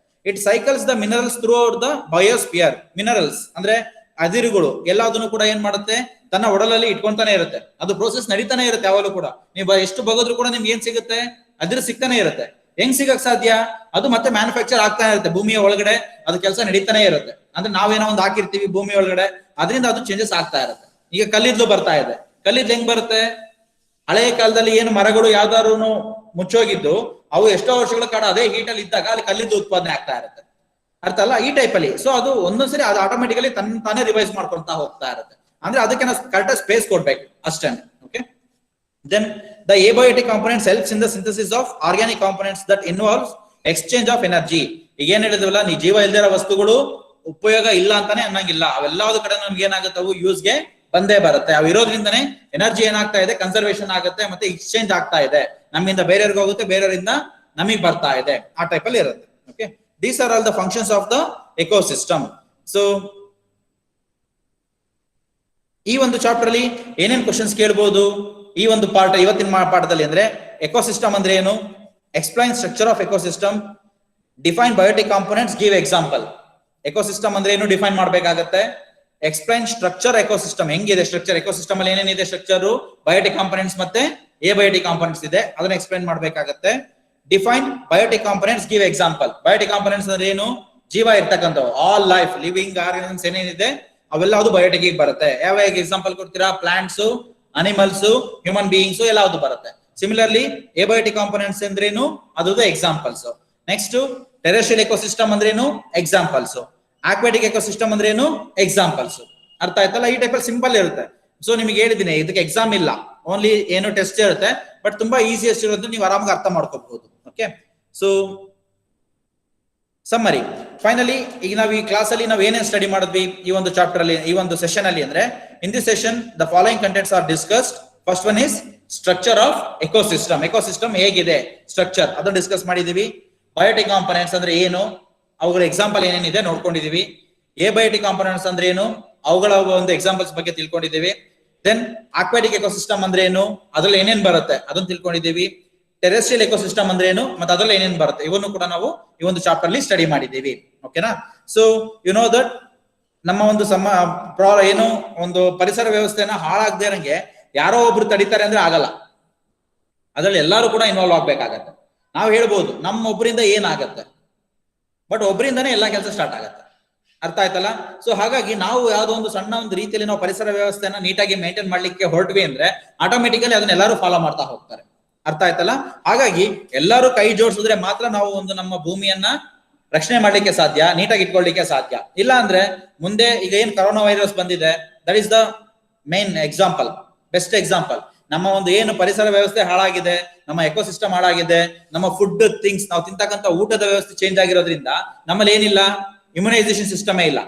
A: It cycles the minerals throughout the biosphere. Minerals ಅಂದ್ರೆ ಅದಿರುಗಳು ಎಲ್ಲದನ್ನು ಕೂಡ ಏನ್ ಮಾಡುತ್ತೆ, ತನ್ನ ಒಡಲಲ್ಲಿ ಇಟ್ಕೊಂತಾನೆ ಇರುತ್ತೆ. ಅದು ಪ್ರೋಸೆಸ್ ನಡೀತಾನೆ ಇರುತ್ತೆ ಯಾವಾಗಲೂ ಕೂಡ. ನೀವು ಎಷ್ಟು ಬಗದ್ರು ಕೂಡ ನಿಮ್ಗೆ ಏನ್ ಸಿಗುತ್ತೆ, ಅದಿರು ಸಿಗ್ತಾನೆ ಇರುತ್ತೆ. ಹೆಂಗ್ ಸಿಗಕ್ ಸಾಧ್ಯ? ಅದು ಮತ್ತೆ ಮ್ಯಾನುಫ್ಯಾಕ್ಚರ್ ಆಗ್ತಾನೆ ಇರುತ್ತೆ ಭೂಮಿಯ ಒಳಗಡೆ. ಅದು ಕೆಲಸ ನಡೀತಾನೆ ಇರುತ್ತೆ. ಅಂದ್ರೆ ನಾವೇನೋ ಒಂದು ಹಾಕಿರ್ತೀವಿ ಭೂಮಿ ಒಳಗಡೆ, ಅದರಿಂದ ಅದು ಚೇಂಜಸ್ ಆಗ್ತಾ ಇರುತ್ತೆ. ಈಗ ಕಲ್ಲಿದ್ಲು ಬರ್ತಾ ಇದೆ. ಕಲ್ಲಿದ್ಲು ಹೆಂಗ್ ಬರುತ್ತೆ? ಹಳೆಯ ಕಾಲದಲ್ಲಿ ಏನು ಮರಗಳು ಯಾವ್ದಾದ್ರು ಮುಚ್ಚೋಗಿದ್ದು ಅವು ಎಷ್ಟೋ ವರ್ಷಗಳ ಕಾಲ ಅದೇ ಹೀಟ್ ಅಲ್ಲಿ ಇದ್ದಾಗ ಅಲ್ಲಿ ಕಲ್ಲಿದ್ದು ಉತ್ಪಾದನೆ ಆಗ್ತಾ ಇರುತ್ತೆ. ಅರ್ಥ ಅಲ್ಲ? ಈ ಟೈಪ್ ಅಲ್ಲಿ. ಸೊ ಅದು ಒಂದೊಂದ್ಸರಿ ಅದು ಆಟೋಮೆಟಿಕಲಿ ತಾನೇ ರಿವೈಸ್ ಮಾಡ್ಕೊಂತಾ ಹೋಗ್ತಾ ಇರುತ್ತೆ. ಅಂದ್ರೆ ಅದಕ್ಕೆ ನಾವು ಕರೆಕ್ಟ್ ಸ್ಪೇಸ್ ಕೊಡ್ಬೇಕು ಅಷ್ಟೇ. Okay, then the abiotic components helps in the synthesis of organic components that involves exchange of energy. ಈಗ ಏನ್ ಹೇಳಿದ್ವಲ್ಲ, ನೀ ಜೀವ ಇಲ್ದಿರೋ ವಸ್ತುಗಳು ಉಪಯೋಗ ಇಲ್ಲ ಅಂತಾನೆ ಅನ್ನಂಗಿಲ್ಲ. ಅವೆಲ್ಲದ ಕಡೆ ನಮ್ಗೆ ಏನಾಗುತ್ತೆ, ಅವು ಯೂಸ್ಗೆ ಬಂದೇ ಬರುತ್ತೆ. ಅವು ಇರೋದ್ರಿಂದನೇ ಎನರ್ಜಿ ಏನಾಗ್ತಾ ಇದೆ, ಕನ್ಸರ್ವೇಷನ್ ಆಗುತ್ತೆ, ಮತ್ತೆ ಎಕ್ಸ್ಚೇಂಜ್ ಆಗ್ತಾ ಇದೆ. ನಮ್ಮಿಂದ ಬೇರೆಯವ್ರಿಗೆ ಹೋಗುತ್ತೆ, ಬೇರೆಯವರಿಂದ ನಮಗ್ ಬರ್ತಾ ಇದೆ. ಆ ಟೈಪ್ ಅಲ್ಲಿ ಇರುತ್ತೆ. Okay, these are all the functions of the ecosystem. So ಈ ಒಂದು ಚಾಪ್ಟರ್ ಅಲ್ಲಿ ಏನೇನ್ ಕ್ವಶನ್ಸ್ ಕೇಳಬಹುದು ಈ ಒಂದು ಪಾಠ, ಇವತ್ತಿನ ಪಾಠದಲ್ಲಿ ಅಂದ್ರೆ ಎಕೋಸಿಸ್ಟಮ್ ಅಂದ್ರೆ ಏನು, explain structure of ecosystem, define biotic components, give example. Ecosystem ಅಂದ್ರೆ ಏನು ಡಿಫೈನ್ ಮಾಡ್ಬೇಕಾಗತ್ತೆ. ಎಕ್ಸ್ಪ್ಲೈನ್ ಸ್ಟ್ರಕ್ಚರ್ ಎಕೋಸಿಸ್ಟಮ್, ಹೆಂಗಿದೆ ಸ್ಟ್ರಕ್ಚರ್, ಎಕೋಸಿಸ್ಟಮ್ ಅಲ್ಲಿ ಏನೇನಿದೆ ಸ್ಟ್ರಕ್ಚರ್, ಬಯೋಟಿಕ್ ಕಾಂಪೋನೆಂಟ್ಸ್ ಮತ್ತೆ ಎಬಯೋಟಿಕ್ ಕಾಂಪೋನೆಂಟ್ಸ್ ಇದೆ, ಅದನ್ನ ಎಕ್ಸ್ಪ್ಲೈನ್ ಮಾಡ್ಬೇಕಾಗತ್ತೆ. Define biotic components, give example. Biotic components ಅಂದ್ರೆ ಏನು, ಜೀವ ಇರ್ತಕ್ಕಂಥವು, ಆಲ್ ಲೈಫ್ ಲಿವಿಂಗ್ ಆರ್ಗನ್ಸ್ ಏನೇನಿದೆ ಅವೆಲ್ಲ ಅದು ಬಯೋಟಿಕ್ ಬರುತ್ತೆ. ಯಾವ ಎಕ್ಸಾಂಪಲ್ ಕೊಡ್ತೀರಾ, ಪ್ಲಾಂಟ್ಸ್, ಅನಿಮಲ್ಸ್, ಹ್ಯೂಮನ್ ಬೀಯಿಂಗ್ಸ್ ಎಲ್ಲಾವುದು ಬರುತ್ತೆ. ಸಿಮಿಲರ್ಲಿ ಎಬಯೋಟಿಕ್ ಕಾಂಪೋನೆಂಟ್ಸ್ ಅಂದ್ರೇನು, ಅದು ಎಕ್ಸಾಂಪಲ್ಸ್. ನೆಕ್ಸ್ಟ್ ಟೆರೆಸ್ಟ್ರಿಯಲ್ ಎಕೋಸಿಸ್ಟಮ್ ಅಂದ್ರೇನು, ಎಕ್ಸಾಂಪಲ್ಸ್. ಆಕ್ವಾಟಿಕ್ ಎಕೋಸಿಸ್ಟಮ್ ಅಂದ್ರೇನು, ಎಕ್ಸಾಂಪಲ್ಸ್. ಅರ್ಥ ಆಯ್ತಲ್ಲ? ಈ ಟೈಪ್ ಅಲ್ಲಿ ಸಿಂಪಲ್ ಇರುತ್ತೆ. ಸೊ ನಿಮಗೆ ಹೇಳಿದ್ದೀನಿ, ಇದಕ್ಕೆ ಎಕ್ಸಾಮ್ ಇಲ್ಲ, ಓನ್ಲಿ ಏನು ಟೆಸ್ಟ್ ಇರುತ್ತೆ. ಬಟ್ ತುಂಬಾ ಈಸಿಯೆಸ್ಟ್ ಇರೋದು, ನೀವು ಆರಾಮಾಗಿ ಅರ್ಥ ಮಾಡ್ಕೋಬಹುದು. ಓಕೆ, ಸೊ ಸಮ್ಮರಿ ಫೈನಲಿ ಈಗ ನಾವು ಈ ಕ್ಲಾಸ್ ಅಲ್ಲಿ ನಾವು ಏನೇನ್ ಸ್ಟಡಿ ಮಾಡಿದ್ವಿ ಈ ಒಂದು ಚಾಪ್ಟರ್ ಅಲ್ಲಿ, ಈ ಒಂದು ಸೆಷನ್ ಅಲ್ಲಿ ಅಂದ್ರೆ, ಇನ್ this session the following contents R discussed. First one is structure of ecosystem. Ecosystem ಹೇಗಿದೆ ಸ್ಟ್ರಕ್ಚರ್ ಅದನ್ನ ಡಿಸ್ಕಸ್ ಮಾಡಿದೀವಿ. ಬಯೋಟಿಕ್ ಕಾಂಪೋನೆಂಟ್ಸ್ ಅಂದ್ರೆ ಏನು, ಅವುಗಳ ಎಕ್ಸಾಂಪಲ್ ಏನೇನಿದೆ ನೋಡ್ಕೊಂಡಿದೀವಿ. ಎಬಯೋಟಿಕ್ ಕಾಂಪೋನೆಂಟ್ಸ್ ಅಂದ್ರೆ ಏನು, ಅವುಗಳ ಒಂದು ಎಕ್ಸಾಂಪಲ್ಸ್ ಬಗ್ಗೆ ತಿಳ್ಕೊಂಡಿದ್ದೀವಿ. ದೆನ್ ಆಕ್ವಾಟಿಕ್ ಎಕೋಸಿಸ್ಟಮ್ ಅಂದ್ರೆ ಏನು, ಅದ್ರಲ್ಲಿ ಏನೇನ್ ಬರುತ್ತೆ ಅದನ್ನ ತಿಳ್ಕೊಂಡಿದ್ದೀವಿ. ಟೆರೆಸ್ಟ್ರಿಯಲ್ ಎಕೋಸಿಸ್ಟಮ್ ಅಂದ್ರೆ ಏನು, ಮತ್ತೆ ಅದ್ರಲ್ಲಿ ಏನೇನು ಬರುತ್ತೆ ಇವನ್ನು ಕೂಡ ನಾವು ಈ ಒಂದು ಚಾಪ್ಟರ್ ಅಲ್ಲಿ ಸ್ಟಡಿ ಮಾಡಿದ್ದೀವಿ. ಓಕೆನಾ? ಸೊ ಯು ನೋ ದಟ್ ನಮ್ಮ ಒಂದು ಏನು ಒಂದು ಪರಿಸರ ವ್ಯವಸ್ಥೆನ ಹಾಳಾಗದೇ ಇರಂಗೆ ಯಾರೋ ಒಬ್ರು ತಡಿತಾರೆ ಅಂದ್ರೆ ಆಗಲ್ಲ. ಅದ್ರಲ್ಲಿ ಎಲ್ಲರೂ ಕೂಡ ಇನ್ವಾಲ್ವ್ ಆಗ್ಬೇಕಾಗತ್ತೆ. ನಾವು ಹೇಳ್ಬೋದು ನಮ್ಮೊಬ್ಬರಿಂದ ಏನಾಗತ್ತೆ, ಬಟ್ ಒಬ್ಬರಿಂದನೇ ಎಲ್ಲಾ ಕೆಲಸ ಸ್ಟಾರ್ಟ್ ಆಗತ್ತೆ. ಅರ್ಥ ಆಯ್ತಲ್ಲ? ಸೊ ಹಾಗಾಗಿ ನಾವು ಯಾವ್ದೋ ಒಂದು ಸಣ್ಣ ಒಂದು ರೀತಿಯಲ್ಲಿ ನಾವು ಪರಿಸರ ವ್ಯವಸ್ಥೆನ ನೀಟಾಗಿ ಮೇಂಟೈನ್ ಮಾಡ್ಲಿಕ್ಕೆ ಹೊರಟ್ವಿ ಅಂದ್ರೆ ಆಟೋಮೆಟಿಕಲಿ ಅದನ್ನ ಎಲ್ಲರೂ ಫಾಲೋ ಮಾಡ್ತಾ ಹೋಗ್ತಾರೆ. ಅರ್ಥ ಆಯ್ತಲ್ಲ? ಹಾಗಾಗಿ ಎಲ್ಲರೂ ಕೈ ಜೋಡಿಸಿದ್ರೆ ಮಾತ್ರ ನಾವು ಒಂದು ನಮ್ಮ ಭೂಮಿಯನ್ನ ರಕ್ಷಣೆ ಮಾಡ್ಲಿಕ್ಕೆ ಸಾಧ್ಯ, ನೀಟಾಗಿ ಇಟ್ಕೊಳ್ಳಿಕ್ಕೆ ಸಾಧ್ಯ. ಇಲ್ಲ ಅಂದ್ರೆ ಮುಂದೆ ಈಗ ಏನ್ ಕರೋನಾ ವೈರಸ್ ಬಂದಿದೆ, that is the main example, best example. ನಮ್ಮ ಒಂದು ಏನು ಪರಿಸರ ವ್ಯವಸ್ಥೆ ಹಾಳಾಗಿದೆ, ನಮ್ಮ ಎಕೋಸಿಸ್ಟಮ್ ಹಾಳಾಗಿದೆ, ನಮ್ಮ ಫುಡ್ ಥಿಂಗ್ಸ್ ನಾವು ತಿಂತಕ್ಕಂಥ ಊಟದ ವ್ಯವಸ್ಥೆ ಚೇಂಜ್ ಆಗಿರೋದ್ರಿಂದ ನಮ್ಮಲ್ಲಿ ಏನಿಲ್ಲ, ಇಮ್ಯುನೈಸೇಷನ್ ಸಿಸ್ಟಮೇ ಇಲ್ಲ,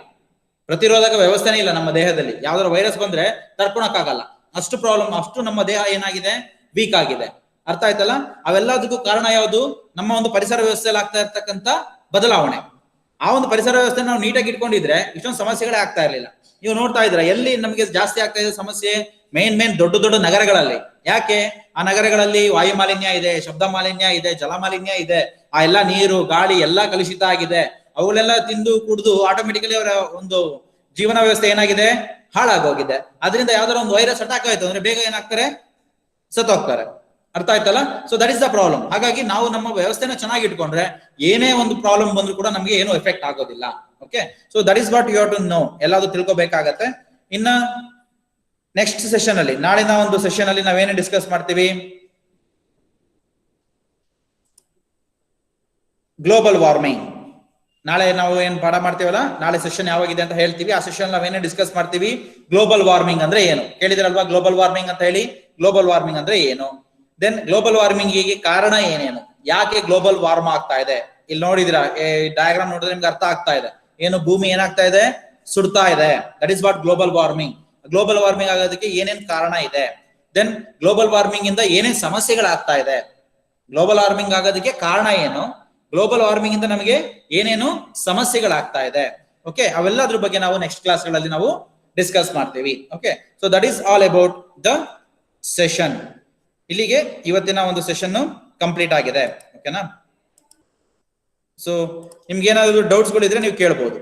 A: ಪ್ರತಿರೋಧಕ ವ್ಯವಸ್ಥೆನೇ ಇಲ್ಲ ನಮ್ಮ ದೇಹದಲ್ಲಿ. ಯಾವ್ದಾದ್ರು ವೈರಸ್ ಬಂದ್ರೆ ತಡ್ಕೊಳಕ್ಕಾಗಲ್ಲ, ಅಷ್ಟು ಪ್ರಾಬ್ಲಮ್, ಅಷ್ಟು ನಮ್ಮ ದೇಹ ಏನಾಗಿದೆ, ವೀಕ್ ಆಗಿದೆ. ಅರ್ಥ ಆಯ್ತಲ್ಲ? ಅವೆಲ್ಲದಕ್ಕೂ ಕಾರಣ ಯಾವುದು? ನಮ್ಮ ಒಂದು ಪರಿಸರ ವ್ಯವಸ್ಥೆಯಲ್ಲಿ ಆಗ್ತಾ ಇರ್ತಕ್ಕಂಥ ಬದಲಾವಣೆ. ಆ ಒಂದು ಪರಿಸರ ವ್ಯವಸ್ಥೆ ನಾವು ನೀಟಾಗಿ ಇಟ್ಕೊಂಡಿದ್ರೆ ಇಷ್ಟೊಂದು ಸಮಸ್ಯೆಗಳೇ ಆಗ್ತಾ ಇರ್ಲಿಲ್ಲ. ನೀವು ನೋಡ್ತಾ ಇದ್ರ ಎಲ್ಲಿ ನಮಗೆ ಜಾಸ್ತಿ ಆಗ್ತಾ ಇದೆ ಸಮಸ್ಯೆ? ಮೇನ್ ದೊಡ್ಡ ದೊಡ್ಡ ನಗರಗಳಲ್ಲಿ. ಯಾಕೆ? ಆ ನಗರಗಳಲ್ಲಿ ವಾಯು ಮಾಲಿನ್ಯ ಇದೆ, ಶಬ್ದ ಮಾಲಿನ್ಯ ಇದೆ, ಜಲ ಮಾಲಿನ್ಯ ಇದೆ, ಆ ಎಲ್ಲ ನೀರು ಗಾಳಿ ಎಲ್ಲಾ ಕಲುಷಿತ ಆಗಿದೆ. ಅವುಗಳೆಲ್ಲ ತಿಂದು ಕುಡಿದು ಆಟೋಮೆಟಿಕಲಿ ಅವರ ಒಂದು ಜೀವನ ವ್ಯವಸ್ಥೆ ಏನಾಗಿದೆ, ಹಾಳಾಗೋಗಿದೆ. ಅದರಿಂದ ಯಾವ್ದಾರ ಒಂದು ವೈರಸ್ ಅಟ್ಯಾಕ್ ಆಯ್ತು ಅಂದ್ರೆ ಬೇಗ ಏನಾಗ್ತಾರೆ, ಸತ್ತೋಗ್ತಾರೆ. ಅರ್ಥ ಆಯ್ತಲ್ಲ? So that is the problem. ಹಾಗಾಗಿ ನಾವು ನಮ್ಮ ವ್ಯವಸ್ಥೆನ ಚೆನ್ನಾಗಿ ಇಟ್ಕೊಂಡ್ರೆ ಏನೇ ಒಂದು ಪ್ರಾಬ್ಲಮ್ ಬಂದ್ರು ಕೂಡ ನಮ್ಗೆ ಏನು ಎಫೆಕ್ಟ್ ಆಗೋದಿಲ್ಲ. Okay, so that is what you have to know. ಎಲ್ಲಾದ್ರೂ ತಿಳ್ಕೊಬೇಕಾಗತ್ತೆ. ಇನ್ನ ನೆಕ್ಸ್ಟ್ ಸೆಷನ್ ಅಲ್ಲಿ, ನಾಳಿನ ಒಂದು ಸೆಷನ್ ಅಲ್ಲಿ ನಾವೇನು ಡಿಸ್ಕಸ್ ಮಾಡ್ತೀವಿ? Global warming. ನಾಳೆ ನಾವು ಏನ್ ಪಾಠ ಮಾಡ್ತೀವಲ್ಲ, ನಾಳೆ ಸೆಷನ್ ಯಾವಾಗಿದೆ ಅಂತ ಹೇಳ್ತೀವಿ. ಆ ಸೆಷನ್ ನಾವೇನೇ ಡಿಸ್ಕಸ್ ಮಾಡ್ತೀವಿ, ಗ್ಲೋಬಲ್ ವಾರ್ಮಿಂಗ್ ಅಂದ್ರೆ ಏನು ಕೇಳಿದಿರಲ್ವಾ? ಗ್ಲೋಬಲ್ ವಾರ್ಮಿಂಗ್ ಅಂತ ಹೇಳಿ. ಗ್ಲೋಬಲ್ ವಾರ್ಮಿಂಗ್ ಅಂದ್ರೆ ಏನು, ದೆನ್ ಗ್ಲೋಬಲ್ ವಾರ್ಮಿಂಗ್ ಗೆ ಕಾರಣ ಏನೇನು, ಯಾಕೆ ಗ್ಲೋಬಲ್ ವಾರ್ಮ್ ಆಗ್ತಾ ಇದೆ? ಇಲ್ಲಿ ನೋಡಿದಿರಾ, ಡಯಾಗ್ರಾಮ್ ನೋಡಿದ್ರೆ ನಿಮ್ಗೆ ಅರ್ಥ ಆಗ್ತಾ ಇದೆ. ಏನು ಭೂಮಿ ಏನಾಗ್ತಾ ಇದೆ, ಸುಡ್ತಾ ಇದೆ. That is what global warming. Global warming ಆಗೋದಕ್ಕೆ ಏನೇನ್ ಕಾರಣ ಇದೆ, ದೆನ್ ಗ್ಲೋಬಲ್ ವಾರ್ಮಿಂಗ್ ಇಂದ ಏನೇನ್ ಸಮಸ್ಯೆಗಳಾಗ್ತಾ ಇದೆ, ಗ್ಲೋಬಲ್ ವಾರ್ಮಿಂಗ್ ಆಗೋದಕ್ಕೆ ಕಾರಣ ಏನು, ಗ್ಲೋಬಲ್ ವಾರ್ಮಿಂಗ್ ಇಂದ ನಮಗೆ ಏನೇನು ಸಮಸ್ಯೆಗಳಾಗ್ತಾ ಇದೆ. ಓಕೆ, ಅವೆಲ್ಲದ್ರ ಬಗ್ಗೆ ನಾವು ನೆಕ್ಸ್ಟ್ ಕ್ಲಾಸ್ ಗಳಲ್ಲಿ ನಾವು ಡಿಸ್ಕಸ್ ಮಾಡ್ತೀವಿ. Okay, so that is all about the session. ಇಲ್ಲಿಗೆ ಇವತ್ತಿನ ಒಂದು ಸೆಷನ್ ಕಂಪ್ಲೀಟ್ ಆಗಿದೆ. ಓಕೆನಾ? ಸೊ ನಿಮ್ಗೆ ಏನಾದ್ರು ಡೌಟ್ಸ್ ಗಳಿದ್ರೆ ನೀವು ಕೇಳ್ಬೋದು.